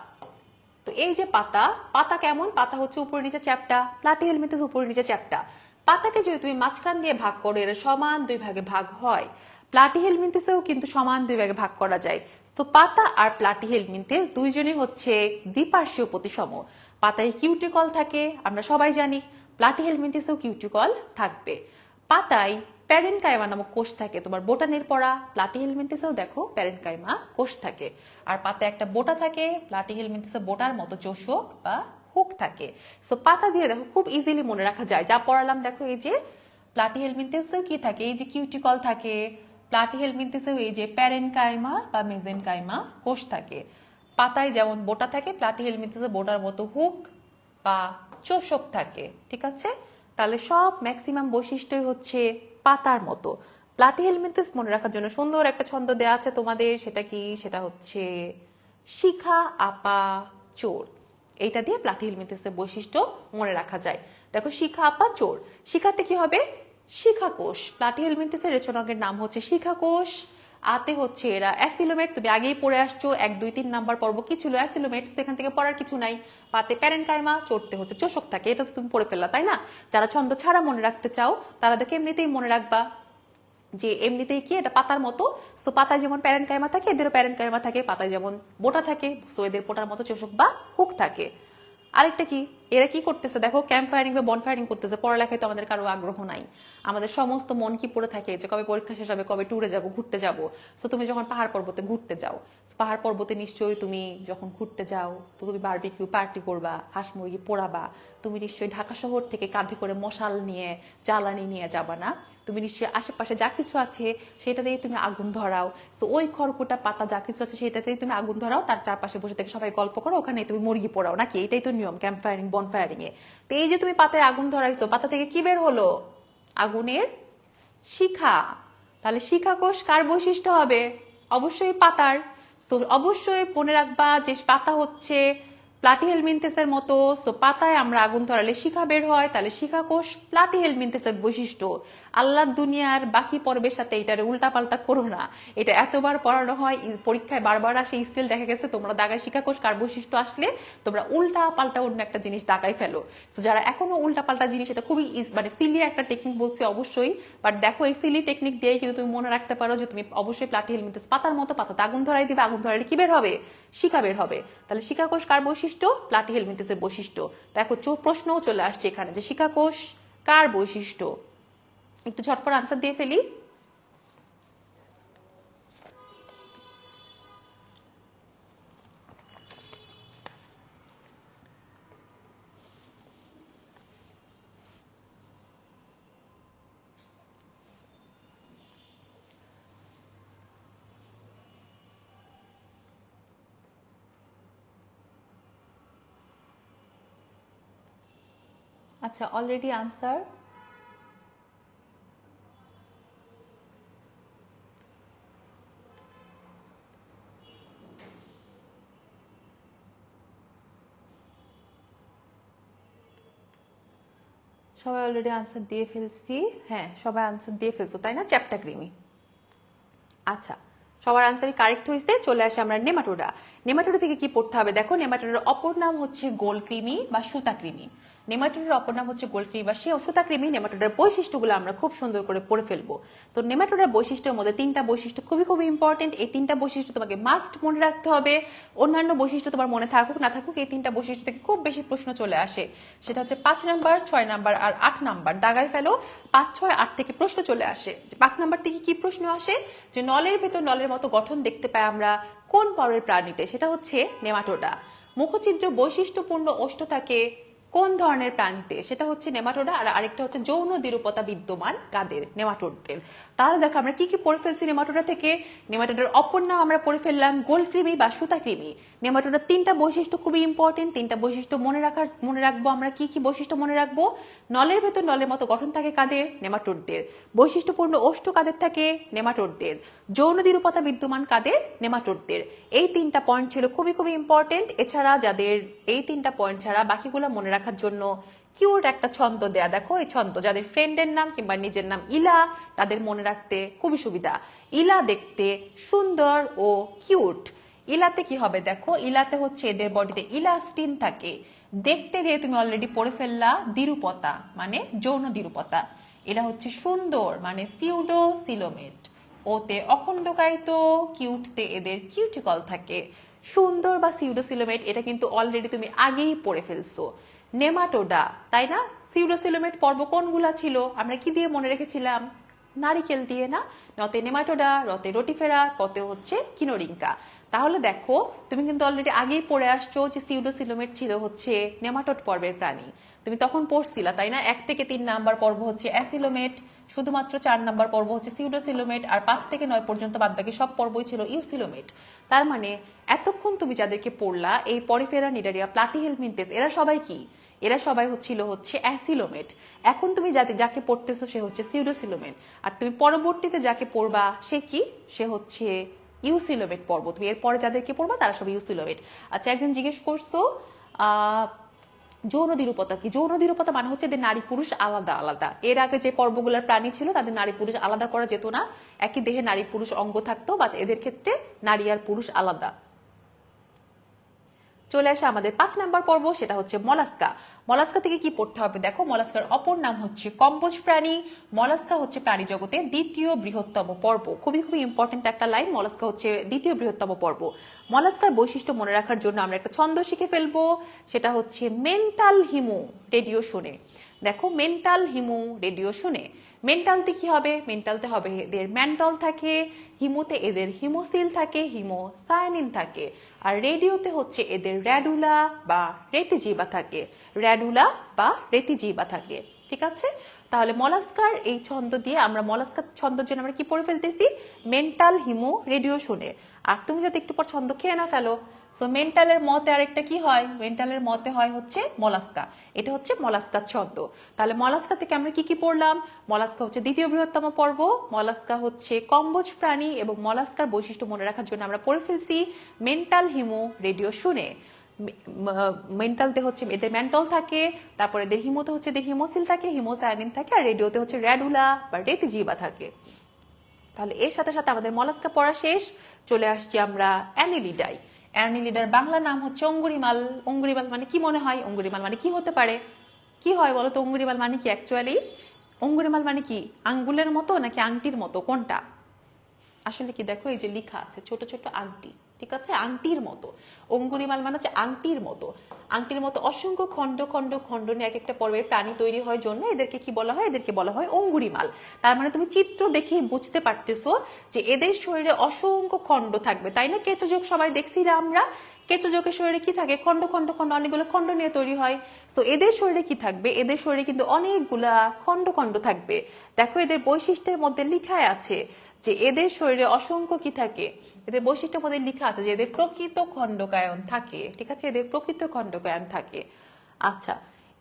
তো এই যে পাতা, পাতা কেমন? পাতা হচ্ছে উপরের নিচে চ্যাপ্টা, প্লাটিহেলমিনথেস উপরের নিচে চ্যাপ্টা। পাতাকে যদি তুমি মাঝখান দিয়ে ভাগ করো, এরা সমান দুই ভাগে ভাগ হয়। প্লাটিহেলমিনথেসেও কিন্তু সমান দুই ভাগে ভাগ করা যায়। তো পাতা আর প্লাটিহেলমিনথেস দুইজনই হচ্ছে দ্বিপার্শ্বীয় প্রতিসম। পাতায় কিউটিকল থাকে, আমরা সবাই জানি। প্লাটিহেলমিনথেসেও কিউটিকল থাকবে। পাতায় প্যারেনকাইমা নামক কোষ থাকে, তোমার বোটানের পড়া। প্লাটিহেলমিনথেসেও দেখো প্যারেনকাইমা কোষ থাকে। আর পাতায় একটা বোটা থাকে, প্লাটিহেলমিনথেসে বোটার মতো চোষক বা হুক থাকে। সো পাতা দিয়ে দেখো খুব ইজিলি মনে রাখা যায়। যা পড়ালাম দেখো, এই যে প্লাটিহেলমিনথেসেও কি থাকে? এই যে কিউটিকল থাকে। প্লাটিহেলমিনথেসেও এই যে প্যারেনকাইমা বা মেজেনকাইমা কোষ থাকে। পাতায় যেমন বোটা থাকে, প্লাটিহেলমিনথেসে বোটার মতো হুক বা চোষক থাকে, ঠিক আছে? তাহলে সব ম্যাক্সিমাম বৈশিষ্ট্যই হচ্ছে পাতার মতো। প্লাটিহেলমিনথেস মনে রাখার জন্য সুন্দর একটা ছন্দ দেয়া আছে তোমাদের, সেটা কি? সেটা হচ্ছে শিখা আপা চোর। এইটা দিয়ে প্লাটিহেলমিনথেসের বৈশিষ্ট্য মনে রাখা যায়। দেখো, শিখা আপা চোর, শিখাতে কি হবে? শিখা কোষ। প্লাটিহেলমিনথেসের রেচনাঙ্গের নাম হচ্ছে শিখা কোষ। আতে হচ্ছে এরা অ্যাসিলোমেট, তুমি আগেই পড়ে আসছো 1, 2, 3 নাম্বার পর্ব কি ছিল? অ্যাসিলোমেট, সেখান থেকে পড়ার কিছু নাই। পাতে প্যারেনকাইমা, চড়তে হচ্ছে চোষক থাকে, এটা তো তুমি পড়ে ফেললা, তাই না? যারা ছন্দ ছাড়া মনে রাখতে চাও তারা দেখে এমনিতেই মনে রাখবা যে এমনিতেই কি এটা পাতার মতো। সো পাতায় যেমন প্যারেনকাইমা থাকে, এদেরও প্যারেনকাইমা থাকে। পাতায় যেমন বোটা থাকে, সো এদের বোটার মতো চোষক বা হুক থাকে। আরেকটা কি, এরা কি করতেছে দেখো, ক্যাম্প ফায়ারিং বা বন ফায়ারিং করতেছে। পড়ালেখায় তো আমাদের কারো আগ্রহ নাই, আমাদের সমস্ত মন কি পড়ে থাকে যে কবে পরীক্ষা শেষ হবে, কবে ট্যুরে যাব, ঘুরতে যাব। সো তুমি যখন পাহাড় পর্বতে ঘুরতে যাও, পাহাড় পর্বতে নিশ্চয়ই তুমি যখন ঘুরতে যাও তো তুমি বারবিকিউ পার্টি করবা, হাঁস মুরগি পোড়াবা। তুমি নিশ্চয়ই ঢাকা শহর থেকে কাঁধে করে মশাল নিয়ে, জ্বালানি নিয়ে যাবা না? তুমি নিশ্চয়ই আশেপাশে যা কিছু আছে সেটা দিয়ে তুমি আগুন ধরাও। তো ওই খড়কুটা পাতা যা কিছু আছে সেটাতেই তুমি আগুন ধরাও, তার চারপাশে বসে থেকে সবাই গল্প করো, ওখানে তুমি মুরগি পোড়াও, নাকি? এটাই তো নিয়ম ক্যাম্প ফায়ারিং বন ফায়ারিং এ। তো এই যে তুমি পাতায় আগুন ধরাইছো, পাতা থেকে কি বের হলো? আগুনের শিখা। তাহলে শিখা কোষ কার বৈশিষ্ট্য হবে? অবশ্যই পাতার। তো অবশ্যই মনে রাখবা যে পাতা হচ্ছে প্লাটিহেলমিনথেসের মতো। সো পাতায় আমরা আগুন ধরালে শিখা বের হয়, তাহলে শিখা কোষ প্লাটিহেলমিনথেসের বৈশিষ্ট্য। আল্লাহ দুনিয়ার বাকি পর্বের সাথে এটারে উল্টাপাল্টা করো না। এটা এতবার পড়ানো হয়, পরীক্ষায় বারবার আসে, স্টিল দেখা গেছে তোমরা দাগায় শিখা কোষ কার বৈশিষ্ট্য আসলে তোমরা উল্টা পাল্টা অন্য একটা জিনিস দাগাই ফেলো। তো যারা এখনো উল্টা পাল্টা জিনিস, এটা খুবই মানে সিলি একটা টেকনিক বলছি অবশ্যই, বাট দেখো এই সিলি টেকনিক দিয়ে কিন্তু তুমি মনে রাখতে পারো যে তুমি অবশ্যই প্লাটিহেলমিনথেস পাতার মতো, পাতাতে আগুন ধরাই দিবে, আগুন ধরাইলে কি বের হবে? শিখা বের হবে। তাহলে শিখা কোষ কার বৈশিষ্ট্য? প্লাটিহেলমিনথেসের বৈশিষ্ট্য। দেখো প্রশ্নও চলে আসছে এখানে যে শিখা কোষ কার বৈশিষ্ট্য। একটু ঝটপট আনসার দিয়ে ফেলি। আচ্ছা, অলরেডি আনসার। সবাই অলরেডি আনসার দিয়ে ফেলছি। হ্যাঁ, সবাই আনসার দিয়ে ফেলছো তাই না? চ্যাপ্টা কৃমি। আচ্ছা, সবার আনসারই কারেক্ট হয়েছে। চলে আসে আমরা নেমাটোডা। নেমাটোডা থেকে কি পড়তে হবে দেখো, নেমাটোডার অপর নাম হচ্ছে গোলকৃমি বা সুতাকৃমি। নেমাটোডার অপর নাম হচ্ছে গোলকৃমি বা সুতাকৃমি। নেমাটোডার বৈশিষ্ট্যগুলো আমরা খুব সুন্দর করে পড়ে ফেলবো। তো নেমাটোডার বৈশিষ্ট্যের মধ্যে তিনটা বৈশিষ্ট্য খুবই খুবই ইম্পর্টেন্ট। এই তিনটা বৈশিষ্ট্য তোমাকে মাস্ট মনে রাখতে হবে। অন্যান্য বৈশিষ্ট্য তোমার মনে থাকুক না থাকুক, এই তিনটা বৈশিষ্ট্য থেকে খুব বেশি প্রশ্ন চলে আসে। সেটা হচ্ছে 5 নাম্বার, 6 নাম্বার আর 8 নাম্বার। দাগায় ফেলো, 5, 6, 8 থেকে প্রশ্ন চলে আসে। 5 নাম্বার থেকে কি প্রশ্ন আসে, যে নলের ভেতর নলের মতো গঠন দেখতে পাই আমরা কোন পরের প্রাণীতে, সেটা হচ্ছে নেমাটোডা। মুখচিত্র বৈশিষ্ট্যপূর্ণ ওষ্ঠ থাকে কোন ধরনের প্রাণীতে, সেটা হচ্ছে নেমাটোডা। আর আরেকটা হচ্ছে যৌন দ্বিরূপতা বিদ্যমান কাদের, নেমাটোডদের। তাহলে দেখো আমরা কি কি পড়ে ফেলছি নেমাটোডা থেকে। নেমাটোডার অপর নাম আমরা পড়ে ফেললাম গোলকৃমি বা সুতাকৃমি। নেমাটোডার তিনটা বৈশিষ্ট্য খুবই ইম্পর্টেন্ট। তিনটা বৈশিষ্ট্য মনে রাখবো আমরা। কি কি বৈশিষ্ট্য মনে রাখবো, নলের ভেতর নলের মতো গঠন থাকে কাদের, নেমাটোডদের। বৈশিষ্ট্যপূর্ণ ওষ্ঠ কাদের থাকে, নেমাটোডদের। যৌন দ্বিরূপতা বিদ্যমান কাদের, নেমাটোডদের। এই তিনটা পয়েন্ট ছিল খুবই খুবই ইম্পর্টেন্ট। এছাড়া যাদের এই তিনটা পয়েন্ট ছাড়া বাকিগুলো মনে রাখার জন্য কিউট একটা ছন্দ দেয়া, দেখো এই ছন্দ যাদের ফ্রেন্ডের নাম কিংবা নিজের নাম ইলা, তাদের মনে রাখতে খুবই সুবিধা। ইলা দেখতে সুন্দর ও কিউট। ইলাতে কি হবে দেখো, ইলাতে হচ্ছে এদের বডিতে ইলাস্টিন থাকে। দেখতে দিয়ে তুমি অলরেডি পড়ে ফেললা দ্বিরূপতা মানে যৌন দ্বিরূপতা। এরা হচ্ছে সুন্দর মানে সিউডো সিলোমেট। ওতে অখণ্ডকায়িত, কিউটতে এদের কিউটিকল থাকে। সুন্দর বা সিউডোসিলোমেট, এটা কিন্তু অলরেডি তুমি আগেই পড়ে ফেলছো। নেমাটোডা, তাই না? সিউডোসিলোমেট পর্ব কোনগুলা ছিল, আমরা কি দিয়ে মনে রেখেছিলাম, নারিকেল দিয়ে না? নতে নেমাটোডা, রতে রোটিফেরা, কতে হচ্ছে কিনোরিঙ্কা। তাহলে দেখো তুমি কিন্তু অলরেডি আগেই পড়ে আসছো যে সিউডোসিলোমেট ছিল হচ্ছে নেমাটোড পর্বের প্রাণী। তুমি তখন পড়ছিলা তাই না? 1 থেকে 3 নাম্বার পর্ব হচ্ছে অ্যাসিলোমেট, শুধুমাত্র 4 নাম্বার পর্ব হচ্ছে সিউডোসিলোমেট, আর 5 থেকে 9 পর্যন্ত বাদবাকি সব পর্বই ছিল ইউসিলোমেট। তার মানে এতক্ষণ তুমি যাদেরকে পড়লা, এই পরিফেরা, নিডারিয়া, প্লাটিহেলমিনথেস, এরা সবাই কি, এরা সবাই হচ্ছে অ্যাসিলোমেট। এখন তুমি যাকে পড়তেছো সে হচ্ছে সিউডোসিলোমেট, আর তুমি পরবর্তীতে যাকে পড়বা সে কি, সে হচ্ছে ইউসিলোমেট পর্ব। তুমি এরপরে যাদেরকে পড়বা তারা সব ইউসিলোমেট। আচ্ছা, একজন জিজ্ঞেস করছো যৌন দ্বিরূপতা কি। যৌন দ্বিরূপতা মানে হচ্ছে এদের নারী পুরুষ আলাদা আলাদা। এর আগে যে পর্বগুলোর প্রাণী ছিল তাদের নারী পুরুষ আলাদা করা যেত না, একই দেহে নারী পুরুষ অঙ্গ থাকতো, বা এদের ক্ষেত্রে নারী আর পুরুষ আলাদা। চলে আসে আমাদের 5 নাম্বার পর্ব, সেটা হচ্ছে মলাস্কা। মলাস্কা থেকে কি পড়তে হবে দেখো, মলাস্কার অপর নাম হচ্ছে কম্বোজ প্রাণী। মলাস্কা হচ্ছে প্রাণী জগতে দ্বিতীয় বৃহত্তম পর্ব। খুবই খুবই ইম্পর্টেন্ট একটা লাইন, মলাস্কা হচ্ছে দ্বিতীয় বৃহত্তম পর্ব। মলাস্কার বৈশিষ্ট্য মনে রাখার জন্য আমরা একটা ছন্দ শিখে ফেলবো, সেটা হচ্ছে মেন্টাল হিমু রেডিও শুনে। দেখো মেন্টাল হিমু রেডিও শুনে, মেন্টালতে কি হবে, মেন্টালতে হবে এদের ম্যান্টল থাকে, হিমোতে এদের হিমোসিল থাকে, হিমোসায়ানিন থাকে, আর রেডিওতে হচ্ছে এদের র্যাডুলা বা রেতিজিবা থাকে, র্যাডুলা বা রেতিজিবা থাকে। ঠিক আছে, তাহলে মলাস্কার এই ছন্দ দিয়ে আমরা মলাস্কার ছন্দের জন্য আমরা কি পড়ে ফেলতেছি, মেন্টাল হিমো রেডিও শুনে। আর তুমি যাতে একটু পর ছন্দ খেয়ে না ফেলো, তো মেন্টালের মতে আরেকটা কি হয়, মেন্টালের মতে হয় হচ্ছে মলাস্কা। এটা হচ্ছে মলাস্কার ছন্দ। তাহলে মলাস্কা থেকে আমরা কি কি পড়লাম, মলাস্কা হচ্ছে দ্বিতীয় বৃহত্তম পর্ব, মলাস্কা হচ্ছে কম্বোজ প্রাণী, এবং মলাস্কার বৈশিষ্ট্য মনে রাখার জন্য আমরা পড়ে ফেলছি মেন্টাল হিমো রেডিও শুনে। মেন্টালতে হচ্ছে এদের ম্যান্টল থাকে, তারপরে এদের হিমোতে হচ্ছে এদের হিমোসিল থাকে, হিমোসায়ানিন থাকে, আর রেডিওতে হচ্ছে র্যাডুলা বা রেতিজিবা থাকে। তাহলে এর সাথে সাথে আমাদের মলাস্কা পড়া শেষ। চলে আসছি আমরা অ্যানিলিডাই। অ্যানিলিডার বাংলা নাম হচ্ছে অঙ্গুরিমাল। অঙ্গুরিমাল মানে কি মনে হয়, অঙ্গুরিমাল মানে কি হতে পারে, কি হয় বলো তো, অঙ্গুরিমাল মানে কি অ্যাকচুয়ালি? অঙ্গুরিমাল মানে কি, আঙ্গুলের মতো নাকি আংটির মতো, কোনটা? আসলে কি দেখো, এই যে লেখা আছে ছোট ছোট আংটি, ঠিক আছে, আংটির মতো। অঙ্গুরিমাল মানে হচ্ছে আংটির মতো। আংটির মতো অসংখ্য খণ্ড খণ্ড খণ্ড নিয়ে এক একটা পর্বের প্রাণী তৈরি হয় জন্য এদেরকে কি বলা হয়, এদেরকে বলা হয় অঙ্গুরিমাল। তার মানে তুমি চিত্র দেখে বুঝতে পারতেছো যে এদের শরীরে অসংখ্য খণ্ড থাকবে, তাই না? কেঁচোযোগ সবাই দেখছি না আমরা, কেঁচোযোগের শরীরে কি থাকে, খণ্ড খণ্ড খণ্ড অনেকগুলো খণ্ড নিয়ে তৈরি হয়। তো এদের শরীরে কি থাকবে, এদের শরীরে কিন্তু অনেকগুলা খণ্ড খণ্ড থাকবে। দেখো এদের বৈশিষ্ট্যের মধ্যে লেখায় আছে যে এদের শরীরে অসংখ্য কি থাকে, এদের বৈশিষ্ট্যের মধ্যে লেখা আছে যে এদের প্রকৃত খণ্ডকায়ন থাকে। ঠিক আছে, এদের প্রকৃত খণ্ডকায়ন থাকে। আচ্ছা,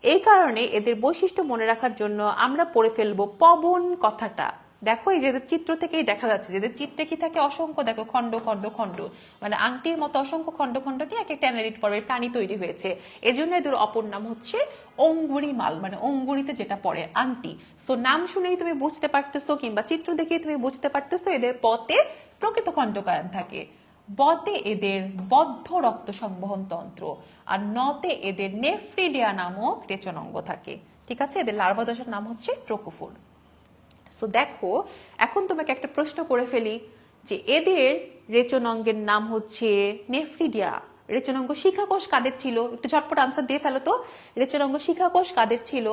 এই কারণে এদের বৈশিষ্ট্য মনে রাখার জন্য আমরা পড়ে ফেলবো পবন কথাটা। দেখো এই যে এদের চিত্র থেকেই দেখা যাচ্ছে যে এদের চিত্রে কি থাকে, অসংখ্য দেখো খণ্ড খণ্ড খণ্ড, মানে আংটির মতো অসংখ্য খণ্ড খণ্ড নিয়ে এক একটা অ্যানালিট পর্বের প্রাণী তৈরি হয়েছে। এজন্য এদের অপর নাম হচ্ছে অঙ্গুরি মাল, মানে অঙ্গুরিতে যেটা পড়ে আংটি। তো নাম শুনেই তুমি বুঝতে পারতেছো কিংবা চিত্র দেখেই তুমি বুঝতে পারতেছো এদের পতে প্রকৃত খণ্ডকায়ন থাকে, বতে এদের বদ্ধ রক্ত সংবহন তন্ত্র, আর নতে এদের নেফ্রিডিয়া নামক রেচনাঙ্গ থাকে। ঠিক আছে, এদের লার্ভা দশার নাম হচ্ছে ট্রোকোফোর। সো দেখো এখন তোমাকে একটা প্রশ্ন করে ফেলি যে এদের রেচনাঙ্গের নাম হচ্ছে নেফ্রিডিয়া। রেচনাঙ্গ শিখাকোষ কাদের ছিল, একটু ঝটপট আনসার দিয়ে ফেলো তো। রেচনাঙ্গ শিখাকোষ কাদের ছিল?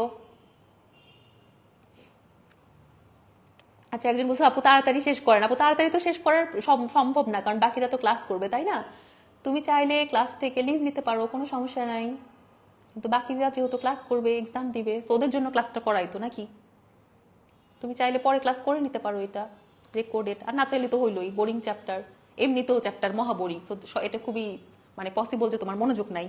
আচ্ছা, একজন বলছে আপু তাড়াতাড়ি শেষ করেন। আপু তাড়াতাড়ি তো শেষ করার সম্ভব না, কারণ বাকিরা তো ক্লাস করবে, তাই না? তুমি চাইলে ক্লাস থেকে লিভ নিতে পারো, কোনো সমস্যা নাই, কিন্তু বাকিরা যেহেতু ক্লাস করবে, এক্সাম দিবে, সো ওদের জন্য ক্লাসটা করাই তো নাকি? তুমি চাইলে পরে ক্লাস করে নিতে পারো, এটা রেকর্ডেড। আর না চাইলে তো হইলোই, বোরিং চ্যাপ্টার, এমনিতেও চ্যাপ্টার মহা বোরিং। সো এটা খুবই মানে পসিবল যে তোমার মনোযোগ নাই,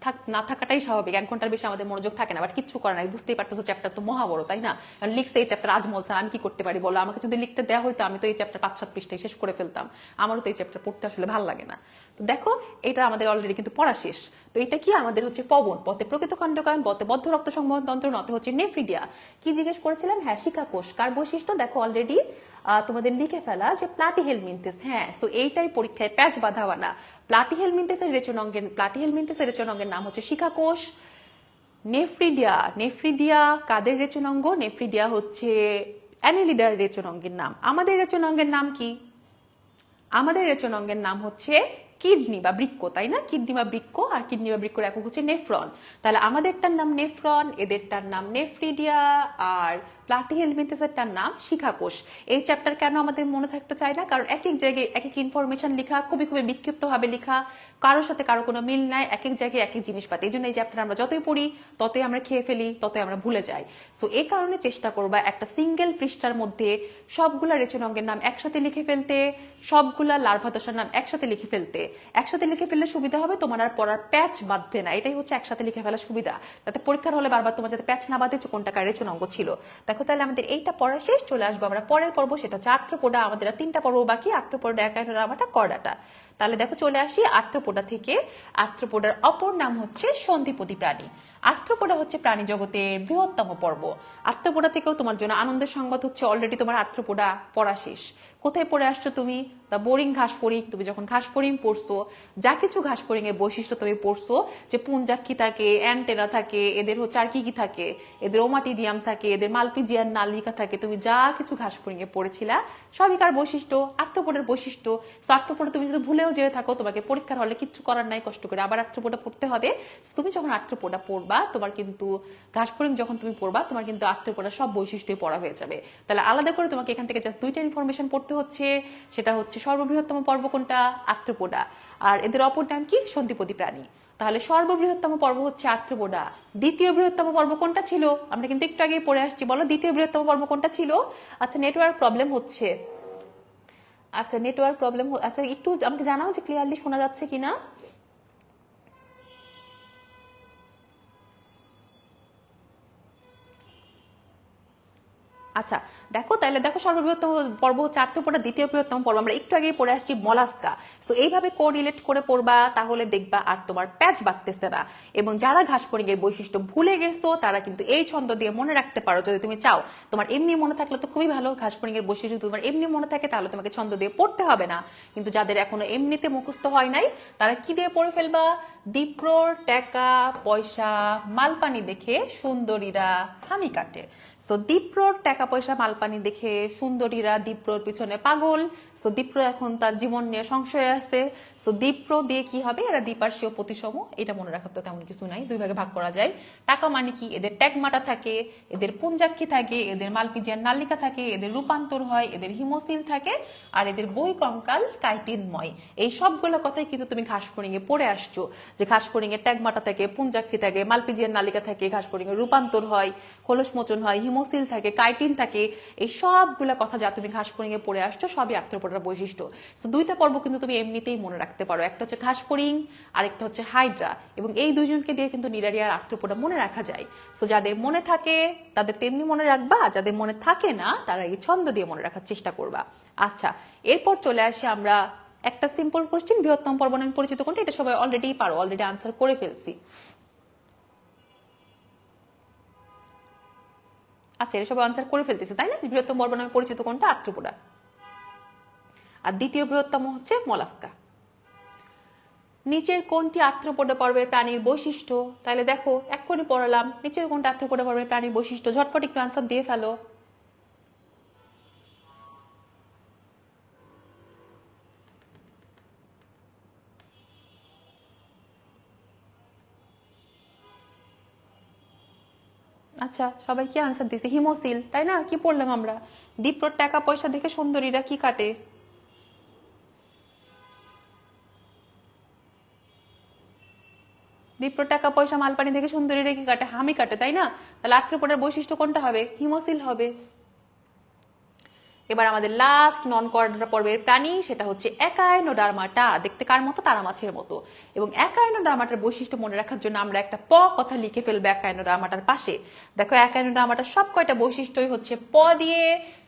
থাক না থাকাটাই স্বাভাবিক। 1 ঘন্টার বেশি আমাদের মনোযোগ থাকে না, বাট কিচ্ছু করে নাই, বুঝতেই পারতেছো চ্যাপ্টার তো মহা বড়, তাই না? কারণ লিখতে এই চ্যাপ্টার আজমল স্যার, আমি কি করতে পারি বলো? আমাকে যদি লিখতে দেওয়া হইতো আমি তো এই চ্যাপ্টার 5-7 পৃষ্ঠায় শেষ করে ফেলতাম। আমারও তো এই চ্যাপ্টার পড়তে আসলে ভালো লাগে না। তো দেখো এটা আমাদের অলরেডি কিন্তু পড়া শেষ। তো এটা কি আমাদের হচ্ছে পবন, পথে প্রকৃত খণ্ডকায়ন, বতে বদ্ধ রক্ত সংবহন তন্ত্র, নতে হচ্ছে নেফ্রিডিয়া। কি জিজ্ঞেস করেছিলাম? হ্যাঁ, শিখাকোষ কার বৈশিষ্ট্য দেখো অলরেডি তোমাদের লিখে ফেলা যে প্লাটিহেলমিনথেস। হ্যাঁ, তো এইটাই পরীক্ষায় প্যাচ বাঁধাওয়া না। প্লাটিহেলমিনথেসের রেচনাঙ্গের নাম হচ্ছে শিখাকোষ। নেফ্রিডিয়া, নেফ্রিডিয়া কাদের রেচনাঙ্গ? নেফ্রিডিয়া হচ্ছে অ্যানেলিডার রেচনাঙ্গের নাম। আমাদের রেচনাঙ্গের নাম কি? আমাদের রেচনাঙ্গের নাম হচ্ছে কিডনি বা বৃক্ক, তাই না? কিডনি বা বৃক্ক, আর কিডনি বা বৃক্কর একক হচ্ছে নেফ্রন। তাহলে আমাদেরটার নাম নেফ্রন, এদেরটার নাম নেফ্রিডিয়া, আর প্লাটিহেলমিনথেসেরটার নাম শিখাকোষ। এই চ্যাপ্টার কেন আমাদের মনে থাকতে চায় না? কারণ এক এক জায়গায় এক এক ইনফরমেশন লেখা, খুবই খুবই বিক্ষিপ্তভাবে লেখা, কারোর সাথে কারো কোনো মিল নাই, এক এক জায়গায় এক এক জিনিস পাতে। এই জন্য এই চ্যাপ্টার আমরা যতই পড়ি ততই আমরা খেয়ে ফেলি, ততই আমরা ভুলে যাই। তো এই কারণে চেষ্টা করবা একটা সিঙ্গেল পৃষ্ঠার মধ্যে সবগুলা রেচনাঙ্গের নাম একসাথে লিখে ফেলতে, সবগুলা লার্ভা দশার নাম একসাথে লিখে ফেলতে। একসাথে লিখে ফেললে সুবিধা হবে, তোমার আর পড়ার প্যাচ বাঁধবে না। এটাই হচ্ছে একসাথে লিখে ফেলার সুবিধা, যাতে পরীক্ষার হলে বারবার তোমার যাতে প্যাচ না বাঁধে কোনটা কার রেচনাঙ্গ ছিল। দেখো তাহলে আমাদের এইটা পড়া শেষ, চলে আসবো আমরা পরের পর্ব, সেটা হচ্ছে আর্থ্রোপোডা। আমাদের 3টা পর্ব বাকি, আর্থ্রোপোডা, একাইনোডার্মাটা, কর্ডাটা। তাহলে দেখো চলে আসি আর্থ্রোপোডা থেকে। আর্থ্রোপোডার অপর নাম হচ্ছে সন্ধিপতি প্রাণী। আর্থ্রোপোডা হচ্ছে প্রাণী জগতের বৃহত্তম পর্ব। আর্থ্রোপোডা থেকেও তোমার জন্য আনন্দের সংবাদ হচ্ছে অলরেডি তোমার আর্থ্রোপোডা পড়া শেষ। কোথায় পড়ে আসছো তুমি? দ্য বোরিং ঘাসফড়িং। তুমি যখন ঘাসফড়িং পড়ছো, যা কিছু ঘাসফড়িং এর বৈশিষ্ট্য তুমি পড়ছো, যে পুঞ্জাক্ষী থাকে, অ্যান্টেনা থাকে, এদের হচ্ছে আর কি কি থাকে, এদের ওমাটিডিয়াম থাকে, এদের মালপিজিয়ান নালিকা থাকে, তুমি যা কিছু ঘাসফড়িং এ পড়েছিলা সবই কার বৈশিষ্ট্য? আর্থ্রোপোডার বৈশিষ্ট্য। আর্থ্রোপোডা তুমি যদি ভুলেও যেয়ে থাকো, তোমাকে পরীক্ষার হলে কিচ্ছু করার নাই, কষ্ট করে আবার আর্থ্রোপোডা পড়তে হবে। তুমি যখন আর্থ্রোপোডা পড়বা, তোমার কিন্তু ঘাসফড়িং যখন তুমি পড়বা, তোমার কিন্তু আর্থ্রোপোডার সব বৈশিষ্ট্যই পড়া হয়ে যাবে। তাহলে আলাদা করে তোমাকে এখান থেকে জাস্ট 2টা ইনফরমেশন পড়তে হচ্ছে। সেটা হচ্ছে সর্ববৃহত্তম পর্ব কোনটা? আর্থ্রোপোডা। আর এদের অপর নাম কি? সন্ধিপতি প্রাণী। তাহলে সর্ববৃহত্তম পর্ব হচ্ছে আর্থ্রোপোডা। দ্বিতীয় বৃহত্তম পর্ব কোনটা ছিল? আমরা কিন্তু একটু আগে পড়ে আসছি, বলো দ্বিতীয় বৃহত্তম পর্ব কোনটা ছিল? আচ্ছা, নেটওয়ার্ক প্রবলেম হচ্ছে। আচ্ছা, নেটওয়ার্ক প্রবলেম, আচ্ছা একটু আমাকে জানাও যে ক্লিয়ারলি শোনা যাচ্ছে কিনা। আচ্ছা দেখো, তাহলে দেখো সর্ববৃহত্তম পর্ব হচ্ছে আর্থ্রোপোডা, দ্বিতীয় বৃহত্তম পর্ব আমরা একটু আগেই পড়ে আসছি মলাস্কা। তো এইভাবে কোরিলেট করে পড়বা, তাহলে দেখবা আর তোমার প্যাচ বাঁধতেছে না। এবং যারা ঘাসফড়িং এর বৈশিষ্ট্য ভুলে গেছো, তারা কিন্তু এই ছন্দ দিয়ে মনে রাখতে পারো যদি তুমি চাও। তোমার এমনি মনে থাকলে তো খুবই ভালো, ঘাসফড়িং এর বৈশিষ্ট্য যদি তোমার এমনি মনে থাকে তাহলে তোমাকে ছন্দ দিয়ে পড়তে হবে না। কিন্তু যাদের এখনো এমনিতে মুখস্থ হয় নাই, তারা কি দিয়ে পড়ে ফেলবা? দীপ্রর টাকা পয়সা মালপানি দেখে সুন্দরীরা হামি কাটে। তো দীপ্রর টাকা পয়সা মালপানি দেখে সুন্দরীরা দীপ্রর পিছনে পাগল। সো দীপ্র এখন তার জীবন নিয়ে সংশয়ে আছে। সো দীপ্র দিয়ে কি হবে? এরা দ্বিপার্শ্বীয় প্রতিসম, এটা মনে রাখার তো তেমন কিছু নাই, 2 ভাগে ভাগ করা যায়। টাকা মানে কি? এদের ট্যাগমাটা থাকে, এদের পুঞ্জাক্ষী থাকে, এদের মালপিজিয়ান নালিকা থাকে, এদের রূপান্তর হয়, এদের হিমোসিল থাকে, আর এদের বই কঙ্কাল কাইটিনময়। এই সবগুলো কথাই কিন্তু তুমি ঘাসফড়িং এ পড়ে আসছো, যে ঘাসফড়িং এর ট্যাগমাটা থাকে, পুঞ্জাক্ষী থাকে, মালপিজিয়ান নালিকা থাকে, ঘাসফড়িং এর রূপান্তর হয়, খোলস মোচন হয়, হিমোসিল থাকে, কাইটিন থাকে, এই সবগুলা কথা যা তুমি ঘাসফড়িং এ পড়ে আসছো সবই আর্থ্রোপোডার বৈশিষ্ট্য। তো দুইটা পর্ব কিন্তু তুমি এমনিতেই মনে রাখতে পারো, একটা হচ্ছে ঘাসফড়িং আর একটা হচ্ছে হাইড্রা, এবং এই দুইজনকে দিয়ে কিন্তু নিডারিয়া আর আর্থ্রোপোডা মনে রাখা যায়। তো যাদের মনে থাকে তাদের তেমনি মনে রাখবা, যাদের মনে থাকে না তারা এই ছন্দ দিয়ে মনে রাখার চেষ্টা করবা। আচ্ছা, এরপর চলে আসি আমরা একটা সিম্পল কোশ্চেন, বৃহত্তম পর্ব নামে পরিচিত কোনটা? এটা সবাই অলরেডি পারো, অলরেডি আনসার করে ফেলছি। আচ্ছা, এটা সবাই আনসার করে ফেলতেছে তাই না? বৃহত্তম পর্ব নামে পরিচিত কোনটা? আর্থ্রোপোডা। আর দ্বিতীয় বৃহত্তম হচ্ছে মলাস্কা। নিচের কোনটি আর্থ্রোপোডা পর্বের প্রাণীর বৈশিষ্ট্য? তাহলে দেখো এক্ষুনি পড়ালাম, নিচের কোনটা আর্থ্রোপোডা পর্বের প্রাণীর বৈশিষ্ট্য, ঝটপট একটু আনসার দিয়ে ফেলো। আচ্ছা, সবাই কি আনসার দিছে? হিমোসিল, তাই না? কি পড়লাম আমরা? দীপ্রর টাকা পয়সা দেখে সুন্দরীরা কি কাটে? দীপ্র টাকা পয়সা মালপানি দেখে সুন্দরীরা কি কাটে? হামি কাটে, তাই না? তাহলে আর্থ্রোপোডার বৈশিষ্ট্য কোনটা হবে? হিমোসিল হবে। এবার আমাদের লাস্ট নন কর্ডাটা পর্বের প্রাণী, সেটা হচ্ছে একাইনোডার্মাটা। দেখতে কার মতো? তারা মাছের মতো। এবং একাইনোডার্মাটার বৈশিষ্ট্য মনে রাখার জন্য আমরা একটা প কথা লিখে ফেলবো একাইনোডার্মাটার পাশে। দেখো একাইনোডার্মাটার সব কয়টা বৈশিষ্ট্যই হচ্ছে প দিয়ে,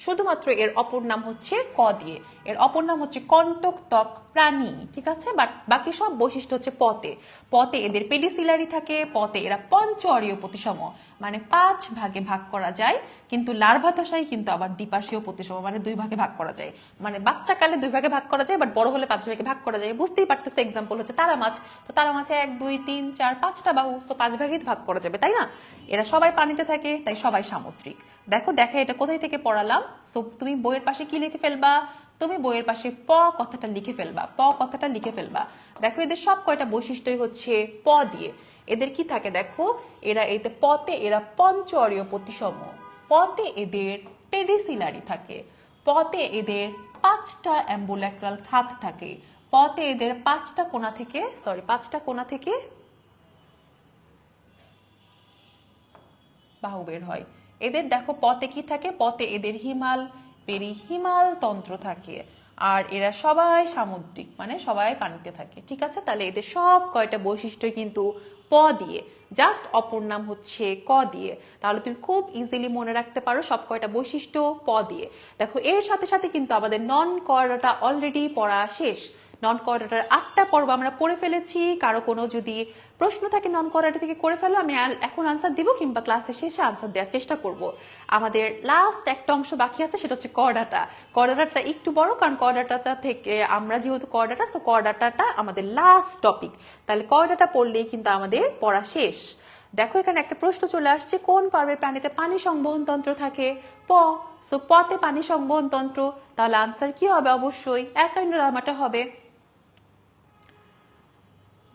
শুধুমাত্র এর অপর নাম হচ্ছে ক দিয়ে। এর অপর নাম হচ্ছে কণ্টক ত্বক প্রাণী, ঠিক আছে? বাট বাকি সব বৈশিষ্ট্য হচ্ছে পতে। পতে এদের পেডিসিলারি থাকে, পতে এরা পঞ্চঅরীয় প্রতিসম, মানে 5 ভাগে ভাগ করা যায়, কিন্তু লার্ভা দশায় কিন্তু আবার দ্বিপার্শ্বীয় প্রতিসম, মানে 2 ভাগে ভাগ করা যায়। মানে বাচ্চাকালে 2 ভাগে ভাগ করা যায়, বাট বড় হলে 5 ভাগে ভাগ করা যায়। বুঝতেই পারতেছে, এক্সাম্পল হচ্ছে তারা মাছ। তো তারা মাছে 1 2 3 4 5টা বাহু, তো 5 ভাগে ভাগ করা যাবে, তাই না? এরা সবাই পানিতে থাকে, তাই সবাই সামুদ্রিক। দেখো দেখে এটা কোথায় থেকে পড়ালাম। সো তুমি বইয়ের পাশে কি লিখে ফেলবা? তুমি বইয়ের পাশে প কথাটা লিখে ফেলবা, প কথাটা লিখে ফেলবা। দেখো এদের সব কয়টা বৈশিষ্ট্যই হচ্ছে প দিয়ে। এদের কি থাকে দেখো, এরা এতে পতে এরা পঞ্চঅরীয় প্রতিসম, পতে এদের পেডিসিলারি থাকে, পতে এদের 5টা অ্যাম্বুল্যাক্রাল খাত থাকে, পতে এদের 5টা কোণা থেকে বাহু বের হয়। এদের দেখো পতে কি থাকে? পতে এদের হিমাল পেরিহিমাল তন্ত্র থাকে। আর এরা সবাই সামুদ্রিক, মানে সবাই পানিতে থাকে, ঠিক আছে? তাহলে এদের সব কয়টা বৈশিষ্ট্য কিন্তু প দিয়ে, জাস্ট অপর নাম হচ্ছে ক দিয়ে। তাহলে তুমি খুব ইজিলি মনে রাখতে পারো সব কয়টা বৈশিষ্ট্য প দিয়ে। দেখো এর সাথে সাথে কিন্তু আমাদের নন কর্ডাটা অলরেডি পড়া শেষ। নন কোয়াড্রেটার 8টা পর্ব আমরা পড়ে ফেলেছি। কারো কোনো যদি প্রশ্ন থাকে নন কোয়াড্রেটা থেকে করে ফেলো, আমি এখন আনসার দিব কিংবা ক্লাসের শেষে আনসার দেওয়ার চেষ্টা করব। আমাদের লাস্ট একটা অংশ বাকি আছে, সেটা হচ্ছে কর্ডাটা। কর্ডাটাটা একটু বড়, কারণ কর্ডাটাটা থেকে আমরা যেহেতু কর্ডাটা, সো কর্ডাটাটা আমাদের লাস্ট টপিক। তাহলে কর্ডাটা পড়লেই কিন্তু আমাদের পড়া শেষ। দেখো এখানে একটা প্রশ্ন চলে আসছে, কোন পর্বের প্রাণীতে পানি সংবহন তন্ত্র থাকে? প। সো পতে পানি সংবহন তন্ত্র, তাহলে আনসার কি হবে? অবশ্যই একাইনোডার্মাটা হবে।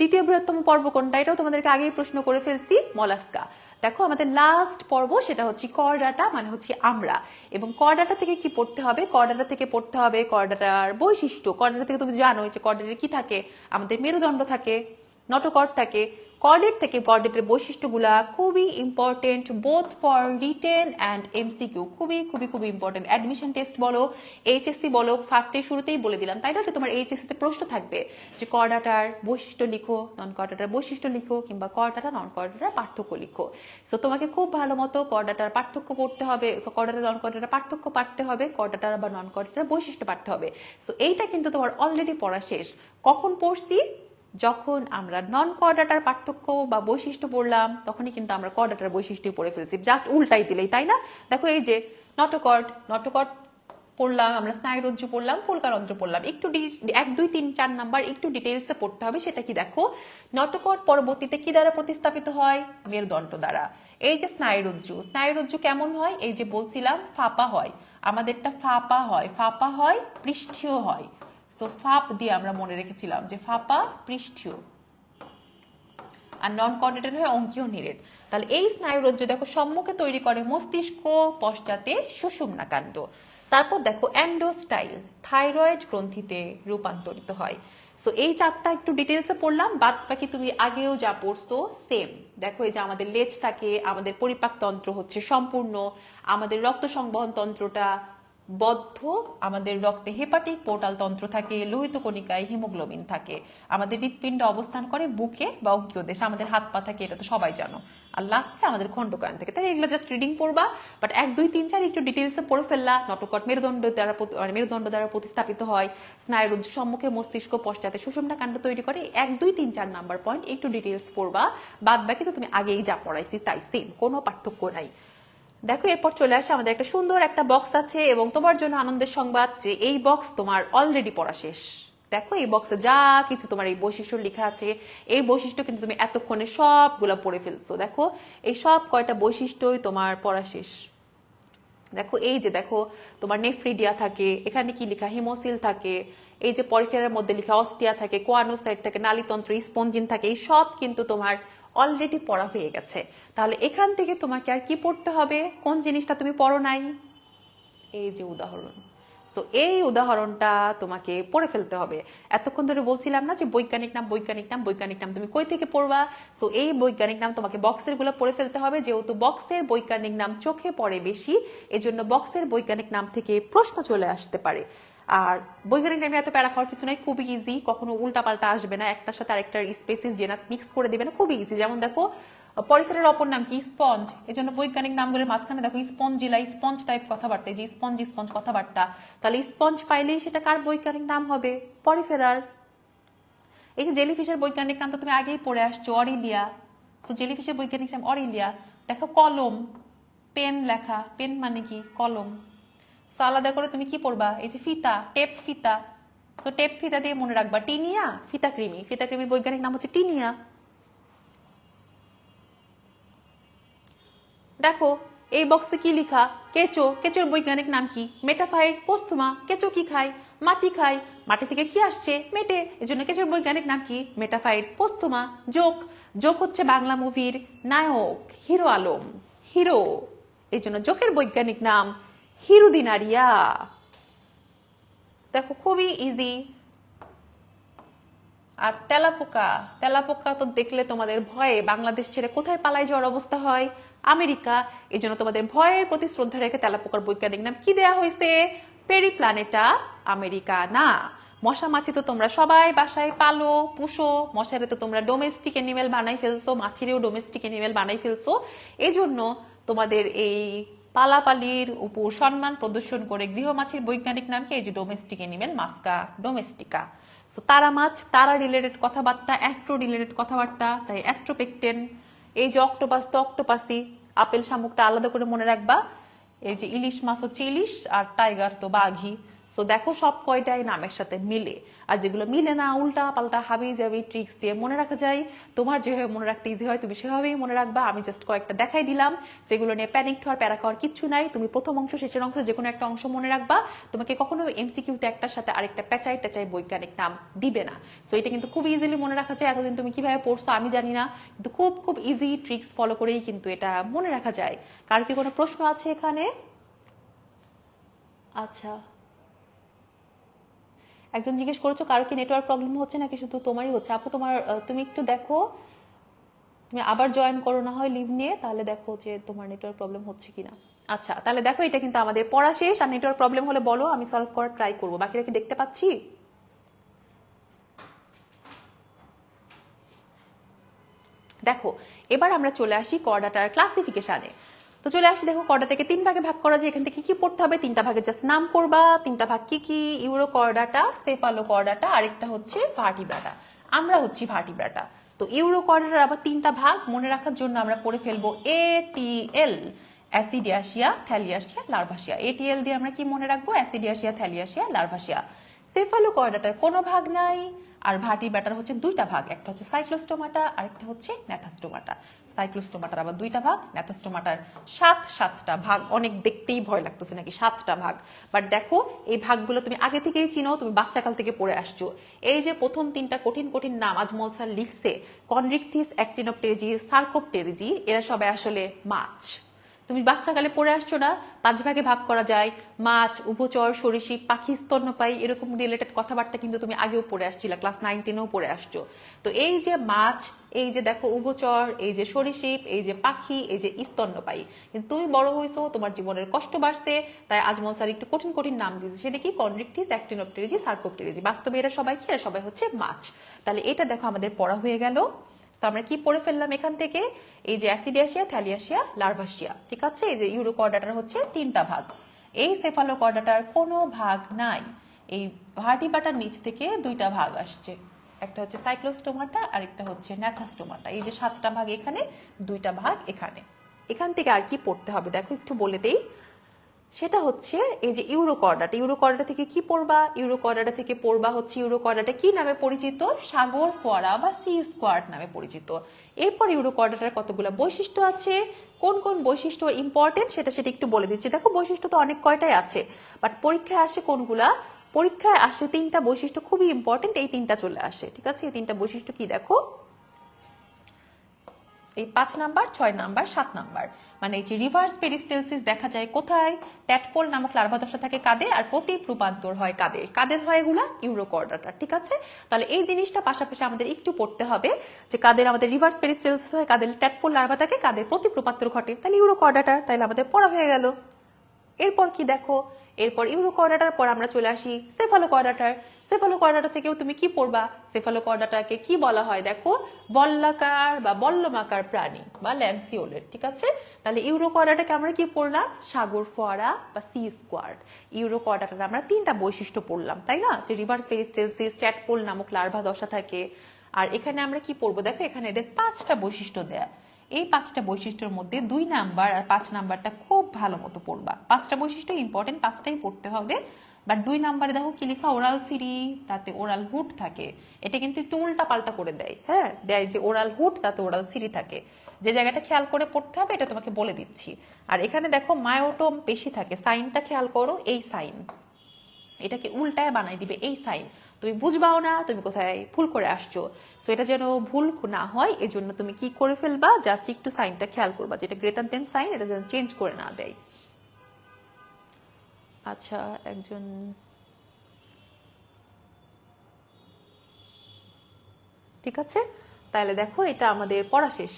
দ্বিতীয় বৃহত্তম পর্ব কোনটা? এটাও তোমাদেরকে আগেই প্রশ্ন করে ফেলছি, মলাস্কা। দেখো আমাদের লাস্ট পর্ব সেটা হচ্ছে করডাটা, মানে হচ্ছে আমরা। এবং করডাটা থেকে কি পড়তে হবে? করডাটা থেকে পড়তে হবে করডাটার বৈশিষ্ট্য। করডাটা থেকে তুমি জানো যে করডাটের কি থাকে? আমাদের মেরুদণ্ড থাকে, নটোকর্ড থাকে। কর্ডেট থেকে কর্ডেটের বৈশিষ্ট্যগুলা খুবই important, both for written and MCQ. খুবই খুবই খুবই ইম্পর্টেন্ট। অ্যাডমিশন টেস্ট বলো, এইচএসসি বলো, ফার্স্টে শুরুতেই বলে দিলাম, তাই না? যে তোমার এইচএসসিতে প্রশ্ন থাকবে যে করডাটার বৈশিষ্ট্য লিখো, নন করডাটার বৈশিষ্ট্য লিখো, কিংবা করডাটা নন করডাটার পার্থক্য লিখো। সো তোমাকে খুব ভালো মতো করডাটার পার্থক্য পড়তে হবে, করডাটা নন করডাটার পার্থক্য পারতে হবে, করডাটার বা নন করডাটার বৈশিষ্ট্য পারতে হবে। সো এইটা কিন্তু তোমার অলরেডি পড়া শেষ। কখন পড়ছি? যখন আমরা নন কর্ডাটার পার্থক্য বা বৈশিষ্ট্য পড়লাম, তখনই কিন্তু আমরা কর্ডাটার বৈশিষ্ট্য পড়ে ফেলছি, জাস্ট উল্টাই দিলেই, তাই না? দেখো এই যে নটোকর্ড পড়লাম আমরা, স্নায়ুরজ্জু পড়লাম, ফুলকারন্ত্র পড়লাম। একটু 1 2 3 4 নাম্বার একটু ডিটেইলসে পড়তে হবে। সেটা কি দেখো, নটোকর্ড পরবর্তীতে কি দ্বারা প্রতিস্থাপিত হয়? মেরুদণ্ড দ্বারা। এই যে স্নায়ুরজ্জু কেমন হয়? এই যে বলছিলাম ফাঁপা হয়, আমাদেরটা ফাঁপা হয় পৃষ্ঠীয় হয়। তো ফাপ দিয়ে আমরা মনে রেখেছিলাম যে ফাঁপা পৃষ্ঠীয়। আর নন কর্ডেটেড হয় অঙ্কীয় নিরেট। তাহলে এই স্নায়ুরজ্জু দেখো সম্মুখে তৈরি করে মস্তিষ্ক, পশ্চাতে সুষুম্না কাণ্ড। তারপর দেখো অ্যান্ডোস্টাইল থাইরয়েড গ্রন্থিতে রূপান্তরিত হয়। সো এই চারটা একটু ডিটেলসে পড়লাম, বাদ বাকি তুমি আগেও যা পড়ছো সেম। দেখো এই যে আমাদের লেজ থাকে, আমাদের পরিপাক তন্ত্র হচ্ছে সম্পূর্ণ, আমাদের রক্ত সংবহন তন্ত্রটা বদ্ধ, আমাদের রক্তে হেপাটিক পোর্টাল তন্ত্র থাকে, লোহিত কণিকায় হিমোগ্লোবিন থাকে, আমাদের হৃৎপিণ্ড অবস্থান করে বুকে বা অঙ্কীয় দেশে, আমাদের হাত পা থাকে, এটা তো সবাই জানো, আর লাস্টে আমাদের খণ্ডকায়ন থেকে। তাই এগুলো জাস্ট রিডিং পড়বা, বাট 1 2 3 4 একটু ডিটেলসে পড়ে ফেললা। নটকট মেরুদণ্ড দ্বারা প্রতিস্থাপিত হয়, স্নায়ুর সম্মুখে মস্তিষ্ক, পশ্চাতে সুষুম্না কাণ্ড তৈরি করে। 1 2 3 4 নাম্বার পয়েন্ট একটু ডিটেলস পড়বা, বাদ বাকি তো তুমি আগেই যা পড়াইছি তাই সেম, কোনো পার্থক্য নাই। দেখো এরপর চলে আসে আমাদের একটা সুন্দর একটা বক্স আছে, এবং তোমার জন্য আনন্দের সংবাদ যে এই বক্স তোমার অলরেডি পড়া শেষ। দেখো এই বক্সে যা কিছু তোমার এই বৈশিষ্ট্য লেখা আছে, এই বৈশিষ্ট্য কিন্তু তুমি এতক্ষণে সবগুলা পড়ে ফেলছো। দেখো এই সব কয়টা বৈশিষ্ট্যই তোমার পড়া শেষ। দেখো এই যে দেখো তোমার নেফ্রিডিয়া থাকে, এখানে কি লেখা, হিমোসিল থাকে, এই যে পরিফেরার মধ্যে লেখা অস্টিয়া থাকে, কোয়ানোসাইট থাকে, নালীতন্ত্র, স্পঞ্জিন থাকে, এই সব কিন্তু তোমার অলরেডি পড়া হয়ে গেছে। তাহলে এখান থেকে তোমাকে আর কি পড়তে হবে, কোন জিনিসটা তুমি পড়ো নাই, এই যে উদাহরণ। তো এই উদাহরণটা তোমাকে পড়ে ফেলতে হবে। এতক্ষণ ধরে বলছিলাম না যে বৈজ্ঞানিক নাম বৈজ্ঞানিক নাম বৈজ্ঞানিক নাম, তুমি কই থেকে পড়বা? সো এই বৈজ্ঞানিক নাম তোমাকে বক্সের গুলো পড়ে ফেলতে হবে, যেহেতু বক্সের বৈজ্ঞানিক নাম চোখে পড়ে বেশি, এজন্য বক্সের বৈজ্ঞানিক নাম থেকে প্রশ্ন চলে আসতে পারে। আর বৈজ্ঞানিক নামে এত প্যারা খাওয়ার কিছু নাই, খুবই ইজি, কখনো উল্টা পাল্টা আসবে না, একটার সাথে আরেকটার স্পেসিস জেনাস মিক্স করে দিবে না, খুবই ইজি। যেমন দেখো পরিফেরার অপর নাম কি, স্পঞ্জ, এই জন্য বৈজ্ঞানিক নামগুলোর মাঝখানে দেখো স্পঞ্জিলা, স্পঞ্জ টাইপ কথাবার্তা, যে স্পঞ্জ স্পঞ্জ কথাবার্তা, তাহলে স্পঞ্জ পাইলেই সেটা কার বৈজ্ঞানিক নাম হবে, পরিফেরার। এই যে জেলিফিশের বৈজ্ঞানিক নাম তো তুমি আগেই পড়ে আসছো, অরিলিয়া। সো জেলিফিশের বৈজ্ঞানিক নাম অরিলিয়া। দেখো কলম, পেন লেখা, পেন মানে কি, কলম। সো আলাদা করে তুমি কি পড়বা, এই যে ফিতা, টেপ ফিতা, সো টেপ ফিতা দিয়ে মনে রাখবা। টিনিয়া, ফিতা কৃমি, ফিতা কৃমির বৈজ্ঞানিক নাম হচ্ছে টিনিয়া। দেখো এই বক্সে কি লেখা, কেঁচো, কেঁচোর বৈজ্ঞানিক নাম কি, মেটাফাইট পোস্তুমা। কেঁচো কি খায়, মাটি খায়, মাটি থেকে কি আসছে, মেটে, এজন্য কেঁচোর বৈজ্ঞানিক নাম কি, মেটাফাইট পোস্তুমা। জোক, জোক হচ্ছে বাংলা মুভির নায়ক হিরো আলম, হিরো, এই জন্য জোকের বৈজ্ঞানিক নাম হিরুদিনারিয়া। দেখো খুবই ইজি। আর তেলাপোকা, তেলাপোকা তো দেখলে তোমাদের ভয়ে বাংলাদেশ ছেড়ে কোথায় পালাই যাওয়ার অবস্থা হয়, আমেরিকা। এই জন্য তোমাদের ভয়ের প্রতি শ্রদ্ধা রেখে তেলাপোকার বৈজ্ঞানিক নাম কি দেয়া হয়েছে, পেরিপ্ল্যানেটা আমেরিকানা। মশা মাছি তো তোমরা সবাই বাসায় পালো, পুষো, মশারে তো তোমরা ডোমেস্টিক এনিমেল বানাই ফেলছো, মাছিরেও ডোমেস্টিক এনিমেল বানাই ফেলছো। এই জন্য তোমাদের এই পালাপালির উপর সম্মান প্রদর্শন করে গৃহমাছির বৈজ্ঞানিক নাম কি, এই যে ডোমেস্টিক এনিমেল মাস্কা ডোমেস্টিকা। সো তারা মাছ, তারা রিলেটেড কথাবার্তা, অ্যাস্ট্রো রিলেটেড কথাবার্তা, তাই অ্যাস্ট্রোপেকটেন। এই যে অক্টোপাস তো অক্টোপাসি, আপেল শামুকটা আলাদা করে মনে রাখবা। এই যে ইলিশ মাছ হচ্ছে ইলিশ, আর টাইগার তো বাঘই। সো দেখো সব কয়টাই নামের সাথে মিলে, আর যেগুলো মিলে না উল্টা পাল্টা হাবি জাবি ট্রিক্স দিয়ে মনে রাখা যায়। তোমার যেভাবে মনে রাখতে ইজি হয় তুমি সেভাবেই মনে রাখবা। আমি জাস্ট কয়েকটা দেখাই দিলাম, সেগুলো নিয়ে প্যানিক হওয়ার প্যারা খাওয়ার কিচ্ছু নাই। তুমি প্রথম অংশ শেষের অংশ যে কোনো একটা অংশ মনে রাখবা। তোমাকে কখনো এমসিকিউতে একটার সাথে আরেকটা পেঁচাই টেচাই বৈজ্ঞানিক নাম দিবে না। সো এটা কিন্তু খুব ইজিলি মনে রাখা যায়। এতদিন তুমি কিভাবে পড়ছো আমি জানি না, কিন্তু খুব খুব ইজি ট্রিক্স ফলো করেই কিন্তু এটা মনে রাখা যায়। কার কি কোনো প্রশ্ন আছে এখানে? আচ্ছা, একজন জিজ্ঞেস করেছো কারো কি নেটওয়ার্ক প্রবলেম হচ্ছে নাকি শুধু তোমারই হচ্ছে। আপু তোমার তুমি একটু দেখো, তুমি আবার জয়েন করো না হয় লিভ নিয়ে, তাহলে দেখো যে তোমার নেটওয়ার্ক প্রবলেম হচ্ছে কিনা। আচ্ছা তাহলে দেখো এটা কিন্তু আমাদের পড়া শেষ। আর নেটওয়ার্ক প্রবলেম হলে বলো, আমি সলভ করার ট্রাই করবো। বাকিরা কি দেখতে পাচ্ছি? দেখো এবার আমরা চলে আসি কর্ডাটার ক্লাসিফিকেশনে। তো চলে আসি, দেখো কর্ডাটাকে 3 ভাগে ভাগ করা যায়। এখান থেকে কি পড়তে হবে, 3টা ভাগে জাস্ট নাম করবা। 3টা ভাগ কি কি, ইউরো কর্ডাটা, স্টেফালো কর্ডাটা, আরেকটা হচ্ছে ভার্টিব্রাটা। আমরা হচ্ছি ভার্টিব্রাটা। তো ইউরো কর্ডাটার আবার 3টা ভাগ মনে রাখার জন্য আমরা পড়ে ফেলবো ATL, অ্যাসিডিয়াশিয়া, থ্যালিয়াশিয়া, লার্ভাশিয়া। ATL দিয়ে আমরা কি মনে রাখবো, অ্যাসিডিয়াশিয়া, থ্যালিয়াশিয়া, লার্ভাশিয়া। স্টেফালো কর্ডাটার কোনো ভাগ নাই। আর ভার্টিব্রাটার হচ্ছে 2টা ভাগ, একটা হচ্ছে সাইক্লোস্টোমাটা, আরেকটা হচ্ছে ন্যাথাস্টোমাটা। সাইক্লোস্টোমাটার আবার 2টা ভাগ, ন্যাথাস্টোমাটার 7টা ভাগ। অনেক দেখতেই ভয় লাগতেছে নাকি 7টা ভাগ, বাট দেখো এই ভাগগুলো তুমি আগে থেকেই চিনো, তুমি বাচ্চাকাল থেকে পড়ে আসছো। এই যে প্রথম 3টা কঠিন কঠিন নাম আজমল স্যার লিখছে, কনরিকথিস, অ্যাক্টিনোপটেরিজি, সার্কোপটেরিজি, এরা সবাই আসলে মাছ। তুমি বাচ্চাকালে পড়ে আসছো না, 5 ভাগে ভাগ করা যায়, মাছ, উভচর, সরীসৃপ, পাখি, স্তন্যপায়ী, এরকম রিলেটেড কথাবার্তা কিন্তু তুমি আগেও পড়ে আসছিলা, ক্লাস 9-10-এও পড়ে আসছো। তো এই যে মাছ, এই যে দেখো উভচর, এই যে সরীসৃপ, এই যে পাখি, এই যে স্তন্যপায়ী, কিন্তু তুমি বড় হইছো, তোমার জীবনের কষ্ট বাড়ছে, তাই আজমল স্যার একটু কঠিন কঠিন নাম দিয়েছে। সেটা কি? কনড্রিকটিস, অ্যাক্টিনোপটেরিজি, সার্কোপটেরিজি। বাস্তবে এরা সবাই কি? এরা সবাই হচ্ছে মাছ। তাহলে এটা দেখো আমাদের পড়া হয়ে গেল। তো আমরা কি পড়ে ফেললাম এখান থেকে? এই যে অ্যাসিডিয়াশিয়া, থ্যালিয়াশিয়া, লার্ভাশিয়া, ঠিক আছে? এই যে ইউরোকর্ডাটার হচ্ছে 3টা ভাগ, এই সেফালোকর্ডাটার কোনো ভাগ নাই। এই ভার্টিব্রাটার নিচ থেকে 2টা ভাগ আসছে, একটা হচ্ছে সাইক্লোস্টোমাটা আর একটা হচ্ছে ন্যাথাস্টোমাটা। এই যে 7টা ভাগ এখানে, 2টা ভাগ এখানে। এখান থেকে আর কি পড়তে হবে দেখো, একটু বলে দেই। সেটা হচ্ছে এই যে ইউরোকর্ডাটা, ইউরোকর্ডাটা থেকে কি পড়বা? ইউরোকর্ডাটা থেকে পড়বা হচ্ছে, ইউরোকর্ডাটা কি নামে পরিচিত? সাগর ফোয়ারা বা সি স্কোয়ার্ড নামে পরিচিত। এরপর ইউরোকর্ডাটার কতগুলো বৈশিষ্ট্য আছে, কোন কোন বৈশিষ্ট্য ইম্পর্টেন্ট সেটা একটু বলে দিচ্ছি। দেখো বৈশিষ্ট্য তো অনেক কয়টাই আছে, বাট পরীক্ষায় আসে কোনগুলা? পরীক্ষায় আসে 3টা বৈশিষ্ট্য খুবই ইম্পর্টেন্ট, এই 3টা চলে আসে, ঠিক আছে? এই 3টা বৈশিষ্ট্য কি দেখো, এই 5 নাম্বার, 6 নাম্বার, 7 নাম্বার। মানে এই যে রিভার্স পেরিস্টেলসিস দেখা যায় কোথায়? ট্যাডপোল নামক লার্ভা দশা থাকে কাঁধে, আর প্রতীপ রূপান্তর হয় কাঁধে। কাঁধের হয় এগুলা ইউরোকর্ডাটা, ঠিক আছে? তাহলে এই জিনিসটা পাশাপাশি আমাদের একটু পড়তে হবে যে কাঁধের আমাদের রিভার্স পেরিস্টেলসিস হয়, কাঁধের ট্যাডপোল লার্ভা থাকে, কাঁধের প্রতীপ রূপান্তর ঘটে, তাহলে ইউরোকর্ডাটা, তাহলে আমাদের পড়া হয়ে গেল। এরপর কি দেখো, এরপর ইউরোকর্ডাটার পর আমরা চলে আসি সেফালোকর্ডাটার। সেফালোকর্ডাটা থেকেও তুমি কি পড়বা? সেফালোকর্ডাটাকে কি বলা হয় দেখো? বল্লাকার বা বল্লমাকার প্রাণী বা ল্যান্সিওলেট, ঠিক আছে? তাহলে ইউরোকর্ডাটাকে আমরা কি পড়লাম? সাগর ফোয়ারা বা সি স্কোয়ার্ড। ইউরোকর্ডাটার আমরা 3টা বৈশিষ্ট্য পড়লাম, তাই না? যে রিভার্স পেরিস্টেলসিস, ট্যাডপোল নামক লার্ভা দশা থাকে। আর এখানে আমরা কি পড়বো দেখো, এখানে এদের 5টা বৈশিষ্ট্য দেয়া। এই 5টা বৈশিষ্ট্যের মধ্যে 2 নাম্বার আর 5 নাম্বারটা খুব ভালো মতো পড়বা। 5টা বৈশিষ্ট্য ইম্পর্টেন্ট, 5টাই পড়তে হবে। বাট 2 নাম্বারে দেখো কি লেখা? ওরাল সিরি, তাতে ওরাল হুড থাকে। এটা কিন্তু একটু উল্টা পাল্টা করে দেয়, হ্যাঁ, দেয় যে ওরাল হুড, তাতে ওরাল সিরি থাকে। যে জায়গাটা খেয়াল করে পড়তে হবে এটা তোমাকে বলে দিচ্ছি। আর এখানে দেখো মায়োটোম পেশি থাকে, সাইনটা খেয়াল করো, এই সাইন, এটাকে উল্টায় বানাই দিবে এই সাইন। তুমি বুঝবাও না তুমি কোথায় ভুল করে আসছো। তো এটা যেন ভুল না হয় এজন্য তুমি কি করে ফেলবা, জাস্ট একটু সাইনটা খেয়াল করবা, যেটা গ্রেটার দেন সাইন এটা যেন চেঞ্জ করে না দেয়। আচ্ছা, একজন ঠিক আছে, তাহলে দেখো এটা আমাদের পড়া শেষ।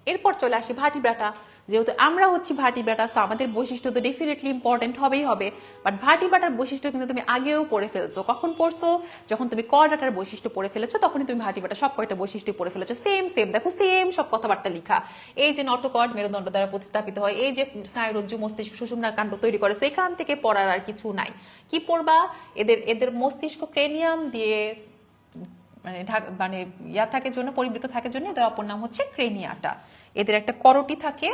এরপর চলে আসি ভার্টিব্রাটা। যেহেতু আমরা হচ্ছি ভার্টিব্রাটা, সো আমাদের বৈশিষ্ট্য তো ডেফিনেটলি ইম্পর্টেন্ট হবেই হবে। বাট ভার্টিব্রাটার বৈশিষ্ট্য কিন্তু তুমি আগেও পড়ে ফেলছো। কখন পড়ছো? যখন তুমি কর্ডাটার বৈশিষ্ট্য পড়ে ফেলেছো, তখনই তুমি ভার্টিব্রাটা সব কয়টা বৈশিষ্ট্য পড়ে ফেলেছো। সেম সেম দেখো, সেম সব কথাবার্তা লিখা। এই যে নটকর্ড মেরুদণ্ড দ্বারা প্রতিস্থাপিত হয়, এই যে স্নায়ুরজ্জু মস্তিষ্ক সুষুম্নার কাণ্ড তৈরি করে, সেখান থেকে পড়ার আর কিছু নাই। কি পড়বা? এদের এদের মস্তিষ্ক ক্রেনিয়াম দিয়ে মানে মানে ইয়া থাকে জন্য, পরিবৃত থাকে জন্য এদের অপর নাম হচ্ছে ক্রেনিয়াটা। এদের একটা করটি থাকে।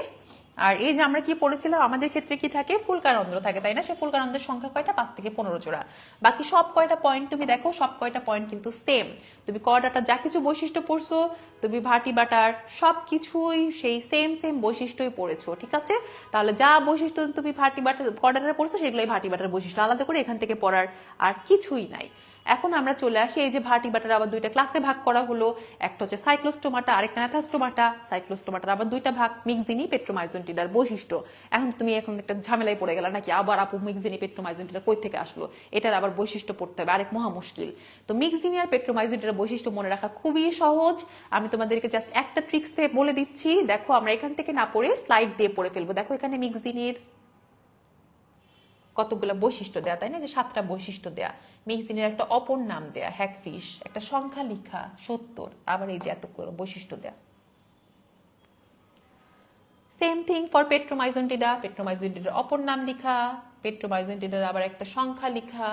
আর এই যে আমরা কি পড়েছিলাম, আমাদের ক্ষেত্রে কি থাকে? ফুলকারন্ধ্র থাকে, তাই না? সে ফুলকারন্ধ্রের সংখ্যা কয়টা? 5 থেকে 15 জোড়া। বাকি সব কয়টা পয়েন্ট তুমি দেখো, সব কয়টা পয়েন্ট কিন্তু সেম। তুমি কর্ডাটার যা কিছু বৈশিষ্ট্য পড়ছো, তুমি ভার্টিব্রাটার সব কিছুই সেই সেম সেম বৈশিষ্ট্যই পড়েছো, ঠিক আছে? তাহলে যা বৈশিষ্ট্য তুমি ভার্টিব্রাটার কর্ডাটার পড়ছো, সেগুলোই ভার্টিব্রাটার বৈশিষ্ট্য, আলাদা করে এখান থেকে পড়ার আর কিছুই নাই। এখন আমরা চলে আসি এই যে ভার্টিব্রাটার আবার 2টা ক্লাসে ভাগ করা হলো। একটা হচ্ছে সাইক্লোস্টোমাটা, আরেকটা ন্যাথাস্টোমাটা। সাইক্লোস্টোমাটার আবার 2টা ভাগ, মিক্সিনি, পেট্রোমাইজেন্টিডার বৈশিষ্ট্য। তুমি এখন একটা ঝামেলায় পড়ে গেলা নাকি, আবার আপু মিক্সিনি পেট্রোমাইজেন্টিডা কই থেকে আসলো, এটার আবার বৈশিষ্ট্য পড়তে হবে, আরেক মহা মুশকিল। তো মিক্সিনি আর পেট্রোমাইজেন্টিডার বৈশিষ্ট্য মনে রাখা খুবই সহজ। আমি তোমাদেরকে জাস্ট একটা ট্রিক্স বলে দিচ্ছি। দেখো আমরা এখান থেকে না পড়ে স্লাইড দিয়ে পড়ে ফেলবো। দেখো এখানে মিক্সিনির কতগুলো বৈশিষ্ট্য দেয়া, তাই না? যে 7টা বৈশিষ্ট্য দেয়া। মিক্সিনের একটা অপর নাম দেয়া হ্যাকফিশ, একটা সংখ্যা লিখা 70, আবার এই যে এতগুলো বৈশিষ্ট্য দেয়া। সেম থিং ফর পেট্রোমাইজেন্টিডা, পেট্রোমাইজেন্টিডার অপর নাম লিখা, পেট্রোমাইজেন্টিডার আবার একটা সংখ্যা লিখা,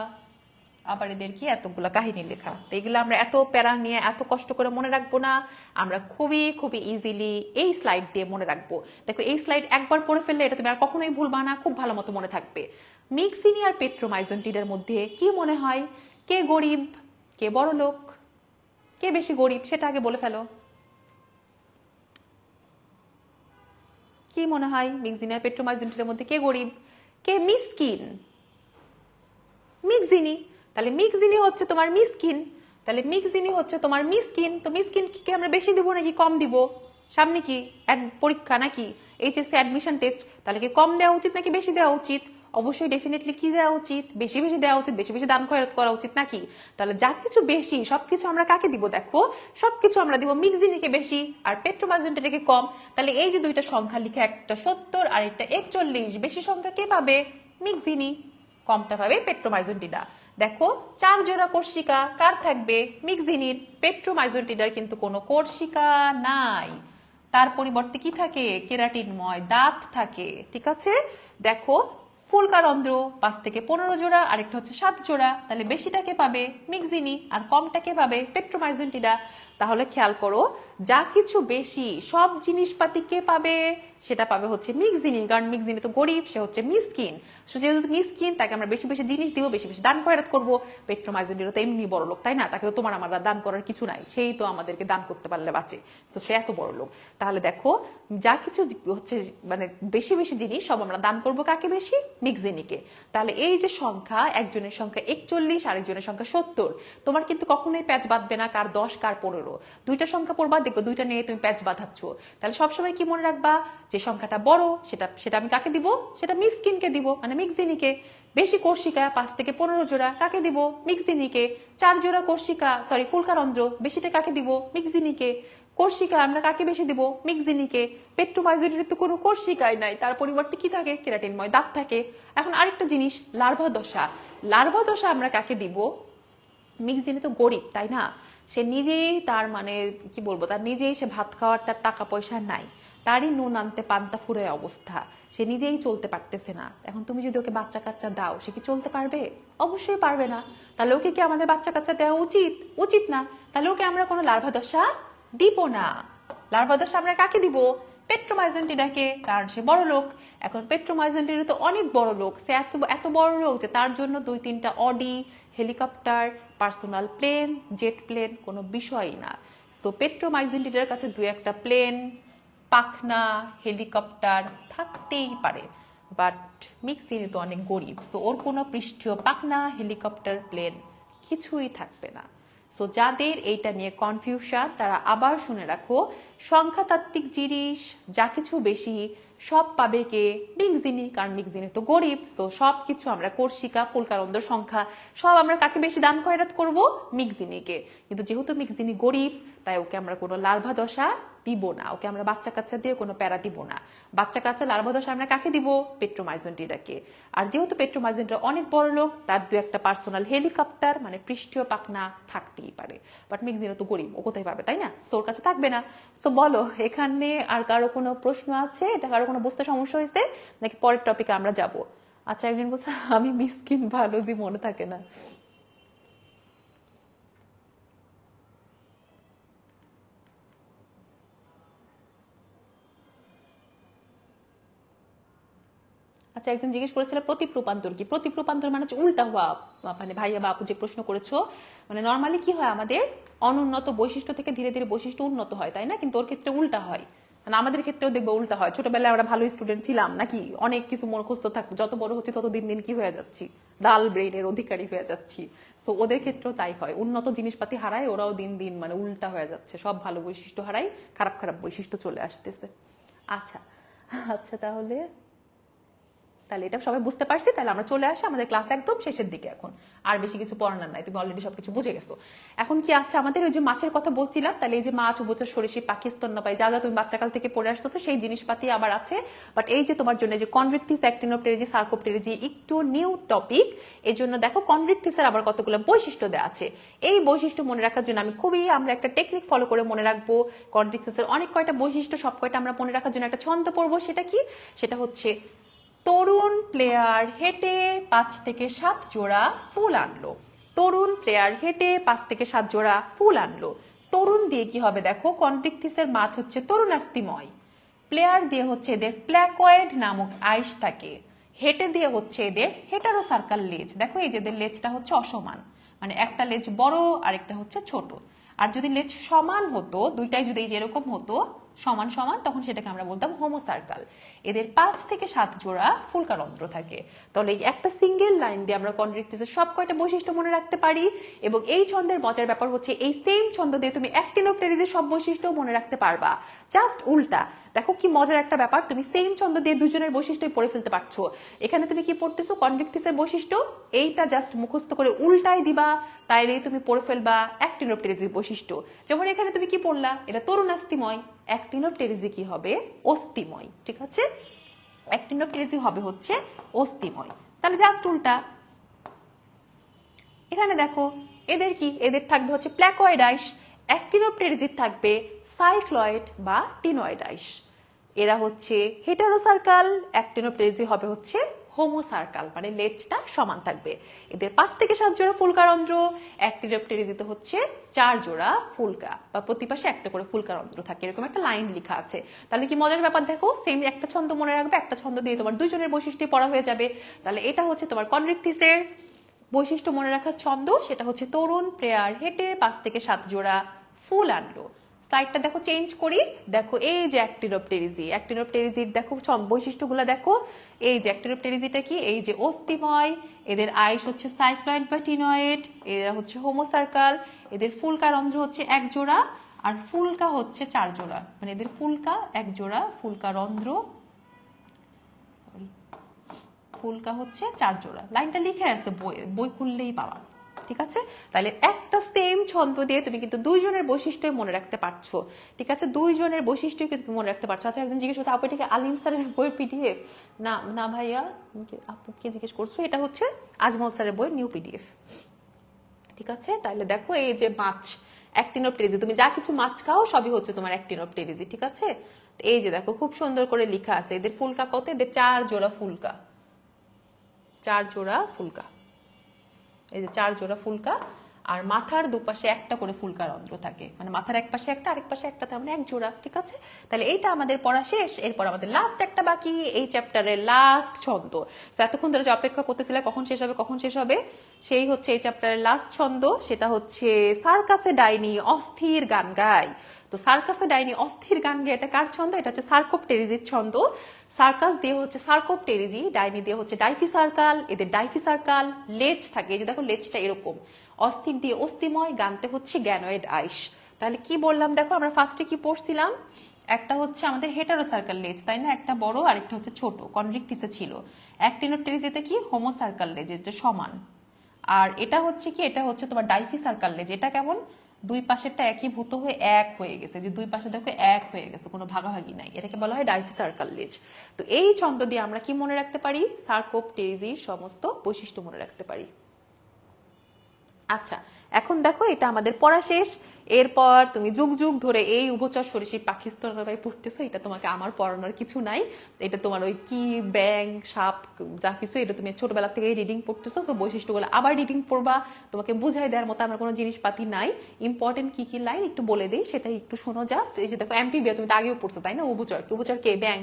আবার এদের কি এতগুলা কাহিনী লেখা। তো এগুলো আমরা এত প্যারা নিয়ে এত কষ্ট করে মনে রাখবো না, আমরা খুবই খুবই ইজিলি এই স্লাইড দিয়ে মনে রাখবো। দেখো এই স্লাইড একবার পড়ে ফেললে এটা তুমি আর কখনোই ভুলবা না, খুব ভালো মতো মনে থাকবে। মিক্সিনি আর পেট্রোমাইজেন্টিডার মধ্যে কি মনে হয়? কে গরিব, কে বড় লোক, কে বেশি গরিব সেটা আগে বলে ফেলো। কি মনে হয় মিক্সিনি আর পেট্রোমাইজেন্টিডার মধ্যে কে গরিব, কে মিসকিন? মিক্সিনি। তাহলে মিক্সিনি হচ্ছে তোমার মিসকিন, তাহলে মিক্সিনি হচ্ছে তোমার মিসকিন। তো মিসকিন কি আমরা বেশি দিব নাকি কম দিব? সামনে কি পরীক্ষা নাকি এইচএসসি অ্যাডমিশন টেস্ট, তাহলে কি কম দেওয়া উচিত নাকি বেশি দেওয়া উচিত? অবশ্যই ডেফিনেটলি কি দেওয়া উচিত? বেশি বেশি দেওয়া উচিত, বেশি বেশি দান খয়রাত করা উচিত নাকি? তাহলে যা কিছু বেশি সবকিছু আমরা কাকে দিব? দেখো সবকিছু আমরা দিব মিক্সিনিকে বেশি আর পেট্রোমাজেন্টাকে কম। তাহলে এই যে দুইটা সংখ্যা লিখে, একটা 70 আর একটা 41, বেশি সংখ্যা কে পাবে? মিক্সিনি, কমটা পাবে পেট্রোমাইজেন্টিনা। দেখো 4 জোড়া কোর্সিকা কার থাকবে? মিক্সিনির। পেট্রোমাইজেন্টিনার কিন্তু কোনো কোর্সিকা নাই, তার পরিবর্তে কি থাকে? কেরাটিনময় দাঁত থাকে। ঠিক আছে, দেখো ফুলকারন্ধ্র 5 থেকে 15 জোড়া, আরেকটা হচ্ছে 7 জোড়া, তাহলে বেশিটাকে পাবে মিক্সিনি আর কমটাকে পাবে পেট্রোমাইজেন্টিনা। তাহলে খেয়াল করো, যা কিছু বেশি সব জিনিসপাতি কে পাবে? সেটা পাবে হচ্ছে মিক্সিনি, কারণ মিক্সিনি তো গরিব, সে হচ্ছে মিসকিন। যেহেতু মিসকিন, তাকে আমরা বেশি বেশি জিনিস দিব, বেশি বেশি দান খয়রাত করবো। পেট্রোমাইজেন্টিনা তো এমনি বড় লোক, তাই না? তাকে তো তোমার আমার দান করার কিছু নাই, সেই তো আমাদেরকে দান করতে পারলে বাঁচে, তো সে এত বড় লোক। তাহলে দেখো যা কিছু হচ্ছে মানে বেশি বেশি জিনিস সব আমরা দান করবো কাকে বেশি? মিক্সিনিকে। তাহলে এই যে সংখ্যা, একজনের সংখ্যা 41, আরেকজনের সংখ্যা 70, তোমার কিন্তু কখনোই প্যাচ বাঁধবে না কার 10 কার 15। দুইটা সংখ্যা পড়বা, দেখো দুইটা নিয়ে তুমি প্যাচ বাঁধাচ্ছ। তাহলে সবসময় কি মনে রাখবা? যে সংখ্যাটা বড় সেটা সেটা আমি কাকে দিব? সেটা মিসকিনকে দিব, মানে মিক্সিনিকে। বেশি কোর্সিকা 5 থেকে 15 জোড়া কাকে দিব? মিক্সিনিকে। 4 জোড়া কোর্সিকা সরি ফুলকারন্ধ্র, বেশিটা কাকে দিব? মিক্সিনিকে। কোর্সিকা আমরা কাকে বেশি দিব? মিক্সিনিকে। পেট্রোমাইজেন্টির তো কোনো কোর্সিকাই নাই, তার পরিবর্তে কি থাকে? কেরাটিনময় দাঁত থাকে। এখন আরেকটা জিনিস, লার্ভা দশা। লার্ভা দশা আমরা কাকে দিব? মিক্সিনি তো গরিব, তাই না? সে নিজেই তার মানে কি বলবো, তার নিজেই সে ভাত খাওয়ার তার টাকা পয়সা নাই, তারই নুন আনতে পান্তা ফুরায় অবস্থা, সে নিজেই চলতে পারতেছে না। এখন তুমি যদি ওকে বাচ্চা কাচ্চা দাও, সে কি চলতে পারবে? অবশ্যই পারবে না। তাহলে ওকে কি আমাদের বাচ্চা কাচ্চা দেওয়া উচিত? উচিত না। তাহলে ওকে আমরা কোনো লার্ভা দশা দিব না। লার্ভা দশা আমরা কাকে দিব? পেট্রোমাইজেন্টিনাকে, কারণ সে বড় লোক। এখন পেট্রোমাইজেন্টিনা তো অনেক বড় লোক, সে এত এত বড় লোক যে তার জন্য 2-3টা Audi, helicopter, personal plane, jet plane কোনো বিষয়ই না। তো পেট্রোমাইজেন্টিনার কাছে 2-1টা প্লেন, পাখনা, হেলিকপ্টার থাকতেই পারে, বাট মিক্সিনি তো অনেক গরিব, সো ওর কোনো পৃষ্ঠীয় পাখনা, হেলিকপ্টার, প্লেন কিছুই থাকবে না। সো যাদের এইটা নিয়ে কনফিউশন, তারা আবার শুনে রাখো, সংখ্যাতাত্ত্বিক জিনিস যা কিছু বেশি সব পাবে কে? মিক্সিনি, কারণ মিক্সিনি তো গরিব। সো সব কিছু আমরা কোর্সিকা, ফুলকারন্ধ্র সংখ্যা সব আমরা কাকে বেশি দান খয়রাত করব? মিক্সিনিকে। কিন্তু যেহেতু মিক্সিনি গরিব, তাই ওকে আমরা কোনো লার্ভা দশা দিব না, ওকে আমরা বাচ্চা কাচ্চা দিয়ে কোনো প্যারা দিব না। বাচ্চা কাচ্চা লার্ভা দশা আমরা কাকে দিব? পেট্রোমাইজেন্টিনাকে। আর যেহেতু পেট্রোমাইজেন্টিনা অনেক বড় লোক, তার 2-1টা পার্সোনাল হেলিকপ্টার মানে পৃষ্ঠীয় পাখনা থাকতেই পারে, বাট মিক্সিনি তো গরিব, ও কোথায় পাবে, তাই না? সো ওর কাছে থাকবে না। তো বলো, এখানে আর কারো কোনো প্রশ্ন আছে? এটা কারো কোনো বুঝতে সমস্যা হয়েছে নাকি পরের টপিকে আমরা যাব? আচ্ছা, একজন বলছে আমি মিসকিন, ভালো জি মনে থাকে না। আচ্ছা, একজন জিজ্ঞেস করেছিল প্রতীপ রূপান্তর কি? প্রতীপ রূপান্তর মানে হচ্ছে উল্টা হওয়া। মানে ভাইয়া বা আপু যে প্রশ্ন করেছো, মানে নর্মালি কি হয়, আমাদের অনুন্নত বৈশিষ্ট্য থেকে ধীরে ধীরে বৈশিষ্ট্য উন্নত হয়, তাই না? কিন্তু ওর ক্ষেত্রে উল্টা হয়। মানে আমাদের ক্ষেত্রেও দেখবো উল্টা হয়। ছোটবেলায় আমরা ভালো স্টুডেন্ট ছিলাম নাকি, অনেক কিছু মুখস্থ থাকতো, যত বড় হচ্ছে তত দিন দিন কি হয়ে যাচ্ছি, ডাল ব্রেইনের অধিকারী হয়ে যাচ্ছি। সো ওদের ক্ষেত্রেও তাই হয়, উন্নত জিনিসপাতি হারায়, ওরাও দিন দিন মানে উল্টা হয়ে যাচ্ছে, সব ভালো বৈশিষ্ট্য হারাই, খারাপ খারাপ বৈশিষ্ট্য চলে আসতেছে। আচ্ছা আচ্ছা, তাহলে তাহলে এটা সবাই বুঝতে পারছি। তাহলে আমরা চলে আসি আমাদের ক্লাস একদম শেষের দিকে। এখন আর বেশি কিছু পড়ানোর নাই, তুমি অলরেডি সবকিছু বুঝে গেছো। এখন কি আছে আমাদের? ওই যে মাছের কথা বলছিলাম, তাহলে এই যে মাছ, উভচর, সরীসৃপ, পাখি, স্তন্যপায়ী, যা যা তুমি বাচ্চাকাল থেকে পড়ে আসতো, তো সেই জিনিসপাতি আবার আছে। বাট এই যে তোমার জন্য যে কনভিক্টিস, অ্যাক্টিনোপটেরিজি, সার্কোপটেরিজি একটু নিউ টপিক, এই জন্য দেখো কনভিক্টিসের আবার কতগুলো বৈশিষ্ট্য দেওয়া আছে। এই বৈশিষ্ট্য মনে রাখার জন্য আমরা একটা টেকনিক ফলো করে মনে রাখবো। কনভিক্টিসের অনেক কয়টা বৈশিষ্ট্য, সব কয়টা আমরা মনে রাখার জন্য একটা ছন্দ পড়বো। সেটা কি? সেটা হচ্ছে তরুণ প্লেয়ার হেঁটে 5 থেকে 7 জোড়া ফুল আনলো। তরুণ প্লেয়ার হেঁটে 5 থেকে 7 জোড়া ফুল আনলো। তরুণ দিয়ে কি হবে? দেখো কনভিক্টিসের মাছ হচ্ছে তরুণাস্তিময়, প্লেয়ার দিয়ে হচ্ছে এদের প্ল্যাকয়েড নামক আইস থাকে, হেঁটে দিয়ে হচ্ছে এদের হেটারো সার্কাল লেজ। দেখো এই যে এদের লেজটা হচ্ছে অসমান, মানে একটা লেজ বড় আর একটা হচ্ছে ছোট। আর যদি লেজ সমান হতো, দুইটাই যদি এই যে এরকম হতো সমান সমান, তখন সেটাকে আমরা বলতাম হোমোসার্কাল। এদের 5 থেকে 7 জোড়া ফুলকারন্ধ্র থাকে। তাহলে এই একটা সিঙ্গেল লাইন দিয়ে আমরা কন্ড্রিকটিসের সব কয়টা বৈশিষ্ট্য মনে রাখতে পারি। এবং এই ছন্দের মজার ব্যাপার হচ্ছে এই সেম ছন্দ দিয়ে তুমি অ্যাক্টিনোপটেরিজের সব বৈশিষ্ট্য মনে রাখতে পারবা। জাস্ট উল্টা। দেখো কি মজার একটা ব্যাপার, তুমি সেম ছন্দ দিয়ে দুজনের বৈশিষ্ট্যই পড়ে ফেলতে পারছো। এখানে তুমি কি পড়তেছো, কন্ড্রিকটিসের বৈশিষ্ট্য, এইটা জাস্ট মুখস্থ করে উল্টাই দিবা, তাইলে তুমি পড়ে ফেলবা অ্যাক্টিনোপটেরিজের বৈশিষ্ট্য। যেমন এখানে তুমি কি পড়লা, এটা তরুণাস্থিময়, অ্যাক্টিনোপটেরিজি কি হবে, অস্থিময়। ঠিক আছে, অ্যাক্টিনোপটেরিজি হবে হচ্ছে অস্থিময়, তাহলে জাস্ট উল্টা। এখানে দেখো এদের কি, এদের থাকবে হচ্ছে প্ল্যাকয়েড আইস, অ্যাক্টিনোপটেরিজির থাকবে সাইক্লয়েড বা টিনয়েড আইস। এরা হচ্ছে হেটারোসার্কাল, অ্যাক্টিনোপটেরিজি হবে হচ্ছে হোমোসার্কাল, মানে লেজটা সমান থাকবে। এদের 5 থেকে 7 জোড়া ফুলকারন্ধ্র, অ্যাক্টিনোপটেরিজিতে হচ্ছে 4 জোড়া ফুলকা, বা প্রতি পাশে একটা করে ফুলকারন্ধ্র থাকে, এরকম একটা লাইন লেখা আছে। তাহলে কি মজার ব্যাপার, দেখো সেম একটা ছন্দ মনে রাখবে, একটা ছন্দ দিয়ে তোমার দুইজনের বৈশিষ্ট্য পড়া হয়ে যাবে। তাহলে এটা হচ্ছে তোমার কন্ড্রিকটিসের বৈশিষ্ট্য মনে রাখার ছন্দ, সেটা হচ্ছে তরুণ প্রেয়ার হেঁটে 5 থেকে 7 জোড়া ফুল আনলো। স্লাইডটা দেখো চেঞ্জ করি, দেখো এই যে অ্যাক্টিনোপটেরিজি, অ্যাক্টিনোপটেরিজির দেখো বৈশিষ্ট্যগুলো দেখো। এই যে অ্যাক্টিনোপটেরিজিটা কি, এই যে অস্থিময়, এদের আইস হচ্ছে সাইক্লয়েড বা টিনয়েড, এরা হচ্ছে হোমোসার্কাল, এদের ফুলকারন্ধ্র হচ্ছে 1 জোড়া, আর ফুলকা হচ্ছে 4 জোড়া, মানে এদের ফুলকা 1 জোড়া, ফুলকারন্ধ্র ফুলকা হচ্ছে 4 জোড়া। লাইনটা লিখে আছে বইয়ে, বই খুললেই পাওয়া। ঠিক আছে, তাহলে একটা সেম ছন্দ দিয়ে তুমি কিন্তু দুইজনের বৈশিষ্ট্য মনে রাখতে পারছো। ঠিক আছে, দুইজনের বৈশিষ্ট্য কিন্তু মনে রাখতে পারছো। আচ্ছা, একজন জিজ্ঞেস করছে আপু এটা কি আলিম স্যারের বইয়ের পিডিএফ? না না ভাইয়া, আপুকে জিজ্ঞেস করছো, এটা হচ্ছে আজমল স্যারের বই নিউ পিডিএফ। ঠিক আছে, তাহলে দেখো এই যে মাছ, অ্যাক্টিনোপটেরিজি, তুমি যা কিছু মাছ খাও সবই হচ্ছে তোমার অ্যাক্টিনোপটেরিজি। ঠিক আছে, এই যে দেখো খুব সুন্দর করে লেখা আছে, এদের ফুলকা কত, এদের 4 জোড়া ফুলকা, 4 জোড়া ফুলকা, এই যে 4 জোড়া ফুলকা, আর মাথার দুপাশে একটা করে ফুলকারন্ধ্র থাকে, মানে মাথার এক পাশে একটা, আরেক পাশে একটা, তার মানে 1 জোড়া। ঠিক আছে, তাহলে এইটা আমাদের পড়া শেষ। এরপর আমাদের লাস্ট একটা বাকি, এই চ্যাপ্টারের লাস্ট ছন্দ। এতক্ষণ ধরে যে অপেক্ষা করতেছিলে কখন শেষ হবে কখন শেষ হবে, সেই হচ্ছে এই চ্যাপ্টারের লাস্ট ছন্দ, সেটা হচ্ছে সার্কাসে ডাইনি অস্থির গান গায়। তো সার্কাসে ডাইনি অস্থির গান গায়, এটা কার ছন্দ, এটা হচ্ছে সার্কোপটেরিজির ছন্দ। সার্কাস দিয়ে হচ্ছে সার্কোপটেরিজি, ডাইনি দিয়ে হচ্ছে ডাইফিসার্কাল, এদের ডাইফিসার্কাল লেজ থাকে, এই যে দেখো লেজটা এরকম, অস্থির দিয়ে অস্থিময়, গানতে হচ্ছে গ্যানয়েড আইস। তাহলে কি বললাম দেখো, আমরা ফার্স্টে কি পড়ছিলাম, একটা হচ্ছে আমাদের হেটারোসার্কাল লেজ, তাই না, একটা বড় আর একটা হচ্ছে ছোট, কন্ড্রিকটিসে ছিল। অ্যাক্টিনোপটেরিজিতে কি হোমোসার্কাল লেজ, এটা সমান। আর এটা হচ্ছে কি, এটা হচ্ছে তোমার ডাইফিসার্কাল লেজ, এটা কেমন, দুই পাশেরটা একীভূত হয়ে এক হয়ে গেছে, যে দুই পাশে দেখো এক হয়ে গেছে, কোনো ভাগাভাগি নাই, এটাকে বলা হয় ডাইফিসার্কাল লেজ। তো এই ছন্দ দিয়ে আমরা কি মনে রাখতে পারি, সার্কোপটেরিজির সমস্ত বৈশিষ্ট্য মনে রাখতে পারি। আচ্ছা, এখন দেখো এটা আমাদের পড়া শেষ। এরপর তুমি যুগ যুগ ধরে এই উভচর সরীসৃপ পাখিস্তরভাবে পড়তেছো, এটা তোমাকে আমার পড়ানোর কিছু নাই। এটা তোমার ওই কি ব্যাং সাপ যা কিছু, এটা তুমি ছোটবেলা থেকে রিডিং পড়তেছো, তো বৈশিষ্ট্যগুলো আবার রিডিং পড়বা, তোমাকে বুঝাই দেওয়ার মতো আমার কোনো জিনিসপাতি নাই। ইম্পর্টেন্ট কি কি লাইন একটু বলে দিই, সেটাই একটু শোনো জাস্ট। এই যে দেখো এমপিবিয়া তুমি তো আগেও পড়ছো তাই না, উভচর, উভচর কে, ব্যাং।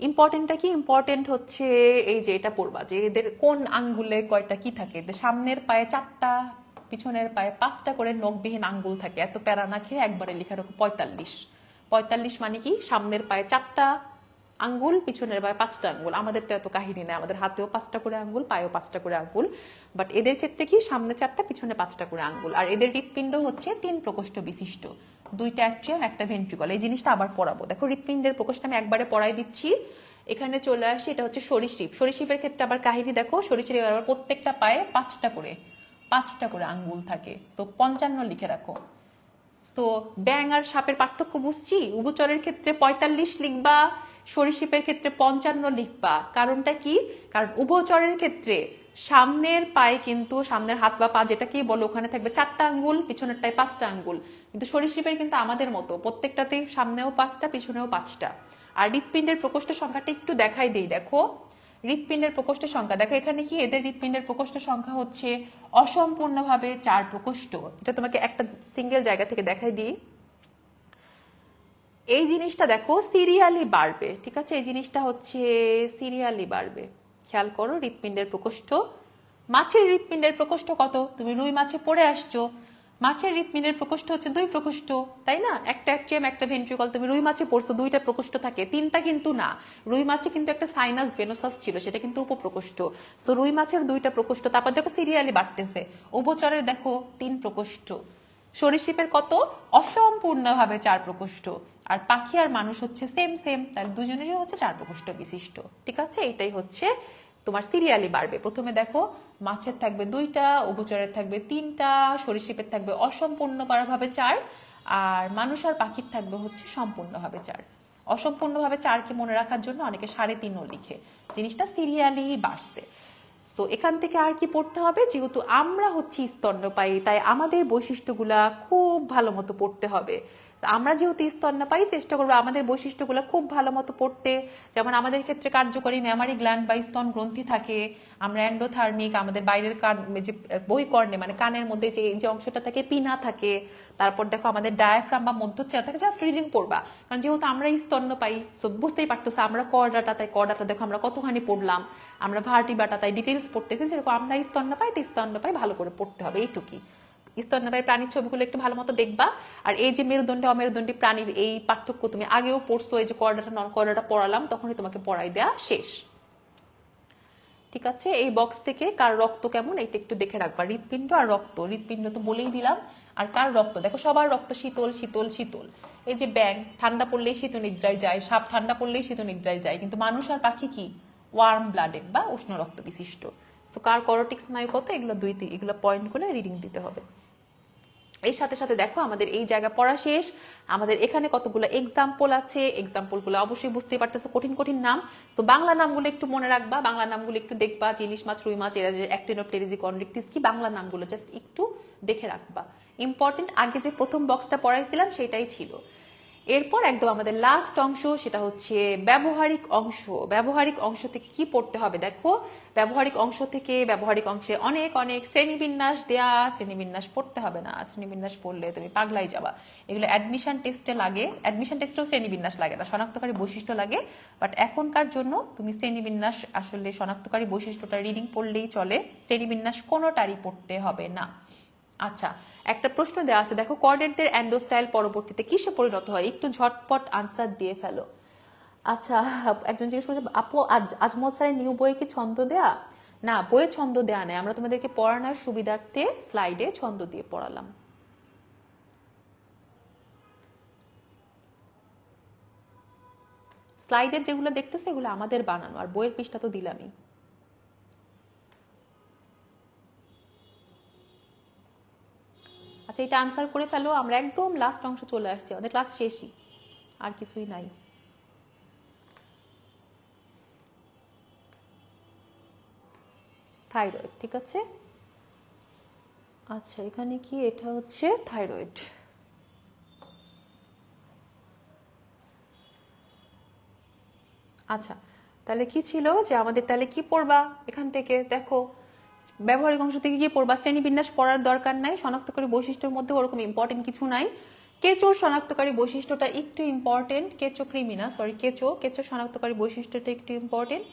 ইম্পর্টেন্টটা কি, ইম্পর্টেন্ট হচ্ছে এই যে এটা পড়বা, যে এদের কোন আঙ্গুলে কয়টা কি থাকে, এদের সামনের পায়ে 4টা, পিছনের পায়ে 5টা করে নখবিহীন আঙ্গুল থাকে। এত প্যারা না খেয়ে একবারে লেখা রাখো 45। 45 মানে কি, সামনের পায়ে 4টা আঙ্গুল, পিছনের পায়ে 5টা আঙ্গুল। আমাদের তো এত কাহিনী নেই, আমাদের হাতেও 5টা করে আঙ্গুল, পায়েও 5টা করে আঙ্গুল, বাট এদের ক্ষেত্রে কি সামনে 4টা, পিছনে 5টা করে আঙ্গুল। আর এদের হৃৎপিণ্ড হচ্ছে 3 প্রকোষ্ঠ বিশিষ্ট, 2টা অ্যাট্রিয়াম, একটা ভেন্ট্রিকল। এই জিনিসটা আবার পড়াবো, দেখো হৃৎপিণ্ডের প্রকোষ্ঠ আমি একবারে পড়াই দিচ্ছি। এখানে চলে আসি, এটা হচ্ছে সরীসৃপ। সরীসৃপের ক্ষেত্রে আবার কাহিনী দেখো, সরীসৃপ আবার প্রত্যেকটা পায়ে 5টা করে আঙ্গুল থাকে, তো 55 লিখে রাখো। তো ব্যাং আর সাপের পার্থক্য বুঝছি, উভচরের ক্ষেত্রে 45 লিখবা, সরীসৃপের ক্ষেত্রে 55 লিখবা। কারণটা কি, কারণ উভচরের ক্ষেত্রে সামনের পায়ে কিন্তু, সামনের হাত বা পা যেটাকেই বলো, ওখানে থাকবে 4টা আঙ্গুল, পিছনেরটায় 5টা আঙ্গুল। কিন্তু সরীসৃপের কিন্তু আমাদের মতো প্রত্যেকটাতেই সামনেও 5টা, পিছনেও 5টা। আর হৃৎপিণ্ডের প্রকোষ্ঠ সংখ্যাটা একটু দেখাই দেই, দেখো হৃৎপিণ্ডের প্রকোষ্ঠের সংখ্যা দেখো, এখানে কি এদের হৃৎপিণ্ডের প্রকোষ্ঠ সংখ্যা হচ্ছে অসম্পূর্ণভাবে 4 প্রকোষ্ঠ। এটা তোমাকে একটা সিঙ্গেল জায়গা থেকে দেখাই দিই। এই জিনিসটা দেখো সিরিয়ালি বাড়বে, ঠিক আছে, এই জিনিসটা হচ্ছে সিরিয়ালি বাড়বে, খেয়াল করো হৃৎপিণ্ডের প্রকোষ্ঠ। মাছের হৃৎপিণ্ডের প্রকোষ্ঠ কত, তুমি রুই মাছে পড়ে আসছো, মাছের হৃৎপিণ্ডের প্রকোষ্ঠ হচ্ছে 2 প্রকোষ্ঠ, তাই না? একটা অ্যাট্রিয়াম একটা ভেন্ট্রিকল। তুমি রুই মাছে পড়ছো 2টা প্রকোষ্ঠ থাকে, 3টা কিন্তু না। রুই মাছে কিন্তু একটা সাইনাস ভেনোসাস ছিল, সেটা কিন্তু উপপ্রকোষ্ঠ। সো রুই মাছের 2টা প্রকোষ্ঠ। তারপর দেখো সিরিয়ালি বাড়তেছে। উভচরের দেখো 3 প্রকোষ্ঠ। সরীসৃপের কত? অসম্পূর্ণভাবে 4 প্রকোষ্ঠ। আর পাখি আর মানুষ হচ্ছে সেম সেম, তাহলে দুজনেরই হচ্ছে 4 প্রকোষ্ঠ বিশিষ্ট। ঠিক আছে, এটাই হচ্ছে তোমার সিরিয়ালি বাড়বে। প্রথমে দেখো মাছের থাকবে 2টা, উভচরের থাকবে 3টা, সরীসৃপের থাকবে অসম্পূর্ণভাবে 4, আর মানুষ আর পাখির থাকবে হচ্ছে সম্পূর্ণভাবে 4। অসম্পূর্ণভাবে 4কে মনে রাখার জন্য অনেকে 3.5ও লিখে। জিনিসটা সিরিয়ালি বাড়ছে। তো এখান থেকে আর কি পড়তে হবে, যেহেতু আমরা হচ্ছি স্তন্যপায়ী তাই আমাদের বৈশিষ্ট্যগুলা খুব ভালো মতো পড়তে হবে। আমরা যেহেতু স্তন্যপায়ী চেষ্টা করবো আমাদের বৈশিষ্ট্যগুলো খুব ভালো মতো পড়তে। যেমন আমাদের ক্ষেত্রে কার্যকরী ম্যামারি গ্ল্যান্ড বা স্তন গ্রন্থি থাকে, আমরা এন্ডোথার্মিক, আমাদের বাইরের কান যে বহিকর্ণে মানে কানের মধ্যে যে অংশটা থাকে পিনা থাকে। তারপর দেখো আমাদের ডায়াফ্রাম বা মধ্যচ্ছদা থাকে, জাস্ট রিডিং পড়বা, কারণ যেহেতু আমরা স্তন্যপায়ী সো বুঝতেই পারতেছো। আমরা কর্ডাটা, তাই কর্ডাটা দেখো আমরা কতখানি পড়লাম। আমরা ভার্টিব্রাটা তাই ডিটেলস পড়তেছি, যেরকম আমরা স্তন্যপায়ী তো স্তন্যপায়ী ভালো করে পড়তে হবে, এইটুকুই। স্তন্যপায়ী প্রাণীর ছবিগুলো একটু ভালো মতো দেখবা। আর এই যে মেরুদণ্ডী অমেরুদণ্ডী প্রাণীর এই পার্থক্য তুমি আগেও পড়ছো, এই যে কর্ডাটা নন কর্ডাটা পড়ালাম তখনই তোমাকে পড়াই দেয়া শেষ। ঠিক আছে, এই বক্স থেকে কার রক্ত কেমন এটা একটু দেখে রাখবা। হৃৎপিণ্ড আর রক্ত, হৃৎপিণ্ড তো বলেই দিলাম। আর কার রক্ত দেখো, সবার রক্ত শীতল শীতল শীতল। এই যে ব্যাঙ ঠান্ডা পড়লেই শীত নিদ্রায় যায়, সাপ ঠান্ডা পড়লেই শীত নিদ্রায় যায়, কিন্তু মানুষ আর পাখি কি ওয়ার্ম ব্লাডেড বা উষ্ণ রক্ত বিশিষ্ট। সো কার করোটিক স্নায়ু কত, এগুলো এগুলো পয়েন্ট করে রিডিং দিতে হবে। এর সাথে সাথে দেখো আমাদের এই জায়গা পড়া শেষ। আমাদের এখানে কতগুলো এক্সাম্পল আছে, এক্সাম্পলগুলো অবশ্যই বুঝতেই পারতেছো কঠিন কঠিন নাম। তো বাংলা নামগুলো একটু মনে রাখবা, বাংলা নামগুলো একটু দেখবা। ইলিশ মাছ, রুই মাছ, এরা যে অ্যাক্টিনোপটেরিজি কনরিকটিস কি বাংলা নামগুলো জাস্ট একটু দেখে রাখবা। ইম্পর্টেন্ট, আগে যে প্রথম বক্সটা পড়াইছিলাম সেটাই ছিল। এরপর একদম আমাদের লাস্ট অংশ, সেটা হচ্ছে ব্যবহারিক অংশ। ব্যবহারিক অংশ থেকে কি পড়তে হবে দেখো, ব্যবহারিক অংশ থেকে ব্যবহারিক অংশে অনেক অনেক শ্রেণীবিন্যাস দেয়া। শ্রেণীবিন্যাস পড়তে হবে না, শ্রেণীবিন্যাস পড়লে তুমি পাগলাই যাবা। এগুলো অ্যাডমিশন টেস্টে লাগে, অ্যাডমিশন টেস্টেও শ্রেণীবিন্যাস লাগে না, শনাক্তকারী বৈশিষ্ট্য লাগে। বাট এখনকার জন্য তুমি শ্রেণীবিন্যাস আসলে শনাক্তকারী বৈশিষ্ট্যটা রিডিং পড়লেই চলে, শ্রেণীবিন্যাস কোনোটারই পড়তে হবে না। আচ্ছা, একটা প্রশ্ন দেওয়া আছে দেখো, কর্ডেটদের অ্যান্ডোস্টাইল পরবর্তীতে কিসে পরিণত হয়, একটু ঝটপট আনসার দিয়ে ফেলো। আচ্ছা, একজন জিজ্ঞেস করছে আপু আজমল স্যারের নিউ বইয়ে কি ছন্দ দেয়া? না, বইয়ে ছন্দ দেয়া নেই, আমরা তোমাদেরকে পড়ানোর সুবিধার্থে স্লাইডে ছন্দ দিয়ে পড়ালাম। স্লাইডে যেগুলো দেখতেছো এগুলো আমাদের বানানো, আর বইয়ের পৃষ্ঠা তো দিলামই। আচ্ছা, এটা আনসার করে ফেলো, আমরা একদম লাস্ট অংশ চলে আসছি, আমাদের ক্লাস শেষই, আর কিছুই নাই। থাইরয়েড, ঠিক আছে। আচ্ছা, এখানে কি এটা হচ্ছে থাইরয়েড। আচ্ছা, তাহলে কি ছিল যে আমাদের তাহলে কি পড়বা এখান থেকে দেখো, ব্যবহারিক অংশ থেকে কি পড়বা, শ্রেণীবিন্যাস পড়ার দরকার নাই, শনাক্তকারী বৈশিষ্ট্যের মধ্যে ওরকম ইম্পর্টেন্ট কিছু নাই। কেঁচোর শনাক্তকারী বৈশিষ্ট্যটা একটু ইম্পর্টেন্ট, কেঁচো ক্রিমিনা সরি কেঁচো শনাক্তকারী বৈশিষ্ট্যটা একটু ইম্পর্টেন্ট।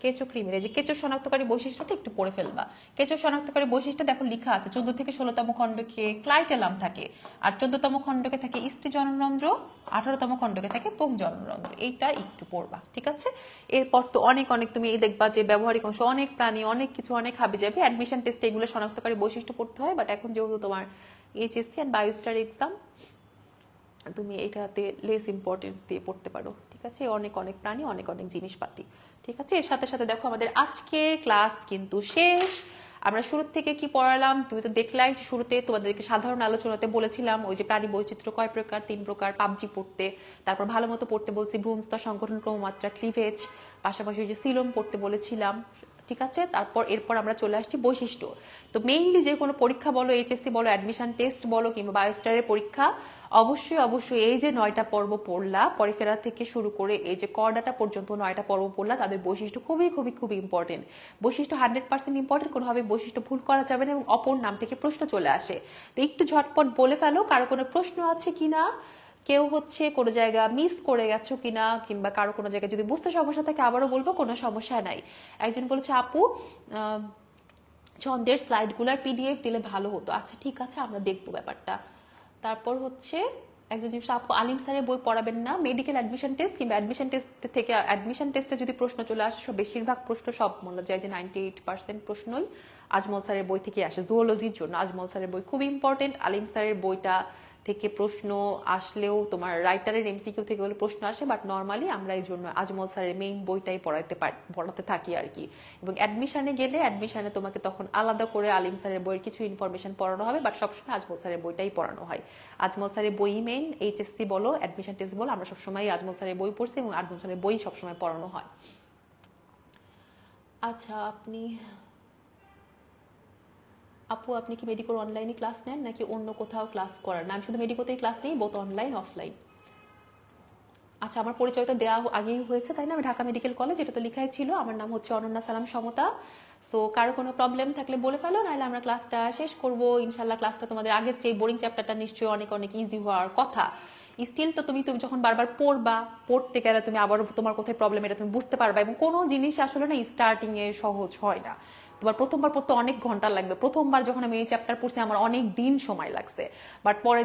কেঁচো ক্রিমিনা, যে কেঁচো শনাক্তকারী বৈশিষ্ট্যটা একটু পড়ে ফেলবা। কেঁচো শনাক্তকারী বৈশিষ্ট্য দেখো লেখা আছে 14 থেকে 16তম খণ্ডকে ক্লাইটেলাম থাকে, আর 14তম খণ্ডকে থাকে স্ত্রী জননরন্ধ্র, 18তম খণ্ডকে থাকে পুং জননরন্ধ্র। এইটা একটু পড়বা, ঠিক আছে। এরপর তো অনেক অনেক তুমি এই দেখবা যে ব্যবহারিক অংশ অনেক প্রাণী অনেক কিছু অনেক হাবি যাবে, অ্যাডমিশন টেস্টে এগুলো শনাক্তকারী বৈশিষ্ট্য পড়তে হয়। বাট এখন যেহেতু তোমার এইচএসসি অ্যান্ড বায়োস্টার এক্সাম, তুমি এটাতে লেস ইম্পর্টেন্স দিয়ে পড়তে পারো, ঠিক আছে। অনেক অনেক প্রাণী অনেক অনেক জিনিসপাতি, ঠিক আছে। এর সাথে সাথে দেখো আমাদের আজকে ক্লাস কিন্তু শেষ। আমরা শুরু থেকে কি পড়ালাম তুমি তো দেখলাই, শুরুতে তোমাদেরকে সাধারণ আলোচনাতে বলেছিলাম ওই যে প্রাণী বৈচিত্র্য কয় প্রকার, 3 প্রকার, পাবজি পড়তে, তারপর ভালো মতো পড়তে বলছি ভ্রূণস্তর সংগঠন ক্রমমাত্রা ক্লিভেজ, পাশাপাশি ওই যে সিলোম পড়তে বলেছিলাম, ঠিক আছে। তারপর এরপর আমরা চলে আসছি বৈশিষ্ট্য। তো মেইনলি যে কোনো পরীক্ষা বলো, এইচএসসি বলো, অ্যাডমিশন টেস্ট বলো, কিংবা বায়োস্টারের পরীক্ষা, অবশ্যই অবশ্যই এই যে 9টা পর্ব পড়লা, পরিফেরা থেকে শুরু করে এই যে কর্ডাটা পর্যন্ত 9টা পর্ব পড়লা, তাদের বৈশিষ্ট্য খুবই খুবই খুবই ইম্পর্টেন্ট। বৈশিষ্ট্য 100% ইম্পর্টেন্ট, কোনোভাবে বৈশিষ্ট্য ভুল করা যাবে না, এবং অপর নাম থেকে প্রশ্ন চলে আসে। তো একটু ঝটপট বলে ফেলো কারো কোনো প্রশ্ন আছে কিনা, কেউ হচ্ছে কোনো জায়গা মিস করে গেছো কিনা, কিংবা কারো কোনো জায়গায় যদি বুঝতে সমস্যা থাকে আবারও বলবো, কোনো সমস্যা নাই। একজন বলেছে আপু ছন্দের স্লাইডগুলোর পিডিএফ দিলে ভালো হতো। আচ্ছা ঠিক আছে, আমরা দেখবো ব্যাপারটা। তারপর হচ্ছে একজন জিনিস, আপু আলিম স্যারের বই পড়াবেন না? মেডিকেল অ্যাডমিশন টেস্ট কিংবা অ্যাডমিশন টেস্ট থেকে অ্যাডমিশন টেস্টে যদি প্রশ্ন চলে আসে, সব বেশিরভাগ প্রশ্ন, সব মনে যায় যে 98% প্রশ্নই আজমল স্যারের বই থেকে আসে। জুওলজির জন্য আজমল স্যারের বই খুব ইম্পর্টেন্ট। আলিম স্যারের বইটা থেকে প্রশ্ন আসলেও তোমার রাইটারের এমসিকিউ থেকে হলে প্রশ্ন আসে, বাট নর্মালি আমরা এই জন্য আজমল স্যারের মেইন বইটাই পড়াতে থাকি আর কি। এবং অ্যাডমিশনে গেলে অ্যাডমিশনে তোমাকে তখন আলাদা করে আলিম স্যারের বইয়ের কিছু ইনফরমেশন পড়ানো হবে, বাট সবসময় আজমল স্যারের বইটাই পড়ানো হয়। আজমল স্যারের বই মেইন, এইচএসসি বলো অ্যাডমিশন টেস্ট বলো, আমরা সবসময় আজমল স্যারের বই পড়ছি এবং আজমল স্যারের বই সবসময় পড়ানো হয়। আচ্ছা আপু আপনি কি মেডিকোর অনলাইনে ক্লাস নেন নাকি অন্য কোথাও ক্লাস করান? আমি শুধু মেডিকোতেই ক্লাস নিই, বোথ অনলাইন অফলাইন। আচ্ছা, আমার পরিচয় তো দেওয়া আগেই হয়েছে তাই না? আমি ঢাকা মেডিকেল কলেজ, এটা তো লেখাই ছিল। আমার নাম হচ্ছে অনন্যা সালাম সমতা। সো কারো কোনো প্রবলেম থাকলে বলে ফেলো, নাহলে আমরা ক্লাসটা শেষ করব ইনশাল্লাহ। ক্লাসটা তোমাদের আগের চেয়ে বোরিং চ্যাপ্টারটা নিশ্চয়ই অনেক অনেক ইজি হওয়ার কথা। স্টিল তো তুমি তুমি যখন বারবার পড়বা, পড়তে গেলে তুমি আবারও তোমার কোথায় প্রবলেম এটা তুমি বুঝতে পারবা। এবং কোনো জিনিস আসলে না স্টার্টিং এ সহজ হয় না। তোমার প্রথমবার পড়তে অনেক ঘন্টা লাগবে। প্রথমবার যখন আমি এই চ্যাপ্টার পড়ছি আমার অনেক দিন সময় লাগছে, বাট পরে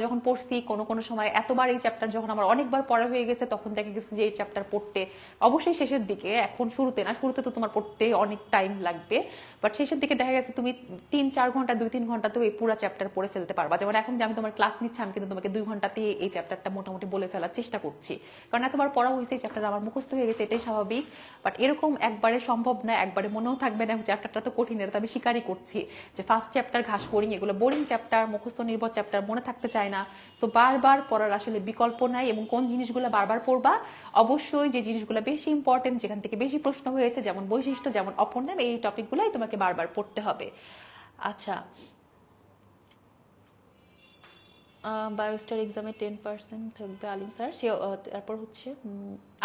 যখন পড়ছি কোনো সময় এতবার এই চ্যাপ্টার যখন আমার অনেকবার পড়া হয়ে গেছে, তখন দেখা গেছে যে এই চ্যাপ্টার পড়তে অবশ্যই শেষের দিকে, এখন শুরুতে না, শুরুতে তো তোমার পড়তে অনেক টাইম লাগবে, বাট শেষের দিকে দেখা গেছে তুমি 3-4 ঘন্টা 2-3 ঘন্টাতেও এই পুরো চ্যাপ্টার পড়ে ফেলতে পারবা। যেমন এখন যে আমি তোমার ক্লাস নিচ্ছি, আমি কিন্তু তোমাকে 2 ঘন্টাতে এই চ্যাপ্টারটা মোটামুটি বলে ফেলার চেষ্টা করছি, কারণ এতবার পড়া হয়েছে, এই চ্যাপ্টার আমার মুখস্থ হয়ে গেছে, এটাই স্বাভাবিক। বাট এরকম একবারে সম্ভব না, একবারে মনেও থাকবে না চ্যাপ্টারটা তো কঠিন। এটা তো আমি স্বীকারই করছি যে ফার্স্ট চ্যাপ্টার ঘাস বোরিং, এগুলো বোরিং চ্যাপ্টার, মুখস্থ নির্ভর চ্যাপ্টার, মনে থাকতে চায় না। তো বারবার পড়ার আসলে বিকল্প নাই। এবং কোন জিনিসগুলো বারবার পড়বা? অবশ্যই যে জিনিসগুলো বেশি ইম্পর্টেন্ট, যেখান থেকে বেশি প্রশ্ন হয়েছে, যেমন বৈশিষ্ট্য, যেমন অপর নাম, এই টপিকগুলোই তোমাকে বারবার পড়তে হবে। আচ্ছা, বায়োস্টার এক্সামে 10% থাকবে আলিম স্যার, সে তারপর হচ্ছে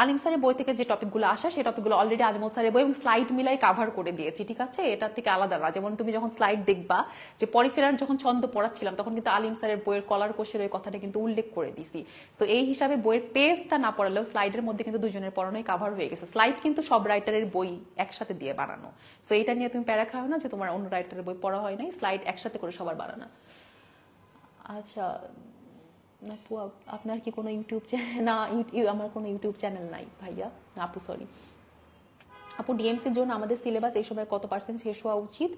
আলিম স্যারের বই থেকে যে টপিকগুলো আসা, সেই টপিকগুলো অলরেডি আজমল স্যারের বই এবং স্লাইড মিলাই কাভার করে দিয়েছি, ঠিক আছে? এটার থেকে আলাদা না। যেমন তুমি যখন স্লাইড দেখবা, যে পরিফেরার যখন ছন্দ পড়াচ্ছিলাম, তখন কিন্তু আলিম স্যারের বইয়ের কলার কোষের ওই কথাটা কিন্তু উল্লেখ করে দিছি। তো এই হিসাবে বইয়ের পেজটা না পড়ালেও স্লাইডের মধ্যে কিন্তু দুজনের পড়ানোই কাভার হয়ে গেছে। স্লাইড কিন্তু সব রাইটারের বই একসাথে দিয়ে বানানো। তো এটা নিয়ে তুমি প্যারা খাও না যে তোমার অন্য রাইটারের বই পড়া হয় নাই, স্লাইড একসাথে করে সবার বানানো। আচ্ছা আপু, আপনার কি কোনো ইউটিউব চ্যানেল? না, আমার কোনো ইউটিউব চ্যানেল নাই ভাইয়া, আপু সরি। আপু ডিএমসির জন্য আমাদের সিলেবাস এই সময় কত পার্সেন্ট শেষ হওয়া উচিত?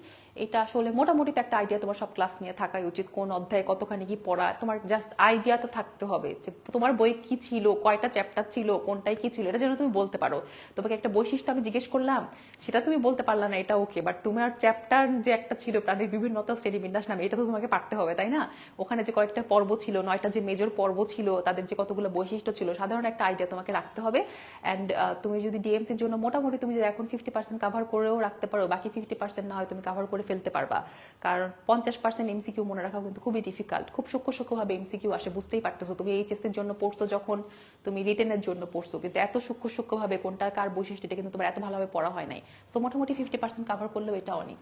এটা আসলে মোটামুটি তো একটা আইডিয়া তোমার সব ক্লাস নিয়ে থাকাই উচিত, কোন অধ্যায়ে কতখানি কি পড়া, তোমার জাস্ট আইডিয়া তো থাকতে হবে যে তোমার বই কি ছিল, কয়টা চ্যাপ্টার ছিল, কোনটাই কি ছিল, এটা যেন তুমি বলতে পারো। তোমাকে একটা বৈশিষ্ট্য আমি জিজ্ঞেস করলাম, সেটা তুমি বলতে পারলা না, এটা ওকে, বাট তোমার চ্যাপ্টার যে একটা ছিল প্রাণীর বিভিন্নতা শ্রেণীবিন্যাস নামে, এটা তো তোমাকে পারতে হবে তাই না? ওখানে যে কয়েকটা পর্ব ছিল, 9টা যে মেজর পর্ব ছিল, তাদের যে কতগুলো বৈশিষ্ট্য ছিল, সাধারণ একটা আইডিয়া তোমাকে রাখতে হবে। অ্যান্ড তুমি যদি ডিএমসির জন্য মোটামুটি তুমি এখন 50% কাভার করেও রাখতে পারো, বাকি 50% না হয় তুমি কাভার করে ফেলতে পারবা। কারণ 50% এমসিকিউ মনে রাখা কিন্তু খুবই ডিফিকাল্ট, খুব সূক্ষ্মভাবে এমসিকিউ আসে, বুঝতেই পারতেছো। তুমি এইচএসসির জন্য পড়ছো, যখন তুমি রিটেনের জন্য পড়ছো, কিন্তু এত সূক্ষ্মভাবে কোনটার কার বৈশিষ্ট্য এটা কিন্তু তোমার এত ভালোভাবে পড়া হয় নাই। তো মোটামুটি 50% কাভার করলেও এটা অনেক।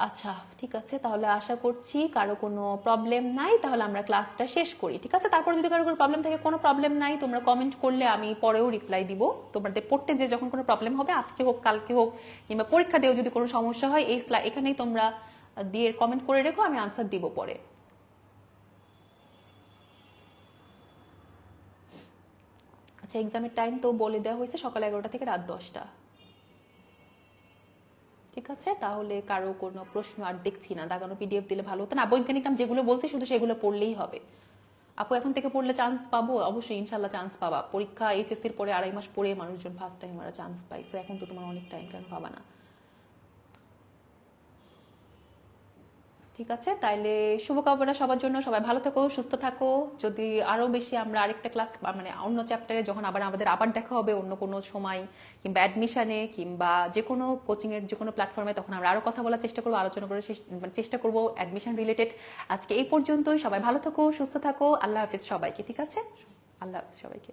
আচ্ছা ঠিক আছে, তাহলে আশা করছি কারো কোনো প্রবলেম নাই, তাহলে আমরা ক্লাসটা শেষ করি, ঠিক আছে? তারপর যদি কারো কোনো প্রবলেম থাকে, কোনো প্রবলেম নাই, তোমরা কমেন্ট করলে আমি পরেও রিপ্লাই দিব। তোমাদের পড়তে যে যখন কোনো প্রবলেম হবে, আজকে হোক কালকে হোক কিংবা পরীক্ষা দিয়েও যদি কোনো সমস্যা হয়, এই এখানেই তোমরা দিয়ে কমেন্ট করে রেখো, আমি আনসার দিব পরে। আচ্ছা, এক্সামের টাইম তো বলে দেওয়া হয়েছে, সকাল 11টা থেকে রাত 10টা। ঠিক আছে, তাহলে কারো কোনো প্রশ্ন আর দেখছি না, দাগানো পিডিএফ দিলে ভালো হতো না। বৈজ্ঞানিক নাম যেগুলো বলছে শুধু সেগুলো পড়লেই হবে। আপু এখন থেকে পড়লে চান্স পাবো? অবশ্যই ইনশাল্লাহ চান্স পাবা। পরীক্ষা এইচএসসির পরে 2.5 মাস পরে মানুষজন ফার্স্ট টাইম ওরা চান্স পাই। সো এখন তো তোমার অনেক টাইম, কেন পাবা না? ঠিক আছে, তাইলে শুভকামনা সবার জন্য, সবাই ভালো থাকো, সুস্থ থাকো। যদি আরো বেশি আমরা আরেকটা ক্লাস মানে অন্য চ্যাপ্টারে যখন আমাদের আবার দেখা হবে অন্য কোনো সময়, কিংবা অ্যাডমিশনে কিংবা যে কোনো কোচিং এর যে কোনো প্ল্যাটফর্মে, তখন আমরা আরো কথা বলার চেষ্টা করবো, আলোচনা করার চেষ্টা করবো অ্যাডমিশন রিলেটেড। আজকে এই পর্যন্তই, সবাই ভালো থাকো, সুস্থ থাকো, আল্লাহ হাফিজ সবাইকে, ঠিক আছে? আল্লাহ হাফিজ সবাইকে।